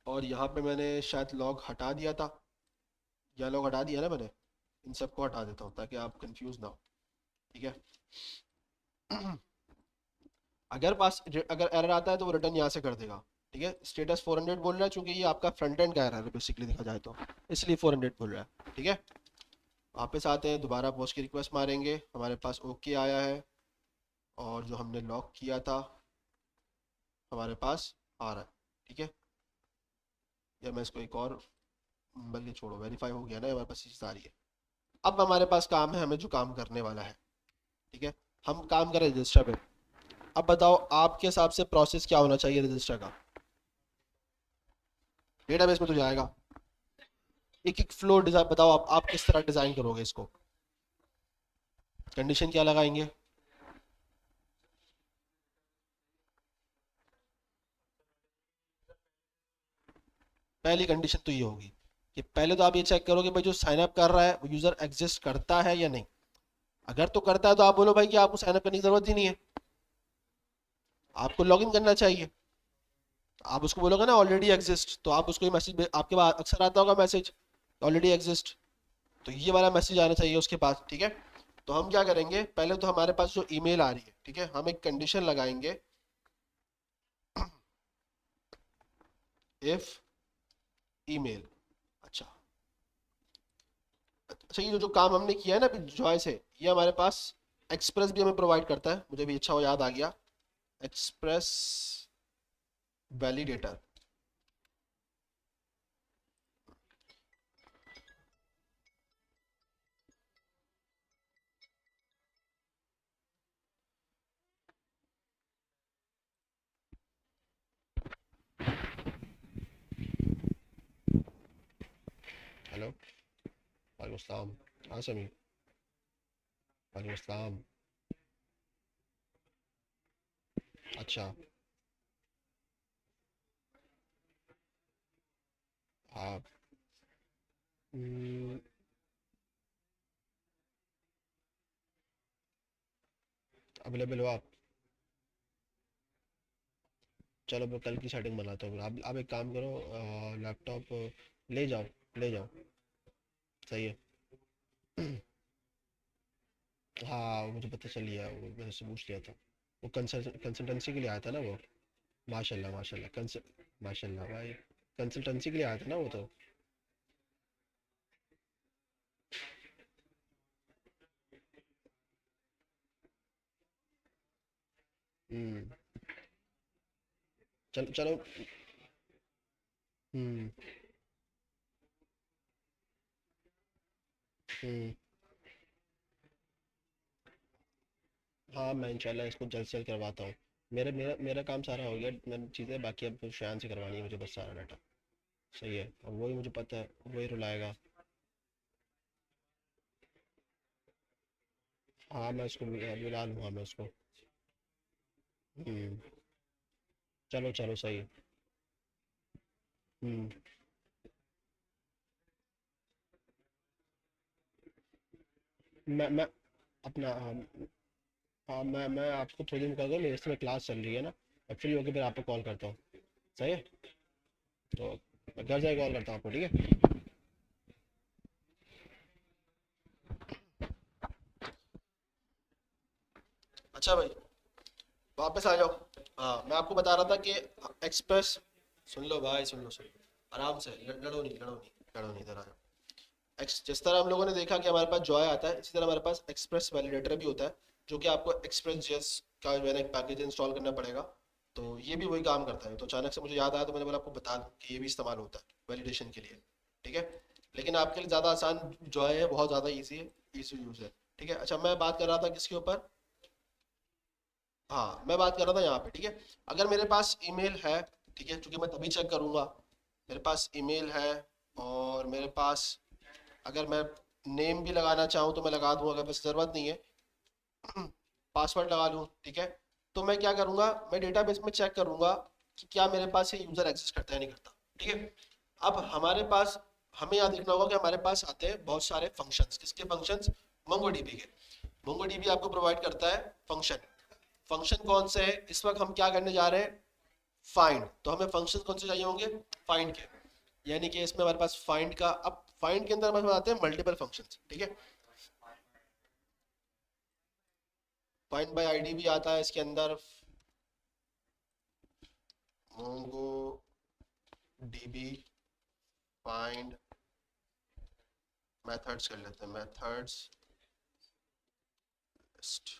और यहाँ पे मैंने शायद लॉग हटा दिया था, या लॉग हटा दिया ना मैंने, इन सबको हटा देता हूँ ताकि आप कंफ्यूज ना हो। ठीक है। अगर एरर आता है तो वो रिटर्न यहाँ से कर देगा। ठीक है, स्टेटस 400 बोल रहा है, चूंकि ये आपका फ्रंट एंड का एरर है बेसिकली देखा जाए तो, इसलिए 400 बोल रहा है। ठीक है, वापस आते हैं, दोबारा पोस्ट की रिक्वेस्ट मारेंगे, हमारे पास ओके आया है और जो हमने लॉक किया था हमारे पास आ रहा है। ठीक है, या मैं इसको एक और, बल्कि छोड़ो, वेरीफाई हो गया ना, हमारे पास चीज़ आ रही है। अब हमारे पास काम है, हमें जो काम करने वाला है। ठीक है, हम काम करें रजिस्टर पे। अब बताओ आपके हिसाब से प्रोसेस क्या होना चाहिए रजिस्टर का। डेटाबेस में तो जाएगा, एक एक फ्लो डिजाइन बताओ, आप किस तरह डिजाइन करोगे इसको, कंडीशन क्या लगाएंगे। पहली कंडीशन तो ये होगी कि पहले तो आप ये चेक करो कि भाई जो साइन अप कर रहा है वो यूजर एग्जिस्ट करता है या नहीं। अगर तो करता है तो आप बोलो भाई कि आपको साइन अप करने की जरूरत ही नहीं है, आपको लॉगिन करना चाहिए। आप उसको बोलोगे ना ऑलरेडी एग्जिस्ट, तो आप उसको मैसेज, आपके पास अक्सर आता होगा मैसेज ऑलरेडी एग्जिस्ट, तो ये वाला मैसेज आना चाहिए उसके पास। ठीक है, तो हम क्या करेंगे, पहले तो हमारे पास जो ईमेल आ रही है, ठीक है, हम एक कंडीशन लगाएंगे, इफ ईमेल। अच्छा, अच्छा ये जो काम हमने किया है ना अभी जॉय से, ये हमारे पास एक्सप्रेस भी हमें प्रोवाइड करता है, मुझे भी अच्छा वो याद आ गया, एक्सप्रेस वैलिडेटर। हेलो, वालेकुम अस्सलाम। हाँ समीर, वालेकुम अस्सलाम। अच्छा, हाँ। अवेलेबल हो आप? चलो मैं कल की सेटिंग बनाता हूँ। आप एक काम करो, लैपटॉप ले जाओ, ले जाओ। सही है। हाँ मुझे पता चल गया, वो मैंने उससे पूछ लिया था। वो कंसल्टेंसी के लिए आया था ना वो। माशाल्लाह माशाल्लाह माशाल्लाह भाई, कंसल्टेंसी के लिए आया था ना वो तो। हम्म। चलो चलो। हम्म। हम्म। हाँ मैं इंशाल्लाह इसको जल्द से जल्द करवाता हूँ। मेरा मेरा मेरा काम सारा हो गया, मैंने चीज़ें बाकी अब शान से करवानी है मुझे बस सारा डाटा। सही है, और वही मुझे पता है, वही रुलाएगा। हाँ मैं उसको बुला लूँगा मैं उसको। हम्म। चलो चलो सही है। हम्म। मैं अपना हाँ मैं आपको थोड़ी देर निकाल दूँ, मेरे से क्लास चल रही है ना। अब फ्री होकर फिर आपको कॉल करता हूँ। सही है। तो मैं घर जाके कॉल करता हूँ आपको, ठीक है। अच्छा भाई, वापस आ जाओ। हाँ मैं आपको बता रहा था कि एक्सप्रेस, सुन लो भाई, सुन लो आराम से, लड़ो नहीं, इधर आ जाओ। जिस तरह हम लोगों ने देखा कि हमारे पास जॉय आता है, इसी तरह हमारे पास एक्सप्रेस वैलिडेटर भी होता है, जो कि आपको एक्सप्रेस जेएस का जो है ना एक पैकेज इंस्टॉल करना पड़ेगा। तो ये भी वही काम करता है। तो अचानक से मुझे याद आया तो मैंने बोला आपको बता दूं कि ये भी इस्तेमाल होता है वैलिडेशन के लिए। ठीक है। लेकिन आपके लिए ज़्यादा आसान जॉय है, बहुत ज़्यादा ईजी है, ईजी यूज़ है। ठीक है। अच्छा मैं बात कर रहा था किसके ऊपर? हाँ मैं बात कर रहा था यहाँ पे। ठीक है। अगर मेरे पास ईमेल है, ठीक है, क्योंकि मैं तभी चेक करूँगा। मेरे पास ईमेल है, और मेरे पास अगर मैं नेम भी लगाना चाहूँ तो मैं लगा दूँ, अगर बस ज़रूरत नहीं है पासवर्ड लगा लूँ। ठीक है। तो मैं क्या करूँगा, मैं डेटाबेस में चेक करूँगा कि क्या मेरे पास ये यूज़र एग्जिस्ट करता है नहीं करता। ठीक है। अब हमारे पास, हमें याद रखना होगा कि हमारे पास आते हैं बहुत सारे फंक्शंस। किसके फंक्शंस? मोंगोडीबी के। मोंगोडीबी आपको प्रोवाइड करता है फंक्शन। फंक्शन कौन से है इस वक्त हम क्या करने जा रहे हैं? फाइंड। तो हमें फंक्शन कौन से चाहिए होंगे? फाइंड के। यानी कि इसमें हमारे पास फाइंड का, अब फाइंड के अंदर हमारे पास आते हैं मल्टीपल फंक्शंस। ठीक है। फाइंड बाय आईडी भी आता है इसके अंदर। मोंगो डीबी फाइंड मेथड्स कर लेते हैं, मेथड्स लिस्ट।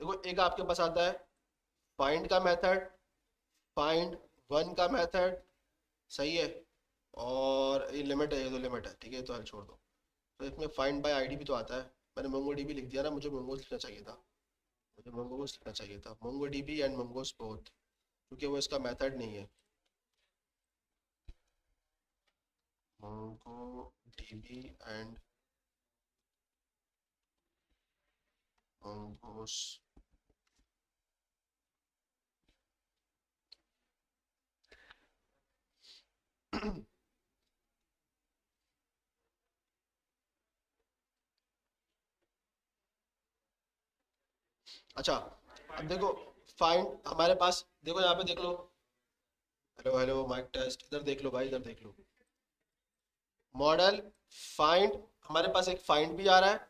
देखो एक आपके पास आता है फाइंड का मेथड, फाइंड वन का मेथड। सही है। और ये लिमिट है, ये तो लिमिट है। ठीक है, तो हल छोड़ दो। तो इसमें फाइंड बाय आईडी भी तो आता है। मैंने मोंगो डीबी लिख दिया ना, मुझे मोंगोस लिखना चाहिए था। मुझे मोंगोस लिखना चाहिए था, Mongo dB and mongoose both, क्योंकि वो इसका मेथड नहीं है। Mongo dB and mongoose. अच्छा अब देखो, फाइंड हमारे पास, देखो यहाँ पे देख लो। हेलो हेलो माइक टेस्ट, इधर देख लो भाई, इधर देख लो। मॉडल फाइंड, हमारे पास एक फाइंड भी आ रहा है,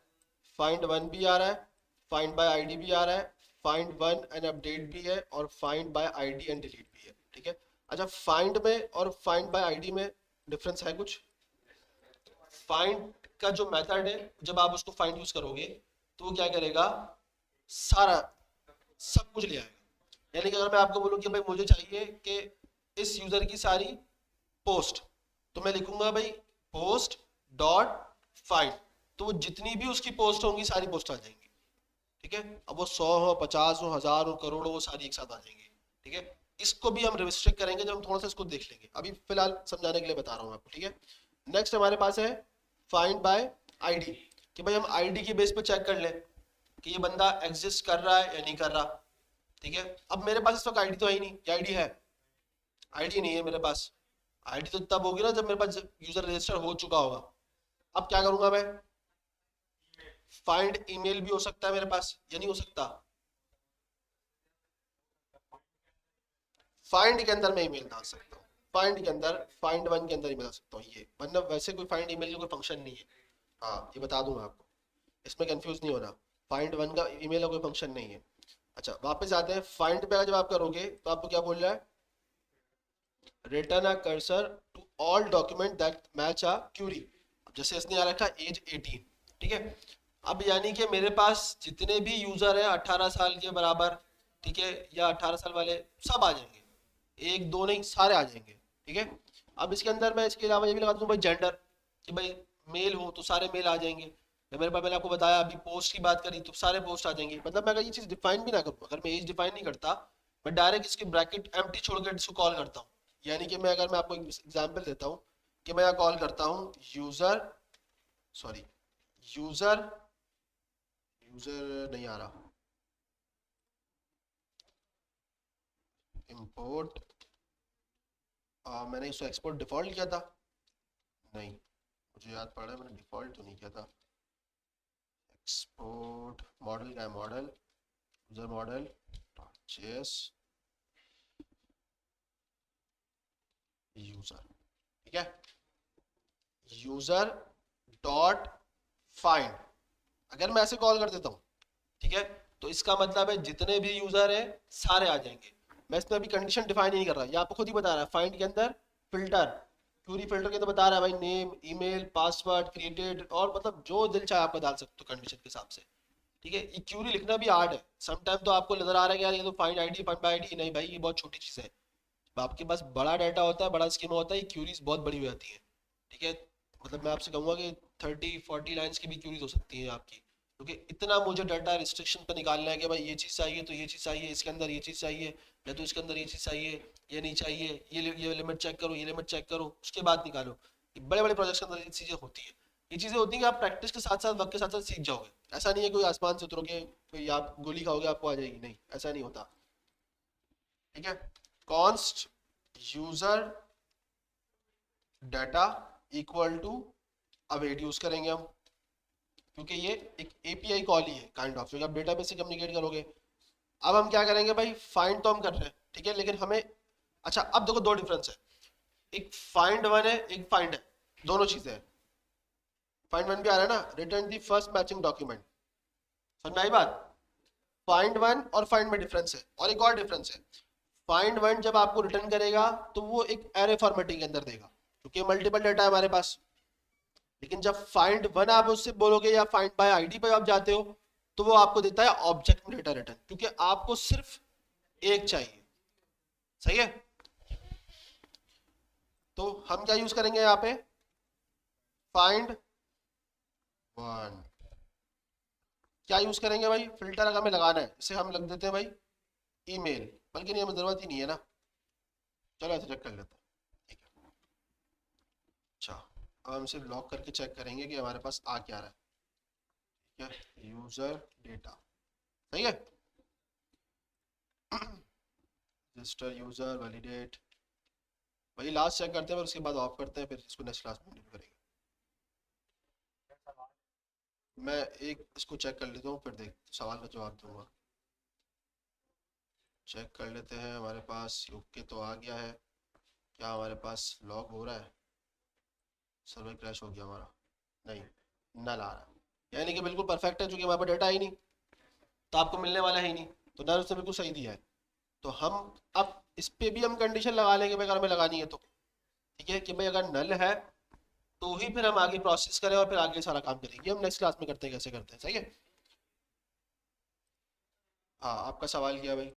फाइंड वन भी आ रहा है, फाइंड बाय आईडी भी आ रहा है, फाइंड वन एंड अपडेट भी है, और find by ID and delete भी है। ठीक है। अच्छा फाइंड में और फाइंड बाय आईडी में डिफरेंस है कुछ? फाइंड का जो मेथड है, जब आप उसको फाइंड यूज करोगे तो वो क्या करेगा, सारा सब कुछ ले आएगा। यानी कि अगर मैं आपको बोलूं कि भाई मुझे चाहिए कि इस यूजर की सारी पोस्ट, तो मैं लिखूंगा भाई पोस्ट डॉट फाइंड, तो वो जितनी भी उसकी पोस्ट होंगी सारी पोस्ट आ जाएंगी। ठीक है। अब वो 100 हो, 50 हो, 1000 हो, करोड़ हो, वो सारी एक साथ आ जाएंगी। ठीक है। इसको भी हम रिस्ट्रिक्ट करेंगे जब हम थोड़ा सा इसको देख लेंगे, अभी फिलहाल समझाने के लिए बता रहा हूँ आपको। ठीक है। नेक्स्ट हमारे पास है फाइंड बाय आईडी, कि भाई हम आईडी के बेस पे चेक कर लें कि ये बंदा एग्जिस्ट कर रहा है या नहीं कर रहा। ठीक है। अब मेरे पास इस वक्त आईडी तो है ही नहीं, या आईडी है? आईडी नहीं है मेरे पास। आईडी तो तब होगी ना जब मेरे पास यूजर रजिस्टर हो चुका होगा। अब क्या करूंगा मैं? फाइंड ईमेल भी हो सकता है मेरे पास, या नहीं हो सकता? फाइंड के अंदर मैं ईमेल डाल सकता हूँ, फाइंड के अंदर, फाइंड वन के अंदर ईमेल डाल सकता हूँ, ये मतलब वैसे कोई फाइंड ईमेल का कोई फंक्शन नहीं है। हाँ ये बता दूं मैं आपको, इसमें कंफ्यूज नहीं होना, फाइंड वन का ईमेल का कोई फंक्शन नहीं है। अच्छा वापस आते हैं, फाइंड पे जब आप करोगे तो आपको क्या बोल रहा है, return a cursor to all document that match a query. जैसे इसने आ रखा एज 18, ठीक है। अब यानी कि मेरे पास जितने भी यूजर हैं 18 साल के बराबर, ठीक है, या 18 साल वाले, सब आ जाएंगे, एक दो नहीं सारे आ जाएंगे, ठीक है। अब इसके अंदर मैं इसके अलावा ये भी लगा दूं भाई जेंडर, कि भाई मेल हो तो सारे मेल आ जाएंगे, या मेरे पास मैंने आपको बताया अभी पोस्ट की बात करी तो सारे पोस्ट आ जाएंगे। मतलब मैं अगर ये चीज़ डिफाइन भी ना करूँ, अगर मैं एज डिफाइन नहीं करता, मैं डायरेक्ट इसके ब्रैकेट एम्प्टी छोड़कर इसको कॉल करता हूँ। यानी कि मैं, अगर मैं आपको एग्जांपल देता हूँ कि मैं यहाँ कॉल करता हूँ यूजर, सॉरी यूजर, यूजर नहीं आ रहा, इंपोर्ट, मैंने इसको एक्सपोर्ट डिफॉल्ट किया था, नहीं मुझे याद पड़ रहा है मैंने डिफॉल्ट तो नहीं किया था। एक्सपोर्ट मॉडल का है, model user model JS user, ठीक है, यूजर डॉट फाइंड। अगर मैं ऐसे कॉल कर देता हूँ, ठीक है, तो इसका मतलब है जितने भी यूजर है सारे आ जाएंगे। मैं इसमें अभी कंडीशन डिफाइन ही नहीं कर रहा, ये आपको खुद ही बता रहा है फाइंड के अंदर फिल्टर, क्यूरी फिल्टर के अंदर बता रहा है भाई नेम ईमेल पासवर्ड क्रिएटेड, और मतलब जो दिल चाहे आपका डाल सकते हो कंडीशन के हिसाब से, ठीक है। ये क्यूरी लिखना भी आर्ट है, सम टाइम तो आपको नजर आ रहा है कि यार ये तो find ID find by ID, नहीं भाई ये बहुत छोटी चीज है। आपके पास बड़ा डाटा होता है, बड़ा स्कीमा होता है, ये क्यूरीज बहुत बड़ी हो जाती है, ठीक है। मतलब मैं आपसे कहूंगा कि 30-40 लाइंस की भी क्यूरीज हो सकती है आपकी, क्योंकि इतना मुझे डाटा रिस्ट्रिक्शन पे निकालना है कि भाई ये चीज़ चाहिए तो ये चीज़ चाहिए, इसके अंदर ये चीज़ चाहिए, या तो इसके अंदर ये चीज़ चाहिए, ये नहीं चाहिए, ये लिमिट चेक करो, ये लिमिट चेक करो, उसके बाद निकालो। ये बड़े बड़े प्रोजेक्ट्स के अंदर ये चीज़ें होती है, ये चीज़ें होती हैं कि आप प्रैक्टिस के साथ साथ वक्त के साथ साथ सीख जाओगे। ऐसा नहीं है कोई आसमान से उतरोगे कोई आप गोली खाओगे आपको आ जाएगी, नहीं ऐसा नहीं होता, ठीक है। Const user data equal to, अब वेट यूज करेंगे हम, क्योंकि ये एक एपीआई कॉल ही है काइंड ऑफ, जो आप डेटाबेस से कम्युनिकेट करोगे। अब हम क्या करेंगे भाई, फाइंड तो हम कर रहे हैं, ठीक है, लेकिन हमें, अच्छा अब देखो दो डिफरेंस है, एक फाइंड वन है एक फाइंड है, दोनों चीजें हैं। फाइंड वन भी आ रहा है ना, return the first matching document, समझ में आई बात? फाइंड वन और फाइंड में डिफरेंस है, और एक और डिफरेंस है, फाइंड वन जब आपको रिटर्न करेगा तो वो एक एरे फॉर्मेटिंग के अंदर देगा, क्योंकि मल्टीपल डाटा है हमारे पास। लेकिन जब फाइंड वन आप उससे बोलोगे या फाइंड बाय आईडी पे आप जाते हो, तो वो आपको देता है ऑब्जेक्ट में डेटा रिटर्न, क्योंकि आपको सिर्फ एक चाहिए, सही है। तो हम क्या यूज करेंगे यहाँ पे, फाइंड वन, क्या यूज करेंगे भाई, फिल्टर अगर हमें लगाना है इसे हम लग देते हैं भाई ईमेल, बल्कि नहीं हमें जरूरत ही नहीं है ना, चलो ऐसे चेक कर लेते हैं, ठीक है। अच्छा अब हम सिर्फ लॉक करके चेक करेंगे कि हमारे पास आ क्या रहा है, ठीक है, यूजर डेटा, सही है, रजिस्टर यूजर वैलिडेट, वही लास्ट चेक करते हैं, फिर उसके बाद ऑफ करते हैं, फिर इसको नेक्स्ट क्लास में कंटिन्यू करेंगे। मैं एक इसको चेक कर लेता हूँ, फिर देख सवाल का जवाब दूंगा। चेक कर लेते हैं, हमारे पास ओके तो आ गया है, क्या हमारे पास लॉग हो रहा है, सर्वर क्रैश हो गया हमारा, नहीं नल आ रहा है, यानी कि बिल्कुल परफेक्ट है, क्योंकि हमारे पास डेटा ही नहीं, तो आपको मिलने वाला ही नहीं, तो नल उसने बिल्कुल सही दिया है। तो हम अब इस पे भी हम कंडीशन लगा लेंगे भाई, अगर हमें लगानी है तो, ठीक है, कि भाई अगर नल है तो ही फिर हम आगे प्रोसेस करें और फिर आगे सारा काम करेंगे, हम नेक्स्ट क्लास में करते हैं कैसे करते हैं, सही है। हाँ आपका सवाल क्या है भाई?